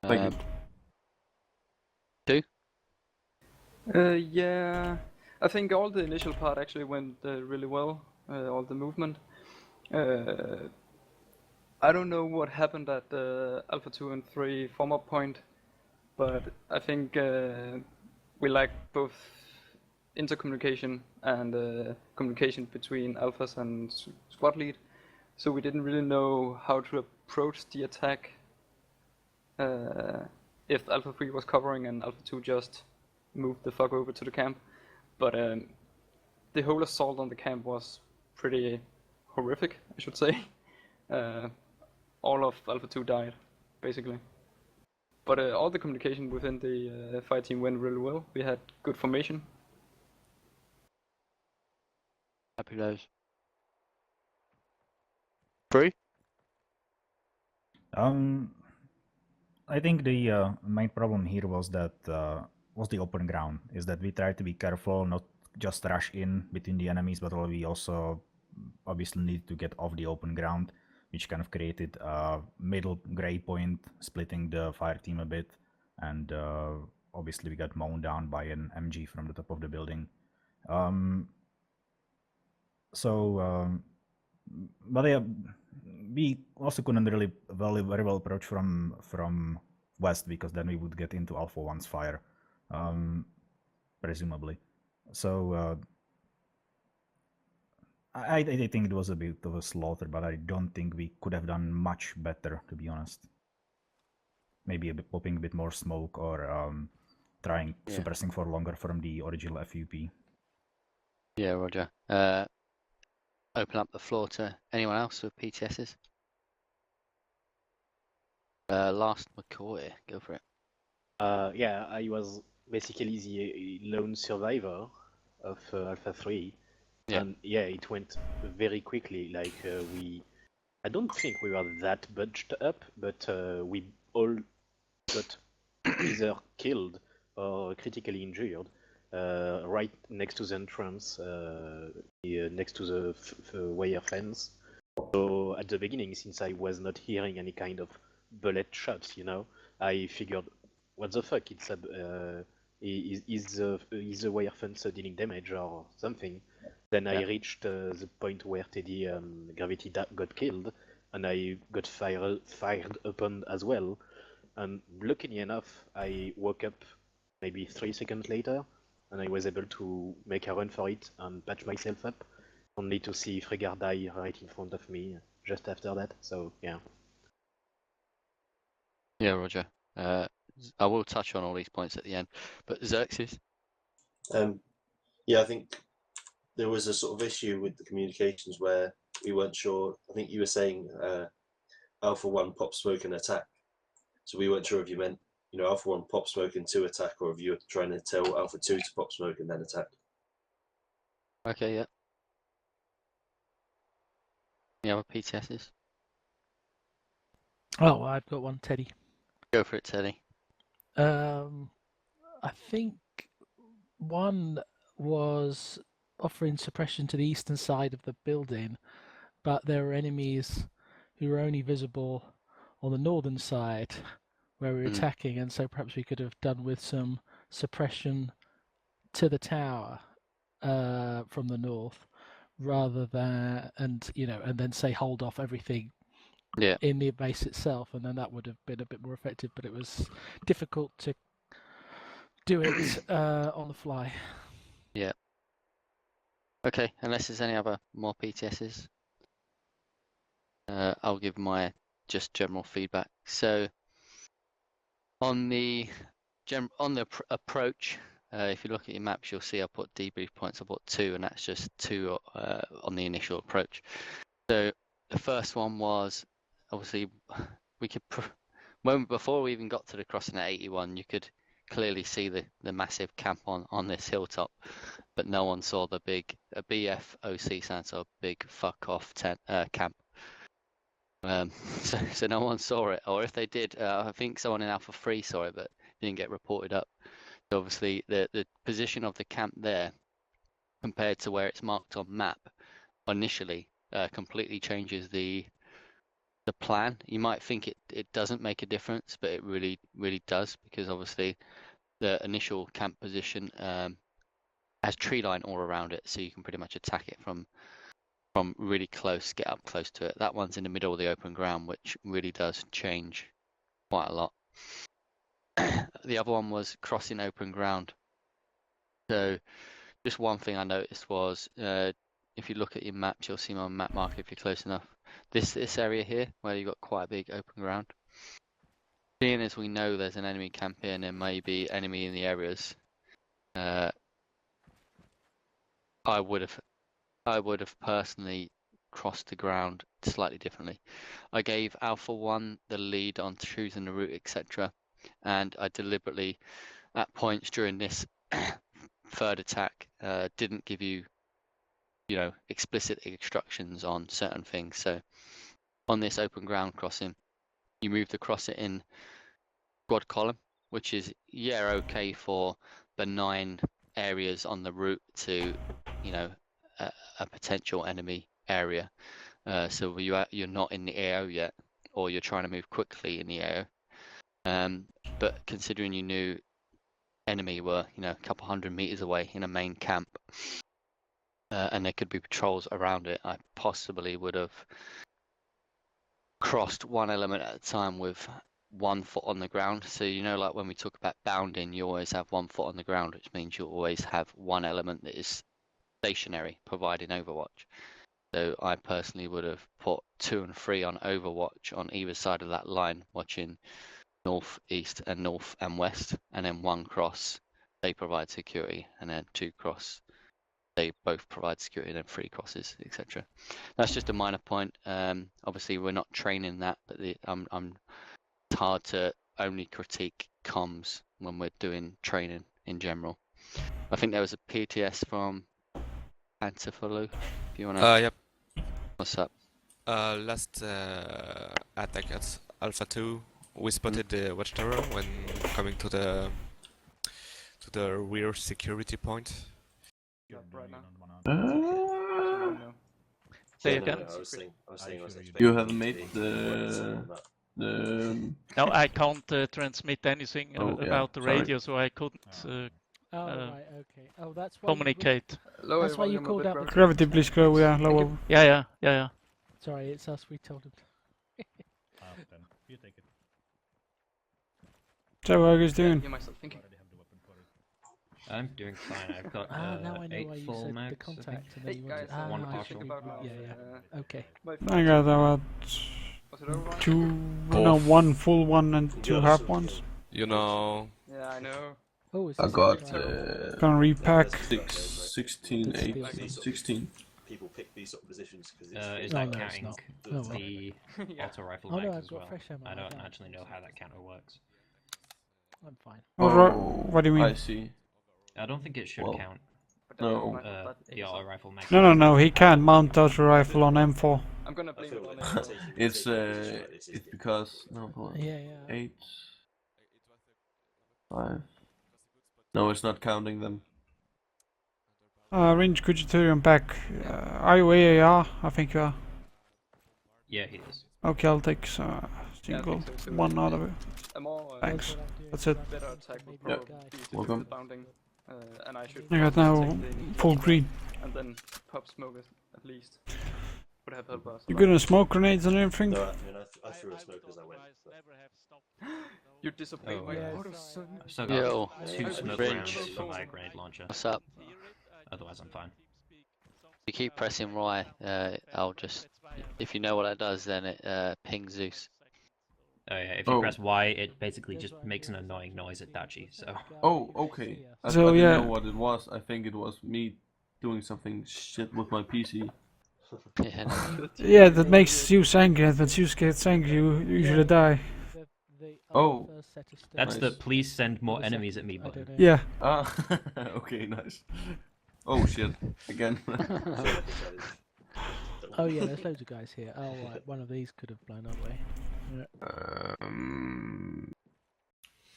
Thank you. Yeah, I think all the initial part actually went really well. All the movement. I don't know what happened at Alpha 2 and 3 form-up point, but I think we lacked both intercommunication and communication between alphas and squad lead, so we didn't really know how to approach the attack if Alpha 3 was covering and Alpha 2 just moved the fuck over to the camp. But the whole assault on the camp was pretty horrific, I should say. All of Alpha 2 died, basically. But all the communication within the fire team went really well. We had good formation. Happy days. Free? I think the main problem here was that was the open ground. Is that we tried to be careful, not just rush in between the enemies, but we also obviously need to get off the open ground, which kind of created a middle gray point, splitting the fire team a bit, and obviously we got mown down by an MG from the top of the building. But yeah, we also couldn't really very well approach from west, because then we would get into Alpha 1's fire, presumably. So I think it was a bit of a slaughter, but I don't think we could have done much better, to be honest. Maybe popping a bit more smoke, or trying suppressing for longer from the original FUP. Yeah, Roger. Open up the floor to anyone else with PTSs. Last McCoy, go for it. Yeah, I was basically the lone survivor of Alpha 3. Yeah. And yeah, it went very quickly. Like, I don't think we were that bunched up, but we all got either killed or critically injured right next to the entrance, next to the wire fence. So at the beginning, since I was not hearing any kind of bullet shots, I figured, what the fuck? It's is the wire fence dealing damage or something? Then I reached the point where Teddy Gravity got killed, and I got fired upon as well. And luckily enough, I woke up maybe 3 seconds later, and I was able to make a run for it and patch myself up, only to see Frigard die right in front of me just after that. So yeah. Yeah, Roger. I will touch on all these points at the end, but Xerxes? Yeah, I think there was a sort of issue with the communications where we weren't sure. I think you were saying Alpha 1 pop smoke and attack. So we weren't sure if you meant, Alpha 1 pop smoke and 2 attack, or if you were trying to tell Alpha 2 to pop smoke and then attack. Okay, yeah. Any other PTSs? Oh, I've got one, Teddy. Go for it, Teddy. I think one was offering suppression to the eastern side of the building, but there were enemies who were only visible on the northern side where we were attacking, and so perhaps we could have done with some suppression to the tower from the north, rather than and then say hold off everything in the base itself, and then that would have been a bit more effective. But it was difficult to do it on the fly. Yeah. Okay, unless there's any other more PTSs, I'll give my just general feedback. So on the approach, if you look at your maps, you'll see I put debrief points. I put 2, and that's just 2 on the initial approach. So the first one was obviously we before we even got to the crossing at 81, you could clearly see the massive camp on this hilltop, but no one saw the big BFOC stands for big fuck off camp. So no one saw it, or if they did, I think someone in Alpha 3 saw it, but didn't get reported up. So obviously, the position of the camp there, compared to where it's marked on map, initially, completely changes the plan. You might think it doesn't make a difference, but it really does, because obviously the initial camp position has tree line all around it, so you can pretty much attack it from really close, get up close to it. That one's in the middle of the open ground, which really does change quite a lot. The other one was crossing open ground. So just one thing I noticed was, if you look at your maps, you'll see my map marker if you're close enough. This area here, where you've got quite a big open ground. Being as we know there's an enemy camp here and there may be enemy in the areas, I would have personally crossed the ground slightly differently. I gave Alpha 1 the lead on choosing the route, etc. And I deliberately, at points during this third attack, didn't give you explicit instructions on certain things. So on this open ground crossing, you move the crosser in squad column, which is okay for benign areas on the route to a potential enemy area. So you're not in the AO yet, or you're trying to move quickly in the AO. But considering you knew enemy were a couple hundred meters away in a main camp, and there could be patrols around it, I possibly would have crossed one element at a time with 1 foot on the ground. So like when we talk about bounding, you always have 1 foot on the ground, which means you always have one element that is stationary, providing overwatch. So I personally would have put 2 and 3 on overwatch on either side of that line, watching north, east, and north and west, and then 1 cross, they provide security, and then 2 cross, they both provide security, and then 3 crosses, etc. That's just a minor point. Obviously, we're not training that, but it's hard to only critique comms when we're doing training in general. I think there was a PTS from Antifalu. If you want to. Yep. What's up? Last attack at Alpha 2, we spotted the watchtower when coming to the rear security point. Right now. Say again. I was saying I was expecting You have it to made be the No, I can't transmit anything about the radio, so I couldn't right, okay. Oh, that's why communicate. That's why you called out. Gravity, please go. Yeah, lower. Yeah. Sorry, it's us. We told him. You take it. So how are you guys doing? I'm doing fine. I've got now I know 8 why you full said mags, the contact. And Hey then you guys, wanted, one I partial. shouldn't- yeah. Okay. I got about 1 full one and 2 half ones. Yeah, I know. Oh, is I this got Gonna repack. 16, 8, 16. People pick these sort of positions because Is No, that no, it's counting not. Oh, well. the auto rifle Oh, no, mags I've as got well? fresh ammo, I I don't don't. actually know how that counter works. I'm fine. What do you mean? I see. I don't think it should Well, count. No. The auto rifle mag. No. He can't mount auto rifle on M4. I'm gonna blame it on it. It's because no. Hold on. Yeah. 8, 5. No, it's not counting them. Range, could you turn him back? Are you AAR? I think you are. Yeah, he is. Okay, I'll take single one out of it. Thanks. That's it. Better attack would Yeah. probably be to Welcome. do the bounding, and I should. I got probably now take the full green. And then pop smoke it, at least. Would have helped us. You gonna smoke grenades and everything? No, I mean I threw a smoke as I went. You disobeyed my orders, son. I've still Yo, got 2 smoke Fringe. rounds for my grenade launcher. What's up? Otherwise, I'm fine. You keep pressing Y, I'll just, if you know what that does, then it pings Zeus. Oh yeah, if you press Y, it basically just makes an annoying noise at Dachi, so... Oh, okay. I So, didn't yeah. know what it was. I think it was me doing something shit with my PC. Yeah. Yeah, that makes Zeus angry, and when Zeus gets angry, you usually die. Oh, the first set of That's stairs. the please send more The enemies second, at me I button. don't know. Yeah. Ah, okay, nice. Oh shit, again. Oh yeah, there's loads of guys here. Oh right, one of these could have blown our way. Yeah.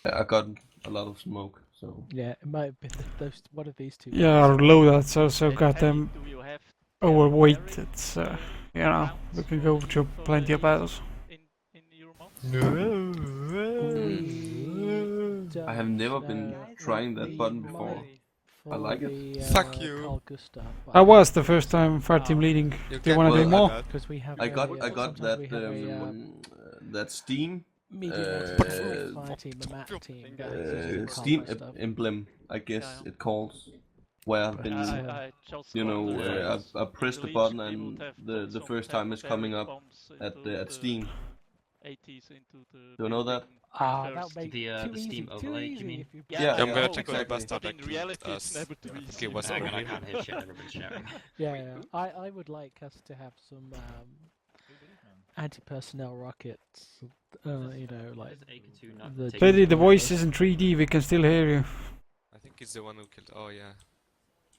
I got a lot of smoke, so. Yeah, it might have been those one of these two. Yeah, our loadout's also And got Penny, them do you have overweight. carry, It's you know, we can go through for plenty of battles. in your mods? I have never been trying that button before. I like it. Fuck you. Carl Gustav. I was the first time fire team leading. You Do you want to do more? Because we have I got sometimes that we have that Steam fire team, a map team. Steam emblem, I guess it calls, where I've been, just you know, I press the Leech, button we and would have the put first some time is coming up bombs at into Steam. 80s into the Do you know that? Ah, that would make the too Steam easy, overlay, too you easy mean? if you Yeah, I'm gonna check exactly. on the bastard But in like reality, it's us. never too I think easy. it was Hang on, I overheating. can't hear shit, everybody's shouting. Yeah, I would like us to have some anti-personnel rockets. You know, like Freddy, the voice isn't 3D. We can still hear you. I think it's the one who killed. Oh yeah.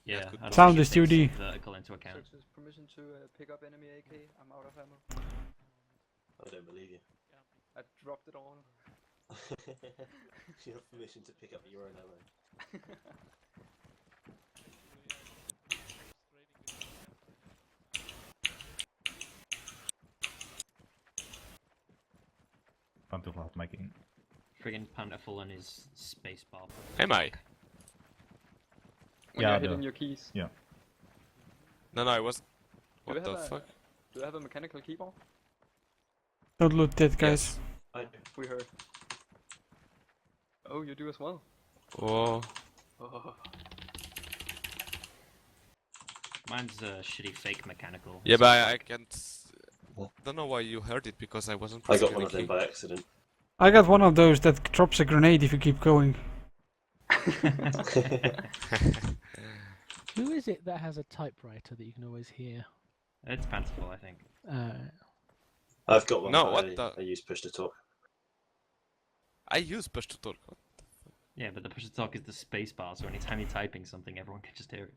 Yeah, That could I be. Sound don't is think 2D. vertical into account. Searches permission to pick up enemy AK. I'm out of ammo. I don't believe you. I dropped it all. You have permission to pick up your own ammo. I'm too loud making. Friggin' Pantherful and his spacebar. Am I? When Yeah, you're hitting your keys. Yeah. No, I was. Do What you the have fuck? Do you have a mechanical keyboard? Don't loot that, guys. We heard. Oh, you do as well. Oh. Oh. Mine's a shitty fake mechanical. Yeah, but I can't. Don't know why you heard it because I wasn't. I got pressing one any of them key. by accident. I got one of those that drops a grenade if you keep going. who is it that has a typewriter that you can always hear? It's Pantherful, I think. I've got one. No, but what the? I use push to talk. I use push to talk. What? Yeah, but the push to talk is the spacebar, so anytime you're typing something, everyone can just hear it.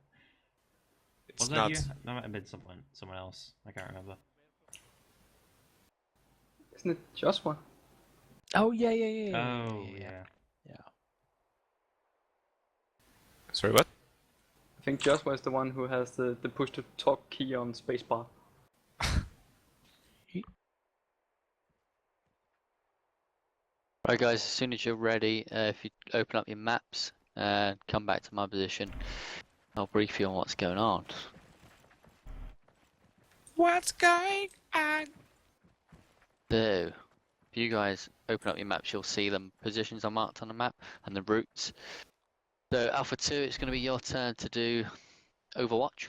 It's Was that not. you? That might have been someone else. I can't remember. Isn't it Joshua? Oh yeah. Oh yeah. Sorry, what? I think Joshua is the one who has the push to talk key on spacebar. Right guys, as soon as you're ready, if you open up your maps and come back to my position, I'll brief you on what's going on. What's going on? So, if you guys open up your maps, you'll see them positions are marked on the map and the routes. So Alpha 2, it's going to be your turn to do Overwatch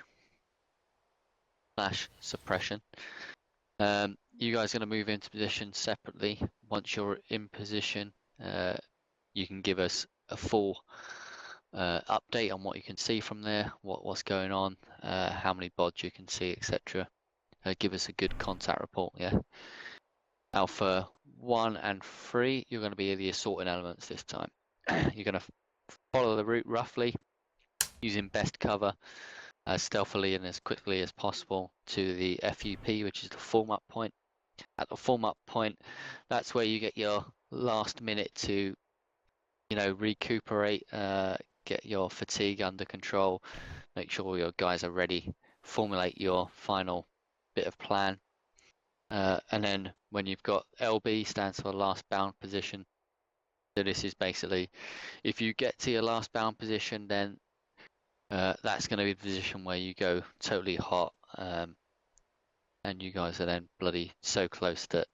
/ suppression. You guys are going to move into position separately. Once you're in position, you can give us a full update on what you can see from there, what's going on, how many bods you can see, etc. Give us a good contact report, yeah? Alpha 1 and 3, you're going to be the assaulting elements this time. You're going to follow the route roughly, using best cover as stealthily and as quickly as possible to the FUP, which is the form-up point. At the form-up point, that's where you get your last minute to, you know, recuperate, get your fatigue under control, make sure your guys are ready, formulate your final bit of plan. And then when you've got LB, stands for last bound position. So this is basically, if you get to your last bound position, then that's going to be the position where you go totally hot, and you guys are then bloody so close that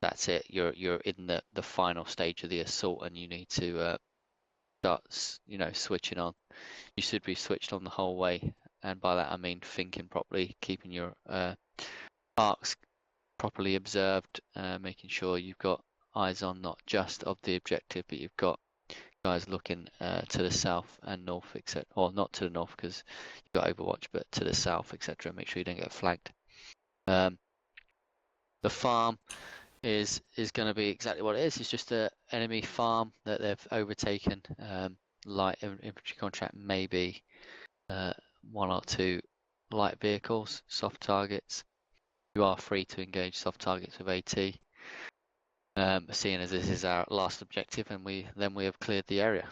that's it. You're in the final stage of the assault, and you need to start, you know, switching on. You should be switched on the whole way, and by that I mean thinking properly, keeping your arcs properly observed, making sure you've got eyes on not just of the objective, but you've got guys looking to the south and north, etc. Or not to the north because you've got Overwatch, but to the south, etc. Make sure you don't get flagged. The farm, is going to be exactly what it is. It's just an enemy farm that they've overtaken. Light infantry contract, maybe 1 or 2 light vehicles, soft targets. You are free to engage soft targets with AT. Seeing as this is our last objective, and we have cleared the area.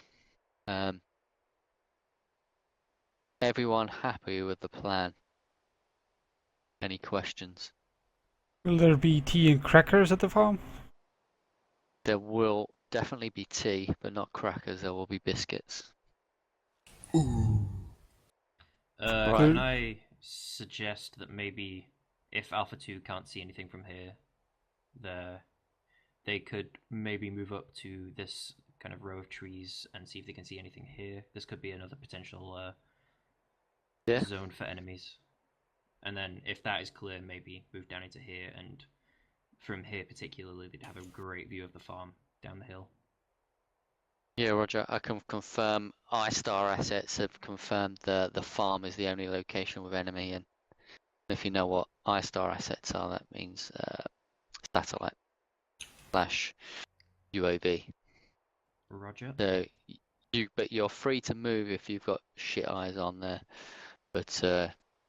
Everyone happy with the plan? Any questions? Will there be tea and crackers at the farm? There will definitely be tea, but not crackers. There will be biscuits. Can I suggest that maybe if Alpha 2 can't see anything from here, they could maybe move up to this kind of row of trees and see if they can see anything here. This could be another potential zone for enemies. And then if that is clear, maybe move down into here, and from here particularly, they'd have a great view of the farm down the hill. Yeah, Roger, I can confirm iStar assets have confirmed the farm is the only location with enemy, and if you know what iStar assets are, that means satellite / UAV. Roger. So but you're free to move if you've got shit eyes on there. But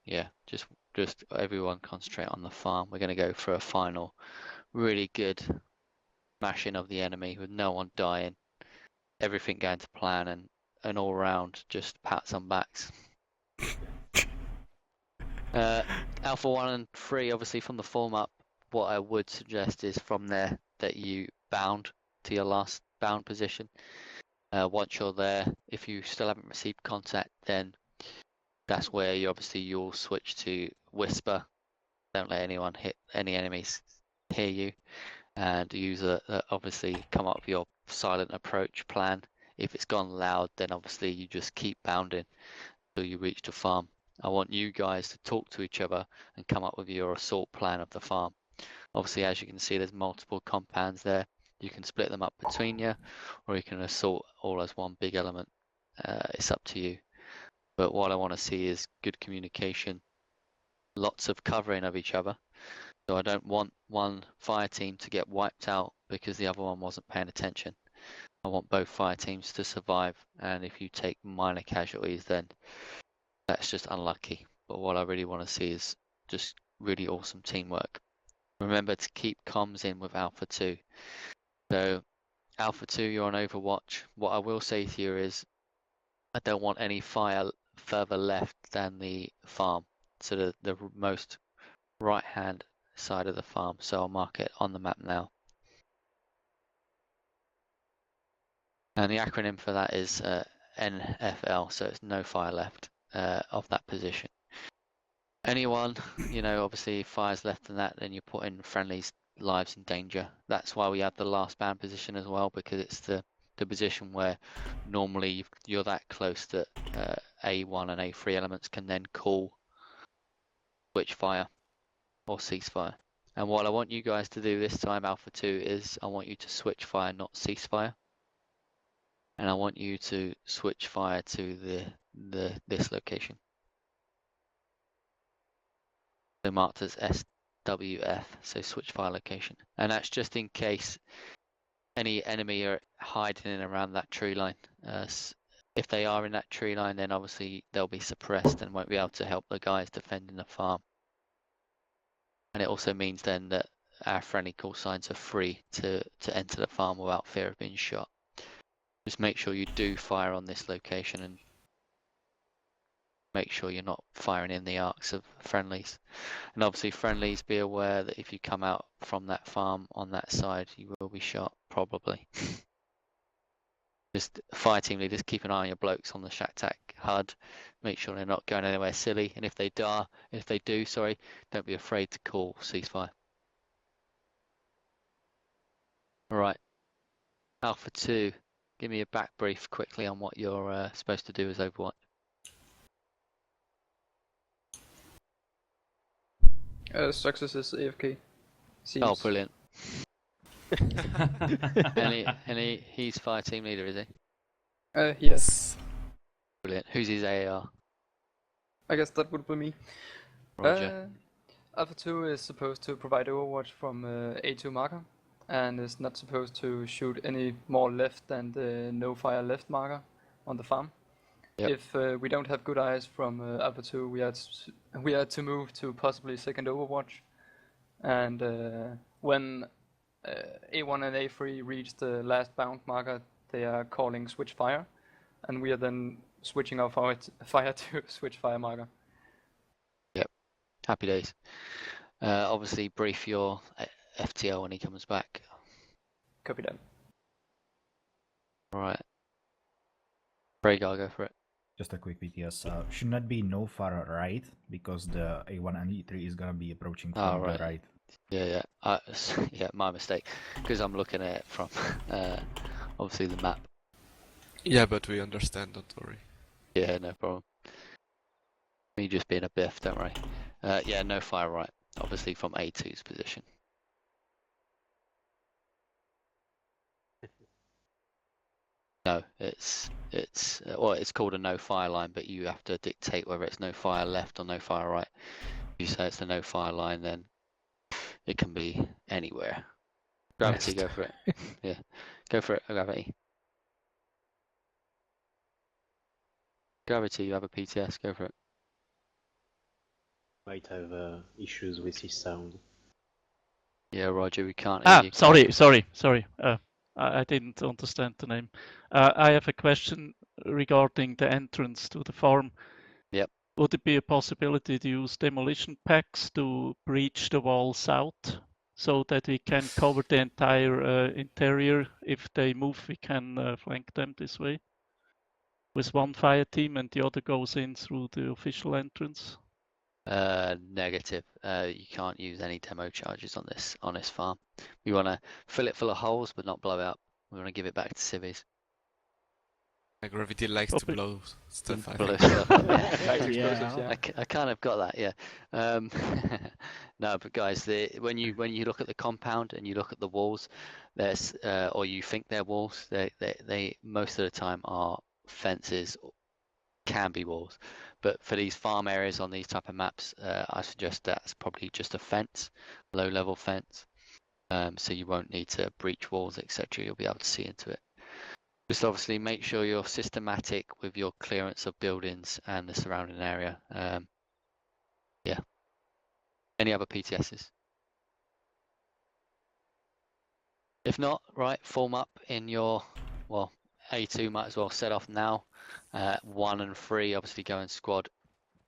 yeah, just everyone concentrate on the farm. We're going to go for a final really good smashing of the enemy with no one dying, everything going to plan, and an all round just pats on backs. Alpha 1 and 3, obviously from the form up, what I would suggest is from there that you bound to your last bound position. Once you're there, if you still haven't received contact, then that's where you'll switch to whisper. Don't let anyone hit any enemies hear you, and use obviously come up with your silent approach plan. If it's gone loud, then obviously you just keep bounding until you reach the farm. I want you guys to talk to each other and come up with your assault plan of the farm. Obviously, as you can see, there's multiple compounds there. You can split them up between you, or you can assault all as one big element. It's up to you. But what I want to see is good communication, lots of covering of each other. So I don't want one fire team to get wiped out because the other one wasn't paying attention. I want both fire teams to survive, and if you take minor casualties, then that's just unlucky. But what I really want to see is just really awesome teamwork. Remember to keep comms in with Alpha 2. So Alpha 2, you're on Overwatch. What I will say to you is I don't want any fire further left than the farm. So the most right hand side of the farm. So I'll mark it on the map now. And the acronym for that is NFL, so it's no fire left of that position. Anyone, obviously fires left than that, then you're putting friendlies' lives in danger. That's why we have the last band position as well, because it's the position where normally you're that close that A1 and A3 elements can then call switch fire or ceasefire. And what I want you guys to do this time, Alpha 2, is I want you to switch fire, not ceasefire. And I want you to switch fire to this location. So marked as SWF, so switch fire location. And that's just in case any enemy are hiding in around that tree line. If they are in that tree line, then obviously they'll be suppressed and won't be able to help the guys defending the farm. And it also means then that our friendly call signs are free to enter the farm without fear of being shot. Just make sure you do fire on this location and make sure you're not firing in the arcs of friendlies. And obviously friendlies, be aware that if you come out from that farm on that side, you will be shot, probably. Just fire team leaders, keep an eye on your blokes on the Shack HUD. Make sure they're not going anywhere silly. And if they do, don't be afraid to call ceasefire. All right. Alpha 2, give me a back brief quickly on what you're supposed to do as Overwatch. Success is AFK. Seems. Oh, brilliant. He's fire team leader, is he? Yes. Brilliant. Who's his AAR? I guess that would be me. Roger. Alpha 2 is supposed to provide overwatch from A2 marker, and is not supposed to shoot any more left than the no fire left marker on the farm. Yep. If we don't have good eyes from Alpha 2, we are to move to possibly second overwatch, and when A1 and A3 reach the last bound marker, they are calling switch fire, and we are then switching our fire to switch fire marker. Yep. Happy days. Obviously, brief your FTL when he comes back. Copy that. All right. Rhaegar, go for it. Just a quick PTS. Should not be no far right because the A1 and E3 is gonna be approaching from the right. Yeah. Yeah, my mistake. Because I'm looking at it from obviously the map. Yeah, but we understand, don't worry. Yeah, no problem. Me just being a biff, don't worry. Yeah, no fire right. Obviously from A2's position. No, it's well, it's called a no fire line, but you have to dictate whether it's no fire left or no fire right. If you say it's a no fire line, then it can be anywhere. Gravity, go for it. Yeah, go for it, Gravity. Gravity, you have a PTS, go for it. Might have issues with his sound. Yeah, Roger, we can't hear you. Sorry. I didn't understand the name. I have a question regarding the entrance to the farm. Yep. Would it be a possibility to use demolition packs to breach the walls out so that we can cover the entire interior? If they move, we can flank them this way with one fire team and the other goes in through the official entrance? Negative. You can't use any demo charges on this farm. We want to fill it full of holes, but not blow it up. We want to give it back to civvies. Gravity likes to blow stuff. I Blow think. stuff up, yeah. Yeah. I kind of got that, yeah. No, but guys, when you look at the compound and you look at the walls, there's or you think they're walls, they most of the time are fences, can be walls. But for these farm areas on these type of maps, I suggest that's probably just a fence, low level fence. So you won't need to breach walls, etc. You'll be able to see into it. Just obviously make sure you're systematic with your clearance of buildings and the surrounding area. Yeah. Any other PTSs? If not, right, form up in your, well, A2 might as well set off now. 1 and 3 obviously go in squad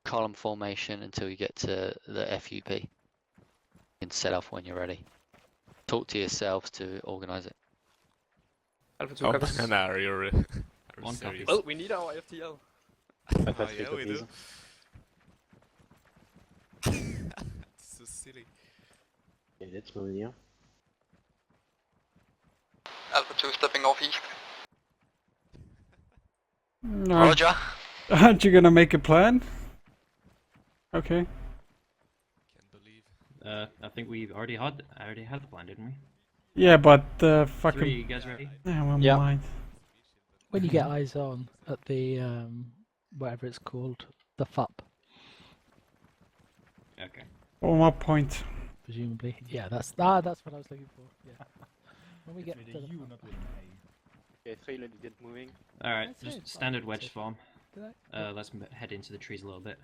column formation until you get to the FUP. You can set off when you're ready. Talk to yourselves to organise it. Alpha 2 Oh, copies. Banana, are you One copy. serious? Well, we need our FTL. Alpha 3 Yeah, we copies. do. So silly. Okay, let's move here. Alpha 2 stepping off east. No. Roger. Aren't you gonna make a plan? Okay. Can't believe. I think we already had the plan, didn't we? Yeah, but fucking. 3, you guys ready? Never Yeah. mind. When you get eyes on at the whatever it's called, the FUP, Okay. Warm up point. presumably. Yeah, that's what I was looking for. Yeah. When we get to the FUP. Okay, 3, let's get moving. Alright, That's just it. standard wedge form. Did I? Let's head into the trees a little bit.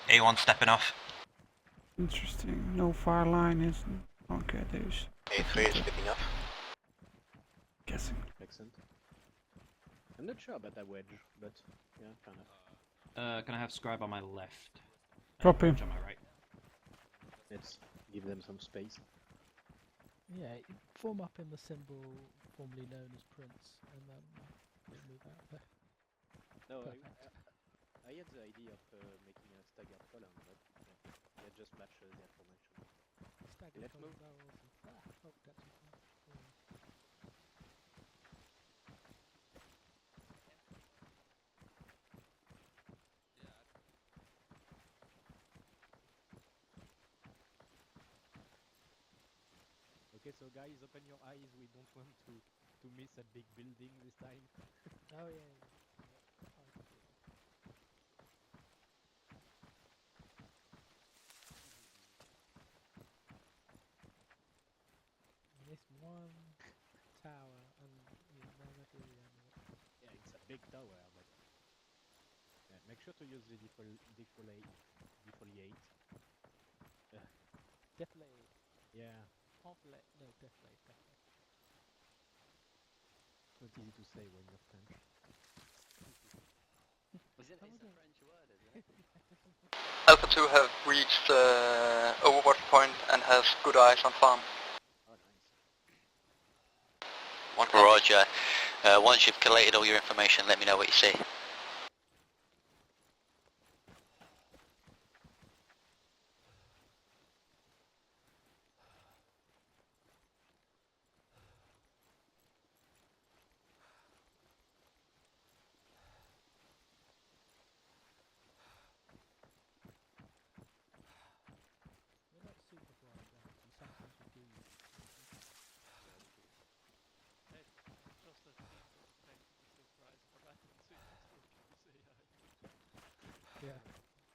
A1 stepping off. Interesting. No fire line is. Okay, there's. A3 is stepping off. Guessing. Excellent. I'm not sure about that wedge, but yeah, kind of. Can I have scribe on my left? Copy. Wedge on my right. Let's give them some space. Yeah, you form up in the symbol formerly known as Prince, and then we'll move out there. No, Perfect. I had the idea of making a staggered column, but yeah, that just matches the information. Staggered Let's columns move. are awesome. Oh, that's okay. Okay, so guys, open your eyes. We don't want to miss a big building this time. Oh yeah. Yeah. I can do that. It's one tower, and you never do any. Yeah, it's a big tower, but make sure to use the defoliate. Deflate. Yeah, Enflate. No, deflate. Deflate. it's not easy to say when you're French. It's a French word, isn't it? Alpha 2 have reached Overwatch point and has good eyes on farm. Oh, nice. One copy. Roger. Once you've collated all your information, let me know what you see. We're not super blind, Alfie. Sometimes we do use technology. It's just that seems trying to be surprised, but I don't think it's working with AI. Yeah.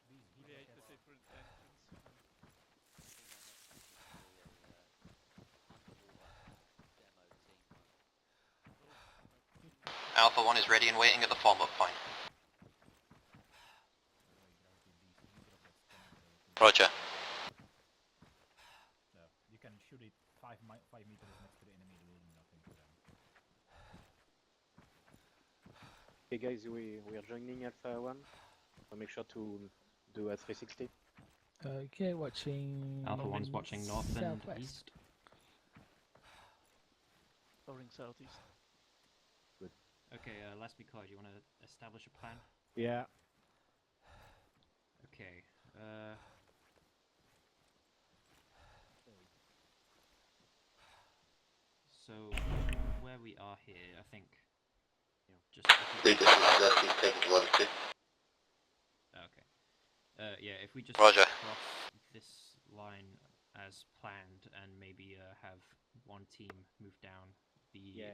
These Create the different engines. Alpha 1 is ready and waiting at the form-up point. Roger. So you can shoot it 5 meters next to the enemy, doing nothing to them. Okay, guys, we are joining Alpha 1. So make sure to do a 360. Okay, watching. Alpha 1's watching north southwest. and east. Covering southeast. Good. Okay, last because you want to establish a plan? Yeah. Okay. So where we are here, I think. Just. Okay. Yeah, if we just Roger. cross this line as planned and maybe have one team move down the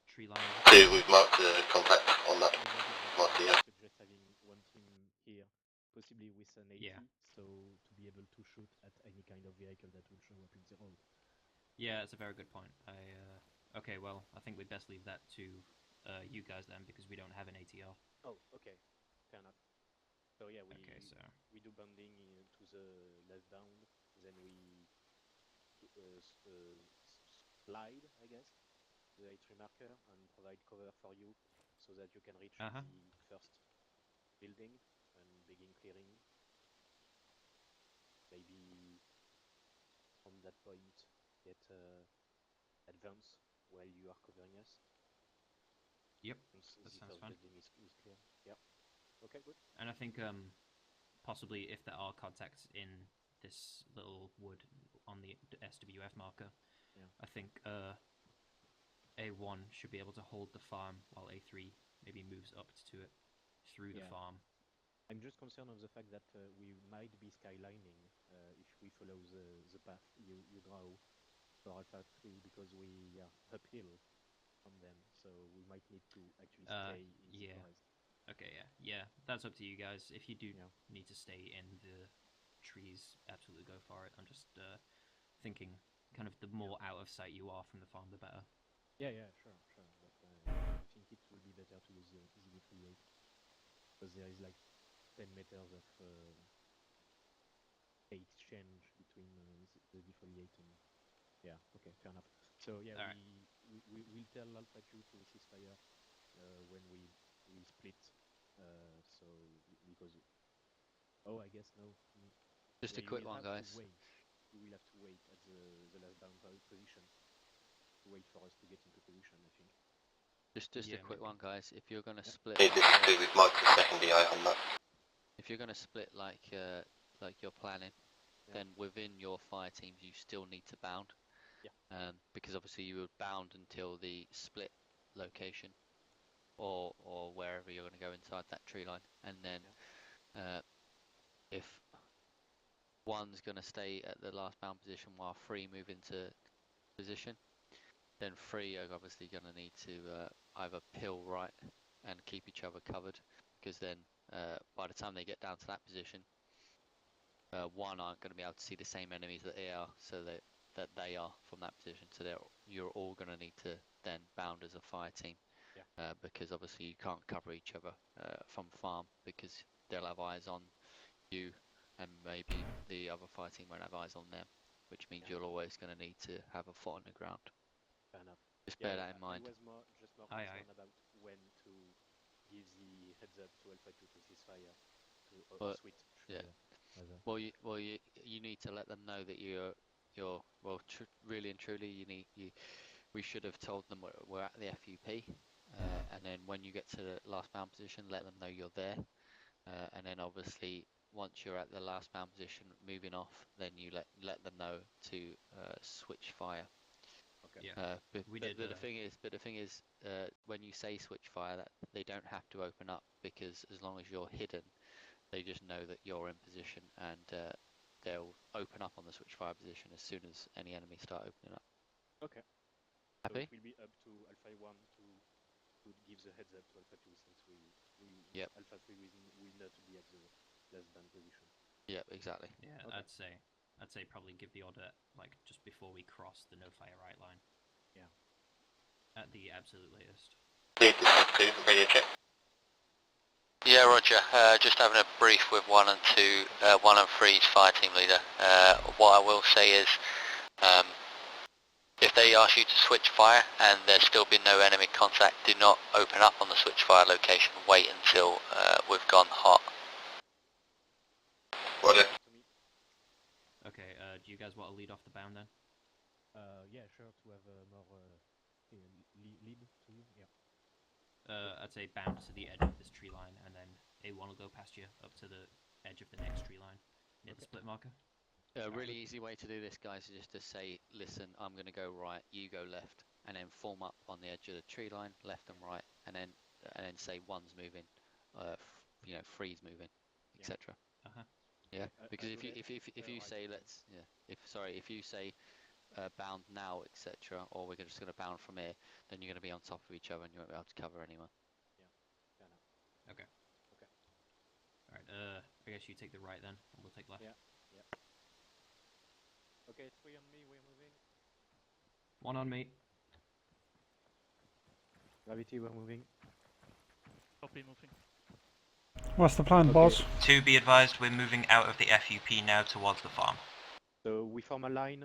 tree line. Okay, we've marked the contact on that. I suggest having one team here, possibly with an AT, so to be able to shoot at any kind of vehicle that will show up in the road. Yeah, that's a very good point. Okay, well, I think we'd best leave that to you guys then, because we don't have an ATR. Oh, okay. Fair enough. So yeah, we do banding to the left bound, then we slide, I guess, the A3 marker and provide cover for you so that you can reach the first building and begin clearing. Maybe from that point get advance while you are covering us. Yep, once that the sounds first fun. building is clear. Yeah. Okay, good. And I think possibly if there are contacts in this little wood on the SWF marker, I think A1 should be able to hold the farm while A3 maybe moves up to it through the farm. I'm just concerned of the fact that we might be skylining if we follow the path you draw for Alpha 3, because we are uphill from them, so we might need to actually stay in the forest. Okay, yeah, that's up to you guys. If you do need to stay in the trees, absolutely go for it. I'm just thinking kind of the more out of sight you are from the farm, the better. Yeah, sure. But I think it will be better to use the defoliate, because there is like 10 meters of exchange between the defoliate and okay, fair enough. So yeah, we'll tell Alpha Q to ceasefire when we split. So because I guess no. Just a quick one, guys. We will have to wait at the last bound position to wait for us to get into position, I think. Just a quick one, guys. If you're gonna split, we've marked the second DI on that. If you're gonna split like you're planning, then within your fire teams you still need to bound. Because obviously you would bound until the split location, or wherever you're gonna go inside that tree line, and then if one's gonna stay at the last bound position while 3 move into position, then 3 are obviously gonna need to either pill right and keep each other covered, because then by the time they get down to that position, 1 aren't going to be able to see the same enemies that they are, so that that they are from that position. So you're all going to need to then bound as a fire team, because obviously you can't cover each other from farm, because they'll have eyes on you, and maybe the other fire team won't have eyes on them, which means you're always going to need to have a foot on the ground. Fair enough. Just bear that in mind. I was just more concerned about when to give the heads up to Alpha 2 to ceasefire, to switch. Well, you need to let them know that you're really and truly we should have told them we're at the FUP, and then when you get to the last bound position, let them know you're there, and then obviously once you're at the last bound position moving off, then you let them know to switch fire. Okay. But the thing is, when you say switch fire, that they don't have to open up, because as long as you're hidden, they just know that you're in position, and they'll open up on the switch fire position as soon as any enemies start opening up. Okay. Happy? So it will be up to Alpha 1 to give the heads up to Alpha 2, since Alpha 3 will not be at the last band position. Yeah, exactly. Yeah, okay. I'd say probably give the order like just before we cross the no fire right line. Yeah. At the absolute latest. Yeah, Roger. Just having a brief with 1 and 2, 1 and 3's fire team leader. What I will say is, if they ask you to switch fire and there's still been no enemy contact, do not open up on the switch fire location. Wait until we've gone hot. Roger. Okay, do you guys want to lead off the bound then? Yeah, sure, to have more lead to you, yeah. I'd say bound to the edge of this tree line, and then A1 will go past you up to the edge of the next tree line near the split marker. A really easy way to do this, guys, is just to say, listen, I'm going to go right, you go left, and then form up on the edge of the tree line, left and right, and then say 1's moving, 3's moving, etc. Yeah, because if you say if you say bound now, etc., or we're just going to bound from here, then you're going to be on top of each other and you won't be able to cover anyone. Yeah, fair enough. Okay. Alright, I guess you take the right then, and we'll take left. Yeah. Okay, 3 on me, we're moving. 1 on me. Gravity, we're moving. Copy, moving. What's the plan, boss? To be advised, we're moving out of the FUP now towards the farm. So we form a line.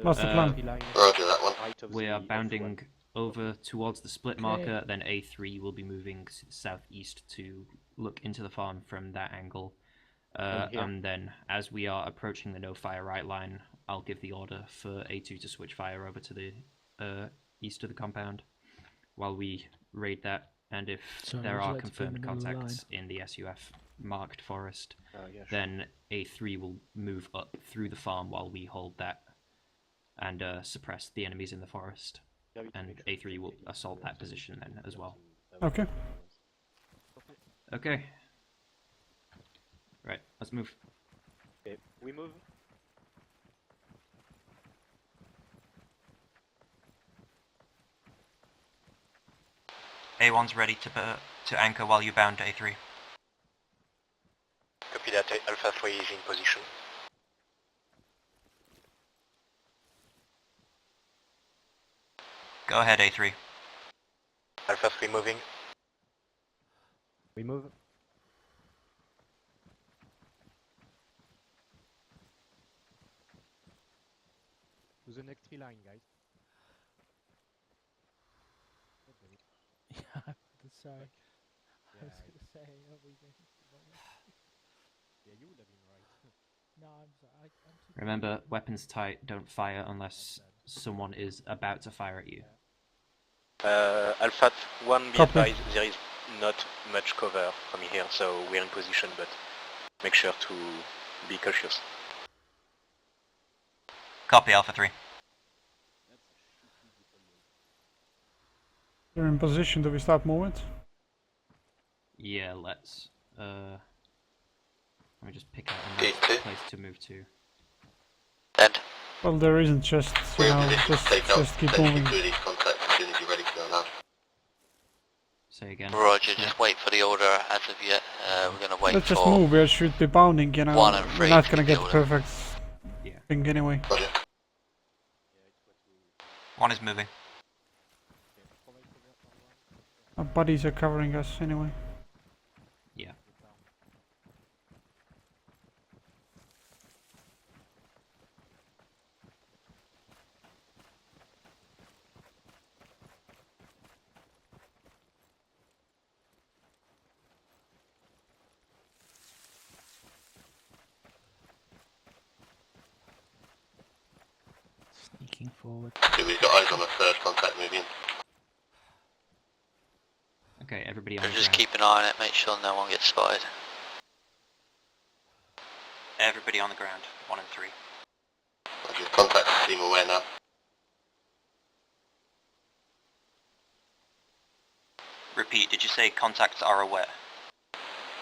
What's the plan? Roger that one. Right of We are the bounding over towards the split marker, Okay. then A3 will be moving southeast to look into the farm from that angle. And then as we are approaching the no fire right line, I'll give the order for A2 to switch fire over to the east of the compound while we raid that. And if there are confirmed contacts in the SUF marked forest, then A3 will move up through the farm while we hold that and suppress the enemies in the forest. And A3 will assault that position then as well. Okay. Okay. Right, let's move. Okay, we move. A1's ready to anchor while you bound A3. Copy that, Alpha 3 is in position. Go ahead, A3. Alpha 3 moving. We move. To the next tree line, guys. Yeah, sorry. Yeah, I was going to say, are we going to... Yeah, you would have been right. No, I'm sorry. I'm too... Remember, weapons tight, don't fire unless someone is about to fire at you. Alpha 1, be advised, there is not much cover from here, so we're in position, but make sure to be cautious. Copy, Alpha 3. You're in position. Do we start movement? Yeah, let's. Let me just pick out a nice place to move to. Dead. Well, there isn't just, you know, just keep moving. Say again. Roger, just wait for the order as of yet. We're going to wait Let's just for... move. We should be bounding, you know. 1 and 3 We're not gonna to get deal perfect Yeah. thing anyway. One is moving. Our buddies are covering us anyway. Yeah. Sneaking forward. Okay, we've got eyes on the third contact moving. Okay, everybody on the Just ground. keep an eye on it, make sure no one gets spotted. Everybody on the ground. 1 and 3. Okay, contacts seem aware now. Repeat, did you say contacts are aware?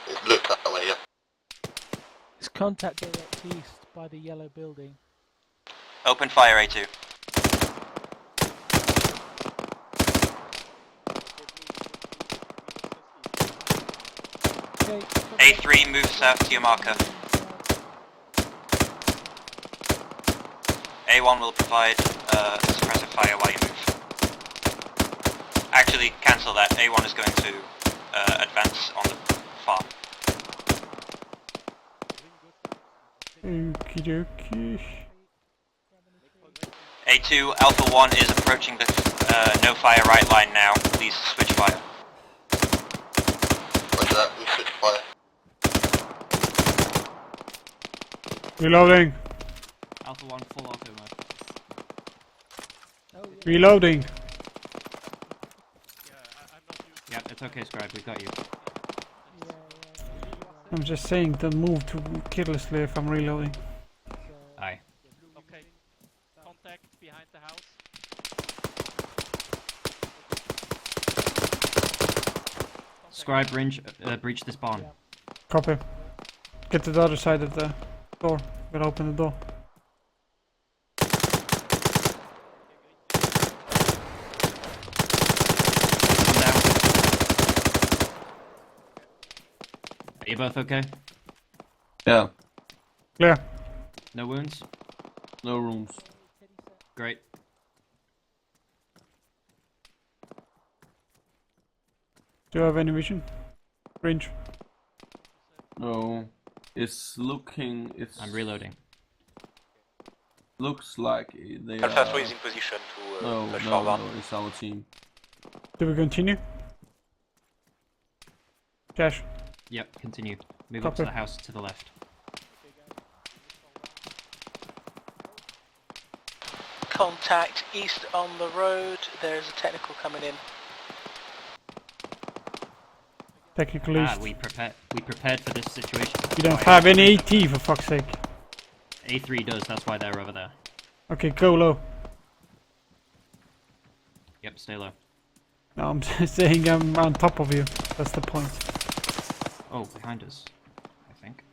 It looks that way, yeah. It's contact direct east by the yellow building. Open fire, A2. Okay, A3, move south to your marker. A1 will provide suppressive fire while you move. Actually, cancel that. A1 is going to advance on the farm. Okie dokie. A2, Alpha 1 is approaching the no fire right line now. Please switch fire. Roger that, we switch fire. Reloading. Alpha 1 full auto mode. Reloading. Yep, it's okay, Scribe, we got you. I'm just saying, don't move too carelessly if I'm reloading. Aye. Okay. Contact behind the house. Scribe, breach this barn. Copy. Get to the other side of the door. We'll open the door. Are you both okay? Yeah. Clear. No wounds? No rooms. Great. Do you have any vision? Range? No. It's looking. It's. I'm reloading. Looks like they Alpha are. 3 is in position to No, push no, forward. no. It's our team. Do we continue? Cash. Yep, continue. Move up to Copy. the house to the left. Contact east on the road. There's a technical coming in. Technical east. We prepared for this situation. You don't have any AT for fuck's sake. A3 does, that's why they're over there. Okay, go low. Yep, stay low. No, I'm just saying I'm on top of you. That's the point. Oh, behind us, I think.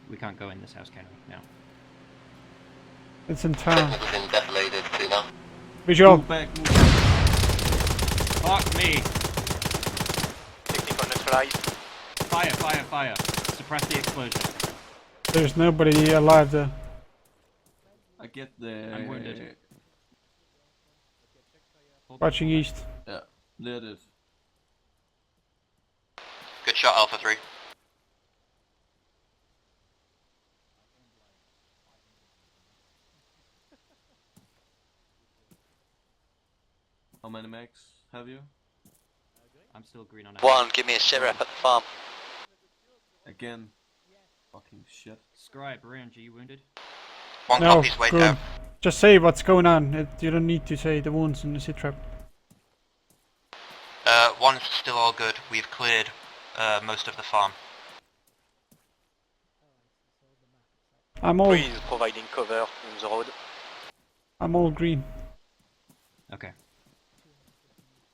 We can't go in this house, can we? No. It's in town. Been desolated too now. Visual. Move back. Fuck me! Technical neutralized. Fire, fire, fire. Suppress the explosion. There's nobody alive there. I get the. I'm wounded. Watching east. Yeah, there it is. Good shot, Alpha 3. How many max have you? I'm still green on it. One, give me a sit rep at the farm. Again. Fucking shit. Scribe, around you wounded? One No, copy's way good. down. Just say what's going on. You don't need to say the wounds in the sit trap. One's still all good. We've cleared most of the farm. I'm all. 3 is providing cover on the road. I'm all green. Okay.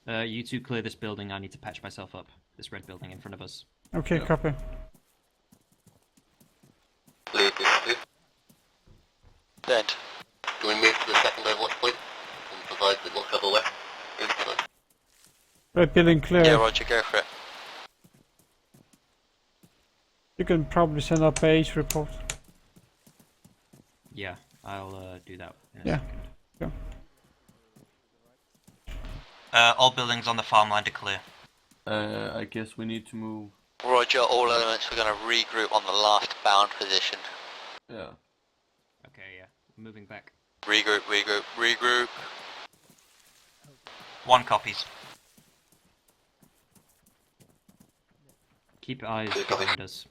You two clear this building, I need to patch myself up. This red building in front of us. Okay, Yeah. copy. Dead. Do we move to the second overwatch point and provide the more cover left? Red building clear. Yeah, Roger, go for it. You can probably send up a ACE report. Yeah, I'll do that in a Yeah. second. Yeah. All buildings on the farmland are clear. I guess we need to move. Roger, all elements, we're going to regroup on the last bound position. Yeah. Okay, yeah. Moving back. Regroup, regroup, regroup. 1 copies. Keep eyes behind us.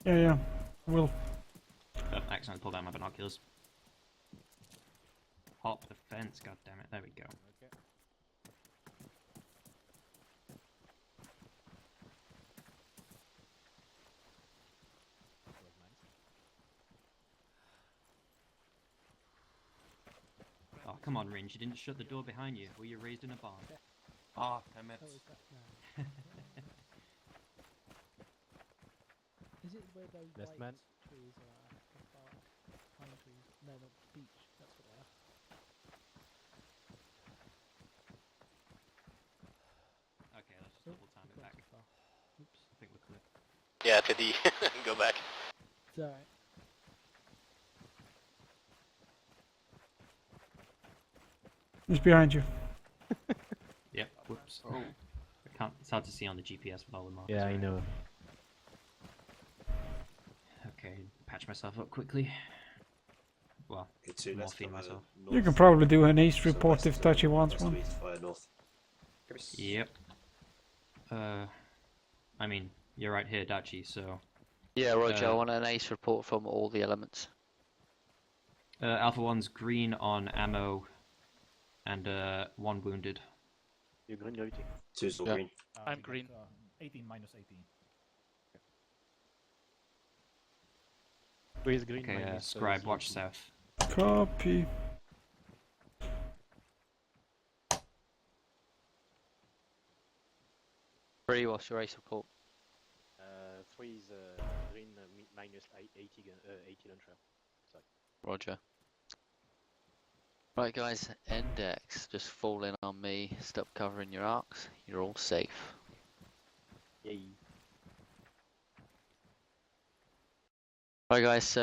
Yeah, yeah. Will. Oh, accidentally pulled out my binoculars. Hop the fence, god damn it. There we go. Oh, come on, Ringe. You didn't shut the door behind you. Were you raised in a barn? Ah, damn it. Is it where those Last white man. trees are? The bark pine trees? No, not beech. That's what they are. Okay, let's just double time it back. Oops. I think we're clear. Yeah, to the... go back. It's alright. He's behind you. Yep, whoops. Oh. I can't, it's hard to see on the GPS with all the markers. Yeah, I know. Okay, patch myself up quickly. Well, Okay, morphine myself. You can probably do an ace report if Tachi wants one. Fire north. Yep. I mean, you're right here, Dachi, so... Yeah, Roger, I want an ace report from all the elements. Alpha 1's green on ammo, and 1 wounded. You green, Gravity? 2 still Yeah. green. I'm green. 18 minus 18. 3 is green, Okay, minus Scribe, watch 18. south. Copy. Three, what's your ace report? 3 is green, minus 80 launcher. Sorry. Roger. Right guys, index, just fall in on me, stop covering your arcs, you're all safe. Yay. Right guys, so